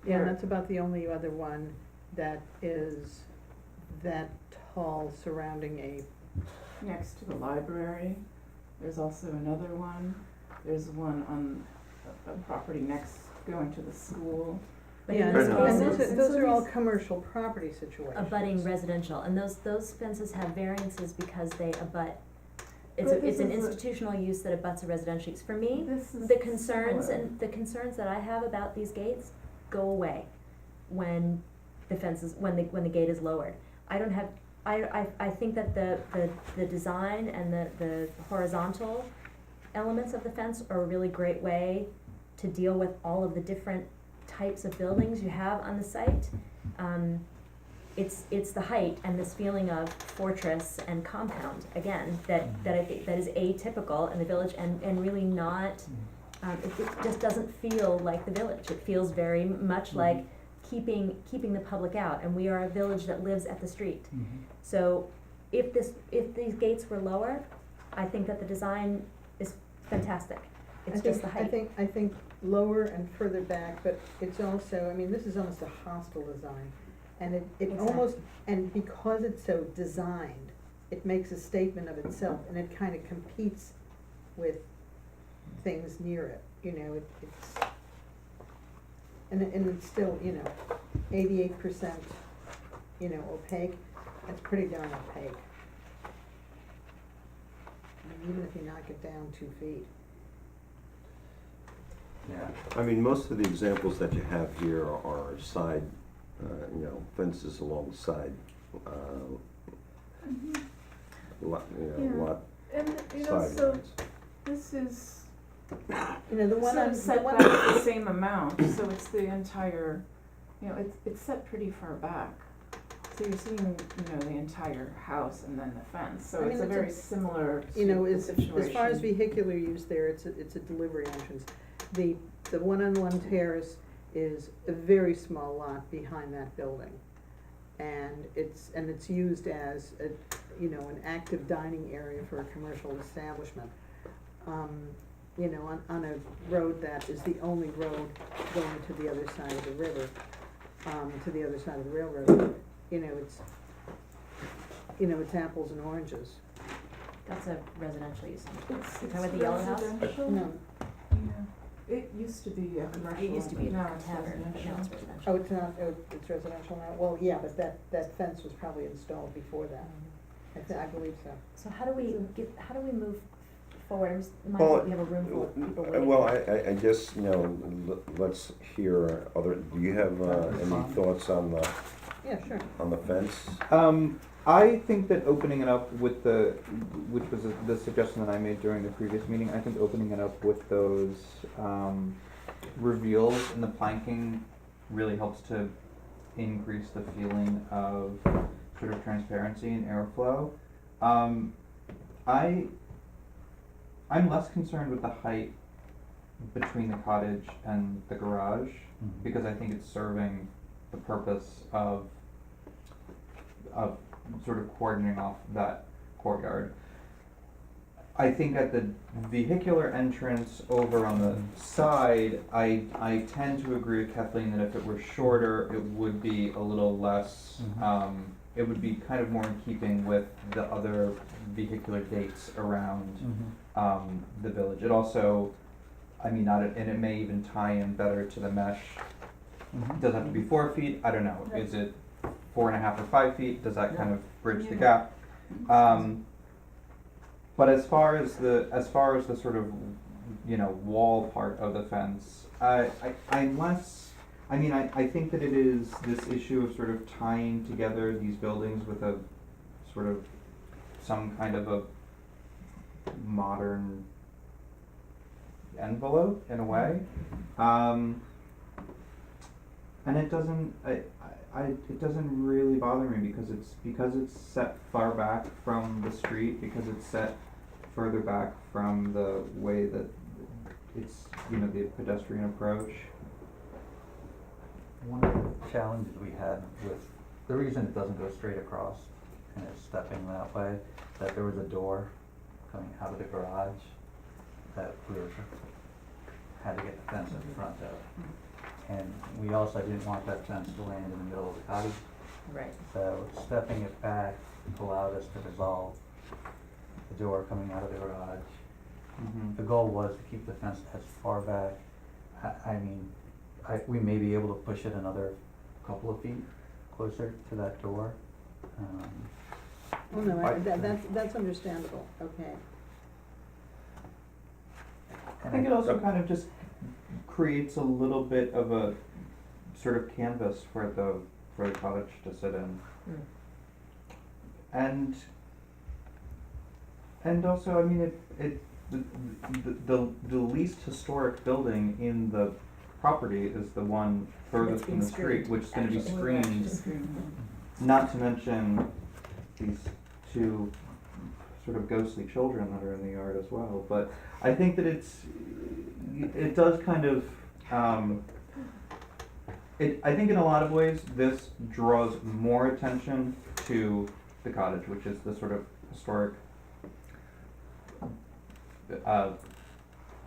Yeah, and that's about the only other one that is that tall surrounding a, next to the library, there's also another one, there's one on a property next, going to the school. But yeah, in and this Fair enough. case, those And so are all these- commercial property situations. abutting residential, and those fences have variances because they abut, it's But this an is a- institutional use that abuts a residential use. For me, This is the concerns similar. and the concerns that I have about these gates go away when the fence is, when the gate is lowered. I don't have, I think that the design and the horizontal elements of the fence are a really great way to deal with all of the different types of buildings you have on the site. It's the height and this feeling of fortress and compound, again, that I think, that is atypical in the village and really not, it just doesn't feel like the village. It feels very much like keeping the public out, and we are a village that lives at the street. So if these gates were lower, I think that the design is fantastic. It's just the height. I think lower and further back, but it's also, I mean, this is almost a hostile design. And it Exactly. almost, and because it's so designed, it makes a statement of itself, and it kind of competes with things near it, it's, and it's still, 88%, opaque, that's pretty darn opaque. I mean, even if you knock it down 2 feet. Yeah. I mean, most of the examples that you have here are side, fences along the side, lot, Yeah. lot And, side so lines. this is The one sort on, of the set one, back the same amount, so it's the entire, it's set pretty far back. So you're seeing, you know, the entire house and then the fence, so I mean, it's a it's a- very similar You know, situation. as far as vehicular use there, it's a delivery entrance. The one-on-one terrace is a very small lot behind that building. And it's used as a, you know, an active dining area for a commercial establishment. You know, on a road that is the only road going to the other side of the river, to the other side of the railroad. You know, it's apples and oranges. That's a residential use. It's Talking about the yellow house? residential. No, Yeah, it used to be a commercial. It used to be a now it's tavern, but now it's residential. oh, it's not, it's residential now? Well, yeah, but that fence was probably installed before that. I believe so. So how do we move forward? I'm just Well, mindful we have a room full of people waiting. Well, I guess, you know, let's hear other, do you have any thoughts on Yeah, sure. the fence? I think that opening it up with which was the suggestion that I made during the previous meeting, I think opening it up with those, Reveals in the planking really helps to increase the feeling of sort of transparency and airflow. I'm less concerned with the height between the cottage and the garage, because I think it's serving the purpose of sort of cordoning off that courtyard. I think at the vehicular entrance over on the side, I tend to agree with Kathleen that if it were shorter, it would be a little less, it would be kind of more in keeping with the other vehicular gates around the village. It also, I mean, and it may even tie in better to the mesh. It doesn't have to be 4 feet, I don't know, is it 4.5 or 5 feet, does that kind of bridge the gap? But as far as the sort of, you know, wall part of the fence, I'm less, I mean, I think that it is this issue of sort of tying together these buildings with a sort of some kind of a modern envelope in a way. And it doesn't, it doesn't really bother me because it's set far back from the street, because it's set further back from the way that it's, you know, the pedestrian approach. One of the challenges we had with, the reason it doesn't go straight across and it's stepping that way, that there was a door coming out of the garage that we had to get the fence in front of. And we also didn't want that fence to land in the middle of the cottage. Right. So stepping it back allowed us to resolve the door coming out of the garage. The goal was to keep the fence as far back. I mean, we may be able to push it another couple of feet closer to that door. Well, no, that's understandable, okay. I think it also kind of just creates a little bit of a sort of canvas for the cottage to sit in. And also, I mean, the least historic building in the property is the one furthest from the street, which is gonna be screened, not to mention these two sort of ghostly children that are in the yard as well. But I think that it does kind of, I think in a lot of ways, this draws more attention to the cottage, which is the sort of historic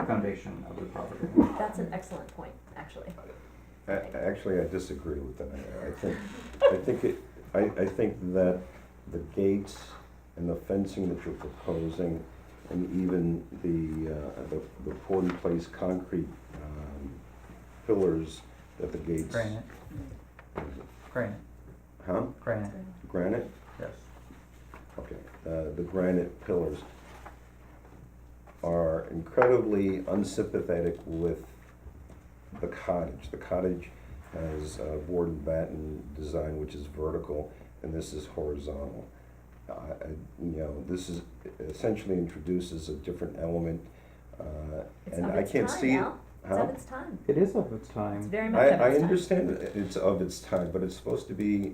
foundation of the property. That's an excellent point, actually. Actually, I disagree with that. I think that the gates and the fencing that you're proposing, and even the poured-in-place concrete pillars that the gates. Granite. Huh? Granite. Granite? Yes. Okay. The granite pillars are incredibly unsympathetic with the cottage. The cottage has a board and batten design, which is vertical, and this is horizontal. This is essentially introduces a different element, It's and of I its can't time see it. now. It's of its time. It is of its It's time. very much of its time. I understand that it's of its time, but it's supposed to be,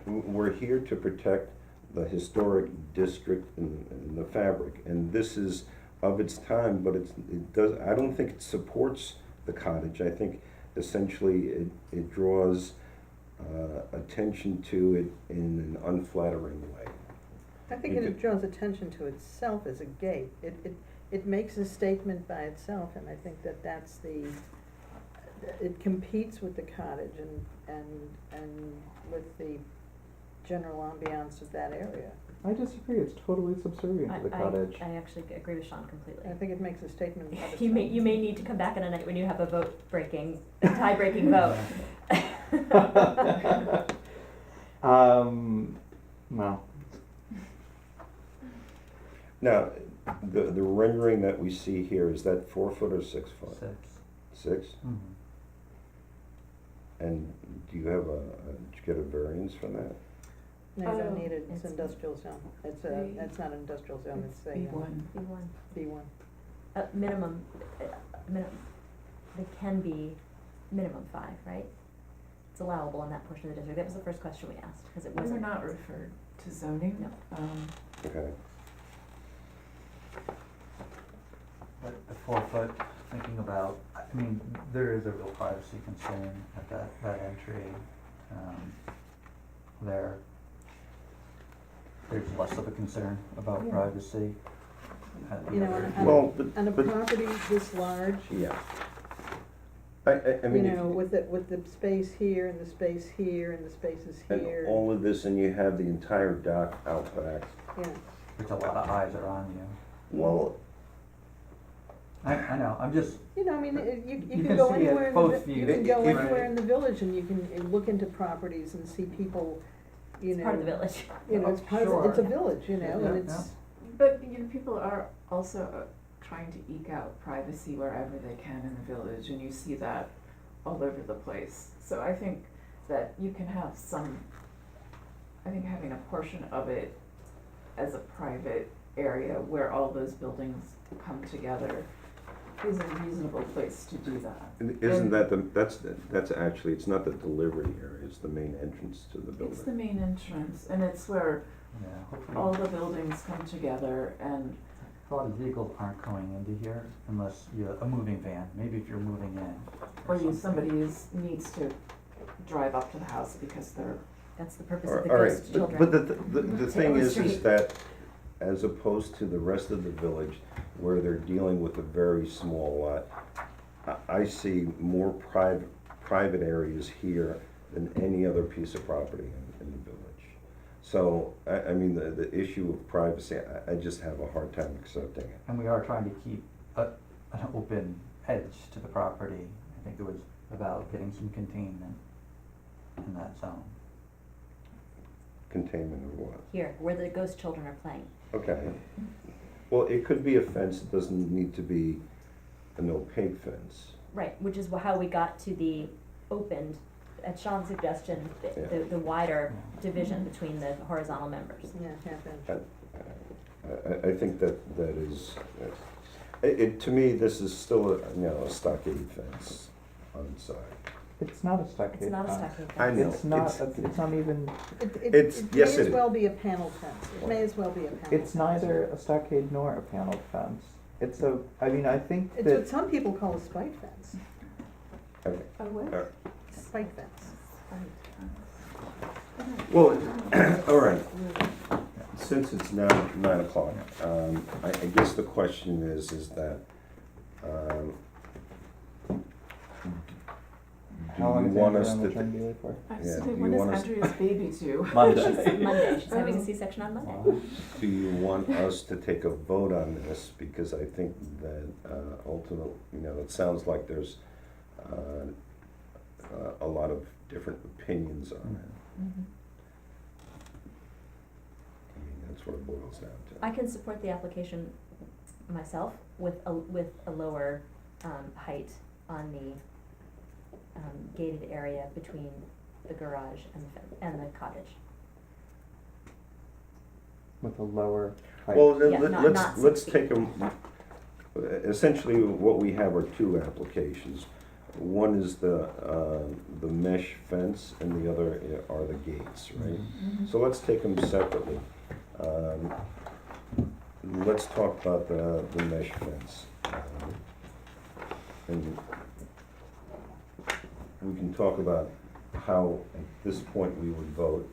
we're here to protect the historic district and the fabric, and this is of its time, but I don't think it supports the cottage. I think essentially it draws attention to it in an unflattering way. I think it draws attention to itself as a gate. It makes a statement by itself, and I think that's it competes with the cottage and with the general ambiance of that area. I disagree, it's totally subservient to the cottage. I actually agree with Sean completely. I think it makes a statement about itself. You may need to come back on a night when you have a tie-breaking vote. No. Now, the rendering that we see here, is that 4 foot or 6 foot? 6. 6? Mhm. And do you have did you get a variance for that? No, you don't Oh, need it, it's it's- industrial zone. It's not an industrial zone, it's a B1. B1. B1. Minimum, they can be minimum 5, right? It's allowable in that portion of the district. That was the first question we asked, because it We were wasn't. not referred to zoning. No. Okay. But the 4 foot, thinking about, I mean, there is a real privacy concern at that entry, there. There's less of a concern about Yeah. privacy at the You know, other. and- Well, On a but property this large, yeah. I mean, you know, with the space here and the space here and the spaces and here. all of this, and you have the entire dock out back. Yeah, Which a lot of eyes are on you. Well, I know, I'm just, you know, I mean, you You can can go see it anywhere in both you views. can go It- anywhere in the village and you can look into properties and see people, you It's know. part of the village. You know, it's part of, it's a Sure. village, you know, Yeah, and it's, But, people are also trying to eke out privacy wherever they can in the village, and you see that all over the place. So I think that you can have having a portion of it as a private area where all those buildings come together is a reasonable place to do that. isn't that that's actually, it's not the delivery area, it's the main entrance to the building. It's the main entrance, and it's where yeah, hopefully, all the buildings come together, and a lot of vehicles aren't going into here unless you're a moving van, maybe if you're moving in. or something. somebody needs to drive up to the house because they're That's the purpose of the All right, ghost children. but the To thing is illustrate. that, as opposed to the rest of the village, where they're dealing with a very small lot, I see more private areas here than any other piece of property in the village. So, I mean, the issue of privacy, I just have a hard time accepting it. And we are trying to keep an open edge to the property. I think it was about getting some containment in that zone. Containment of what? Here, where the ghost children are playing. Okay. Well, it could be a fence, it doesn't need to be an opaque fence. Right, which is how we got to the opened, at Sean's suggestion, the wider division between the horizontal members. yeah, half inch. I think that is, to me, this is still a stockade fence on the side. It's not a stockade It's not a fence. stockade fence. I know. It's not even, It yes, may it as well be a panel fence. It may as well be a panel fence. it's neither a stockade nor a paneled fence. I think It's that, what some people call a spike fence, Okay. a what? spike fence. Well, all right, since it's now 9 o'clock, I guess the question is that, do how long you is want Andrew us on to? maternity leave for? Yeah, Absolutely, do you when is want us- Andrea's baby due? Monday, she's having a Oh. C-section on Monday. Do you want us to take a vote on this? Because I think that ultimately, it sounds like there's a lot of different opinions on it. Mhm. I mean, that's what it boils down to. I can support the application myself with a lower height on the gated area between the garage and the cottage. With a lower height. Well, then Yeah, not let's 6 feet. take essentially what we have are two applications. One is the mesh fence and the other are the gates, right? So let's take them separately. Let's talk about the mesh fence. And we can talk about how, at this point, we would vote,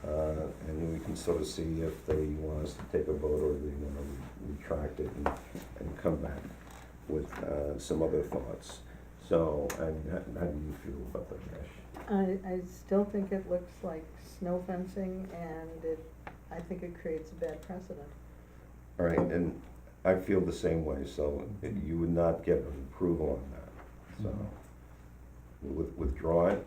and we can sort of see if they want us to take a vote or they want to retract it and come back with some other thoughts. So, and how do you feel about the mesh? I still think it looks like snow fencing, and I think it creates a bad precedent. All right, and I feel the same way, so you would not get an approval on that, so withdraw it.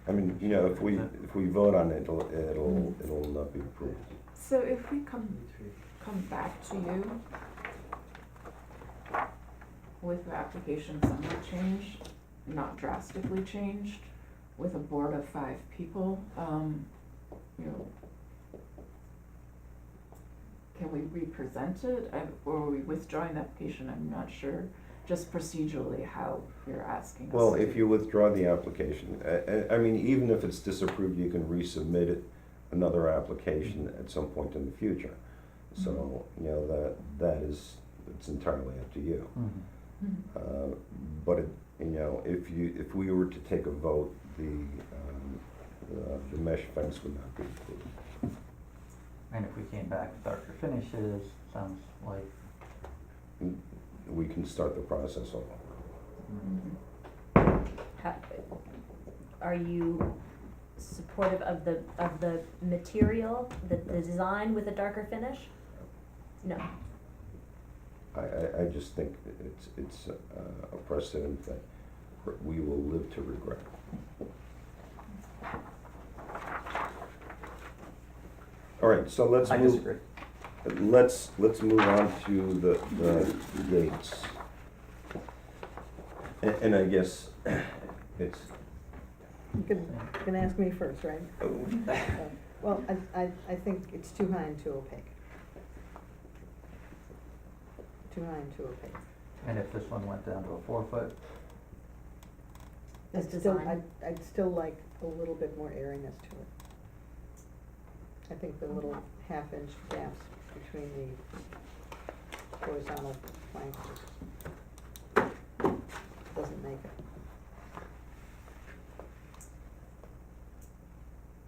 I mean, you know, if we vote on it, it'll not be approved. So if we come back to you with the application somewhat changed, not drastically changed, with a board of 5 people, you know, can we re-present it, or are we withdrawing the application? I'm not sure, just procedurally how you're asking us. Well, if you withdraw the application, I mean, even if it's disapproved, you can resubmit it, another application at some point in the future. So, you know, it's entirely up to you. But you know, if we were to take a vote, the mesh fence would not be approved. And if we came back with darker finishes, sounds like. We can start the process all over. Are you supportive of the material, the design with a darker finish? No. I just think it's a precedent that we will live to regret. All right, so let's I move. disagree. Let's move on to the gates. And I guess it's. You can ask me first, right? Well, I think it's too high and too opaque. Too high and too opaque. And if this one went down to a 4-foot, This I'd still, design? I'd still like a little bit more airiness to it. I think the little half-inch gaps between the horizontal planks doesn't make it.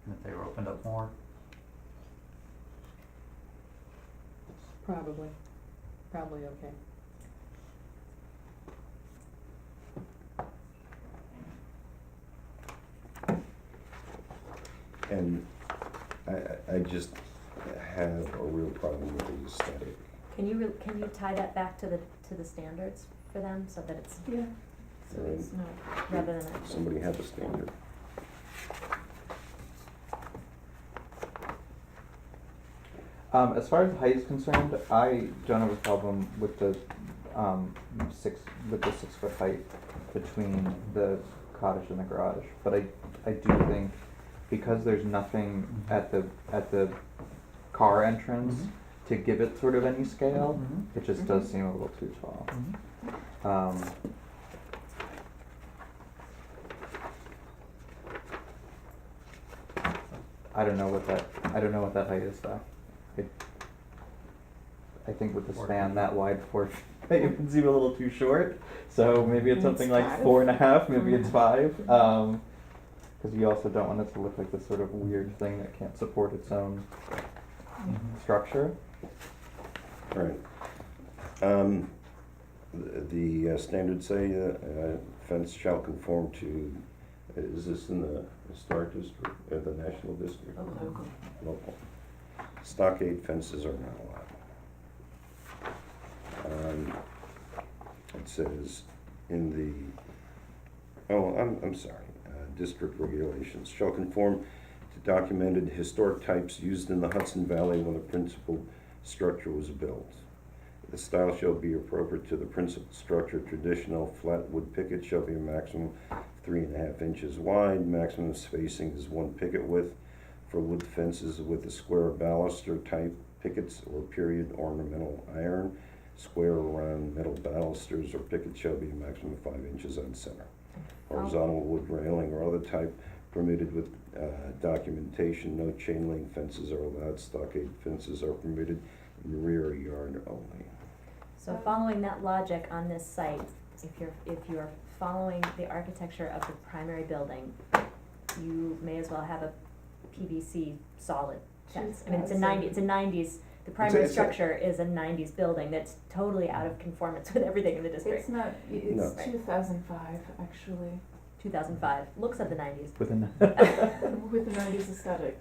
and if they were opened up more, Probably okay. And I just have a real problem with the aesthetic. Can you tie that back to the standards for them, so that it's, yeah, so it's not. rather than actually. Somebody have a standard. As far as height is concerned, I don't have a problem with the 6 foot height between the cottage and the garage, but I do think because there's nothing at the car entrance to give it sort of any scale, it just does seem a little too tall. I don't know what that height is though. I think with the span that wide for it would seem a little too short. So maybe it's something like 5? 4.5, maybe it's 5. Because you also don't want it to look like this sort of weird thing that can't support its own structure. All right. The standards say fence shall conform to, is this in the historic district, or the national district? Local. Local. Stockade fences are not allowed. It says in the, I'm sorry, district regulations, shall conform to documented historic types used in the Hudson Valley when the principal structure was built. The style shall be appropriate to the principal structure. Traditional flat wood picket shall be a maximum of 3.5 inches wide. Maximum spacing is 1 picket width for wood fences with a square baluster type pickets or period ornamental iron, square or round metal balusters or pickets shall be a maximum of 5 inches on center. Horizontal wood railing or other type permitted with documentation. No chain link fences are allowed. Stockade fences are permitted in rear yard only. So following that logic on this site, if you're following the architecture of the primary building, you may as well have a PVC solid fence. I mean, it's a 90s, the primary it's a- structure is a 90s building that's totally out of conformance with everything in the district. It's not, No. it's 2005, actually, 2005, looks of the 90s. Within with the 90s aesthetic.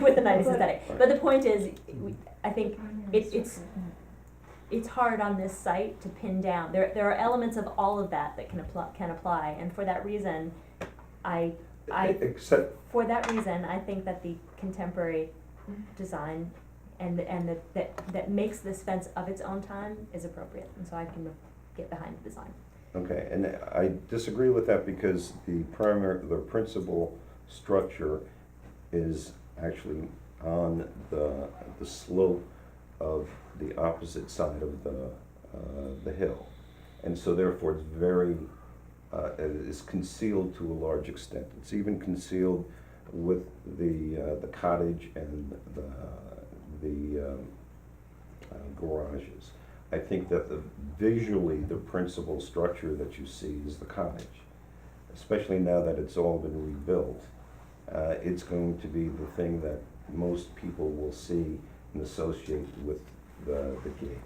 With the 90s But- aesthetic. But the point is, I think it's hard on this site to pin down. There are elements of all of that that can apply, and for that reason, I Except, think that the contemporary design and that makes this fence of its own time is appropriate, and so I can get behind the design. okay, and I disagree with that because the principal structure is actually on the slope of the opposite side of the hill. And so therefore it's very, it is concealed to a large extent. It's even concealed with the cottage and the garages. I think that visually, the principal structure that you see is the cottage, especially now that it's all been rebuilt. It's going to be the thing that most people will see and associate with the gate.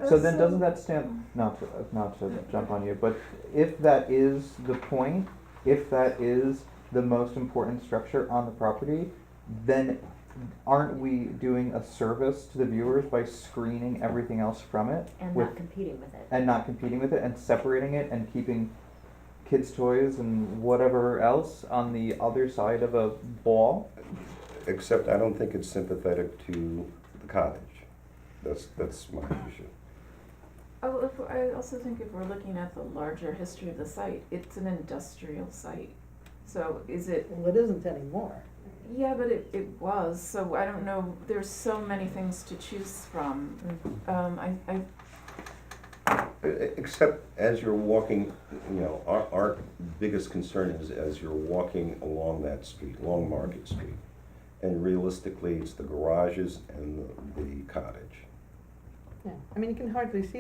So then doesn't that stand, not to jump on you, but if that is the point, if that is the most important structure on the property, then aren't we doing a service to the viewers by screening everything else from it? And with- not competing with it. And not competing with it and separating it and keeping kids' toys and whatever else on the other side of a wall? Except I don't think it's sympathetic to the cottage. That's my issue. Oh, I also think if we're looking at the larger history of the site, it's an industrial site. So is it, Well, it isn't anymore. yeah, but it was, so I don't know, there's so many things to choose from. Except as you're walking, our biggest concern is as you're walking along that street, along Market Street. And realistically, it's the garages and the cottage. Yeah, I mean, you can hardly see the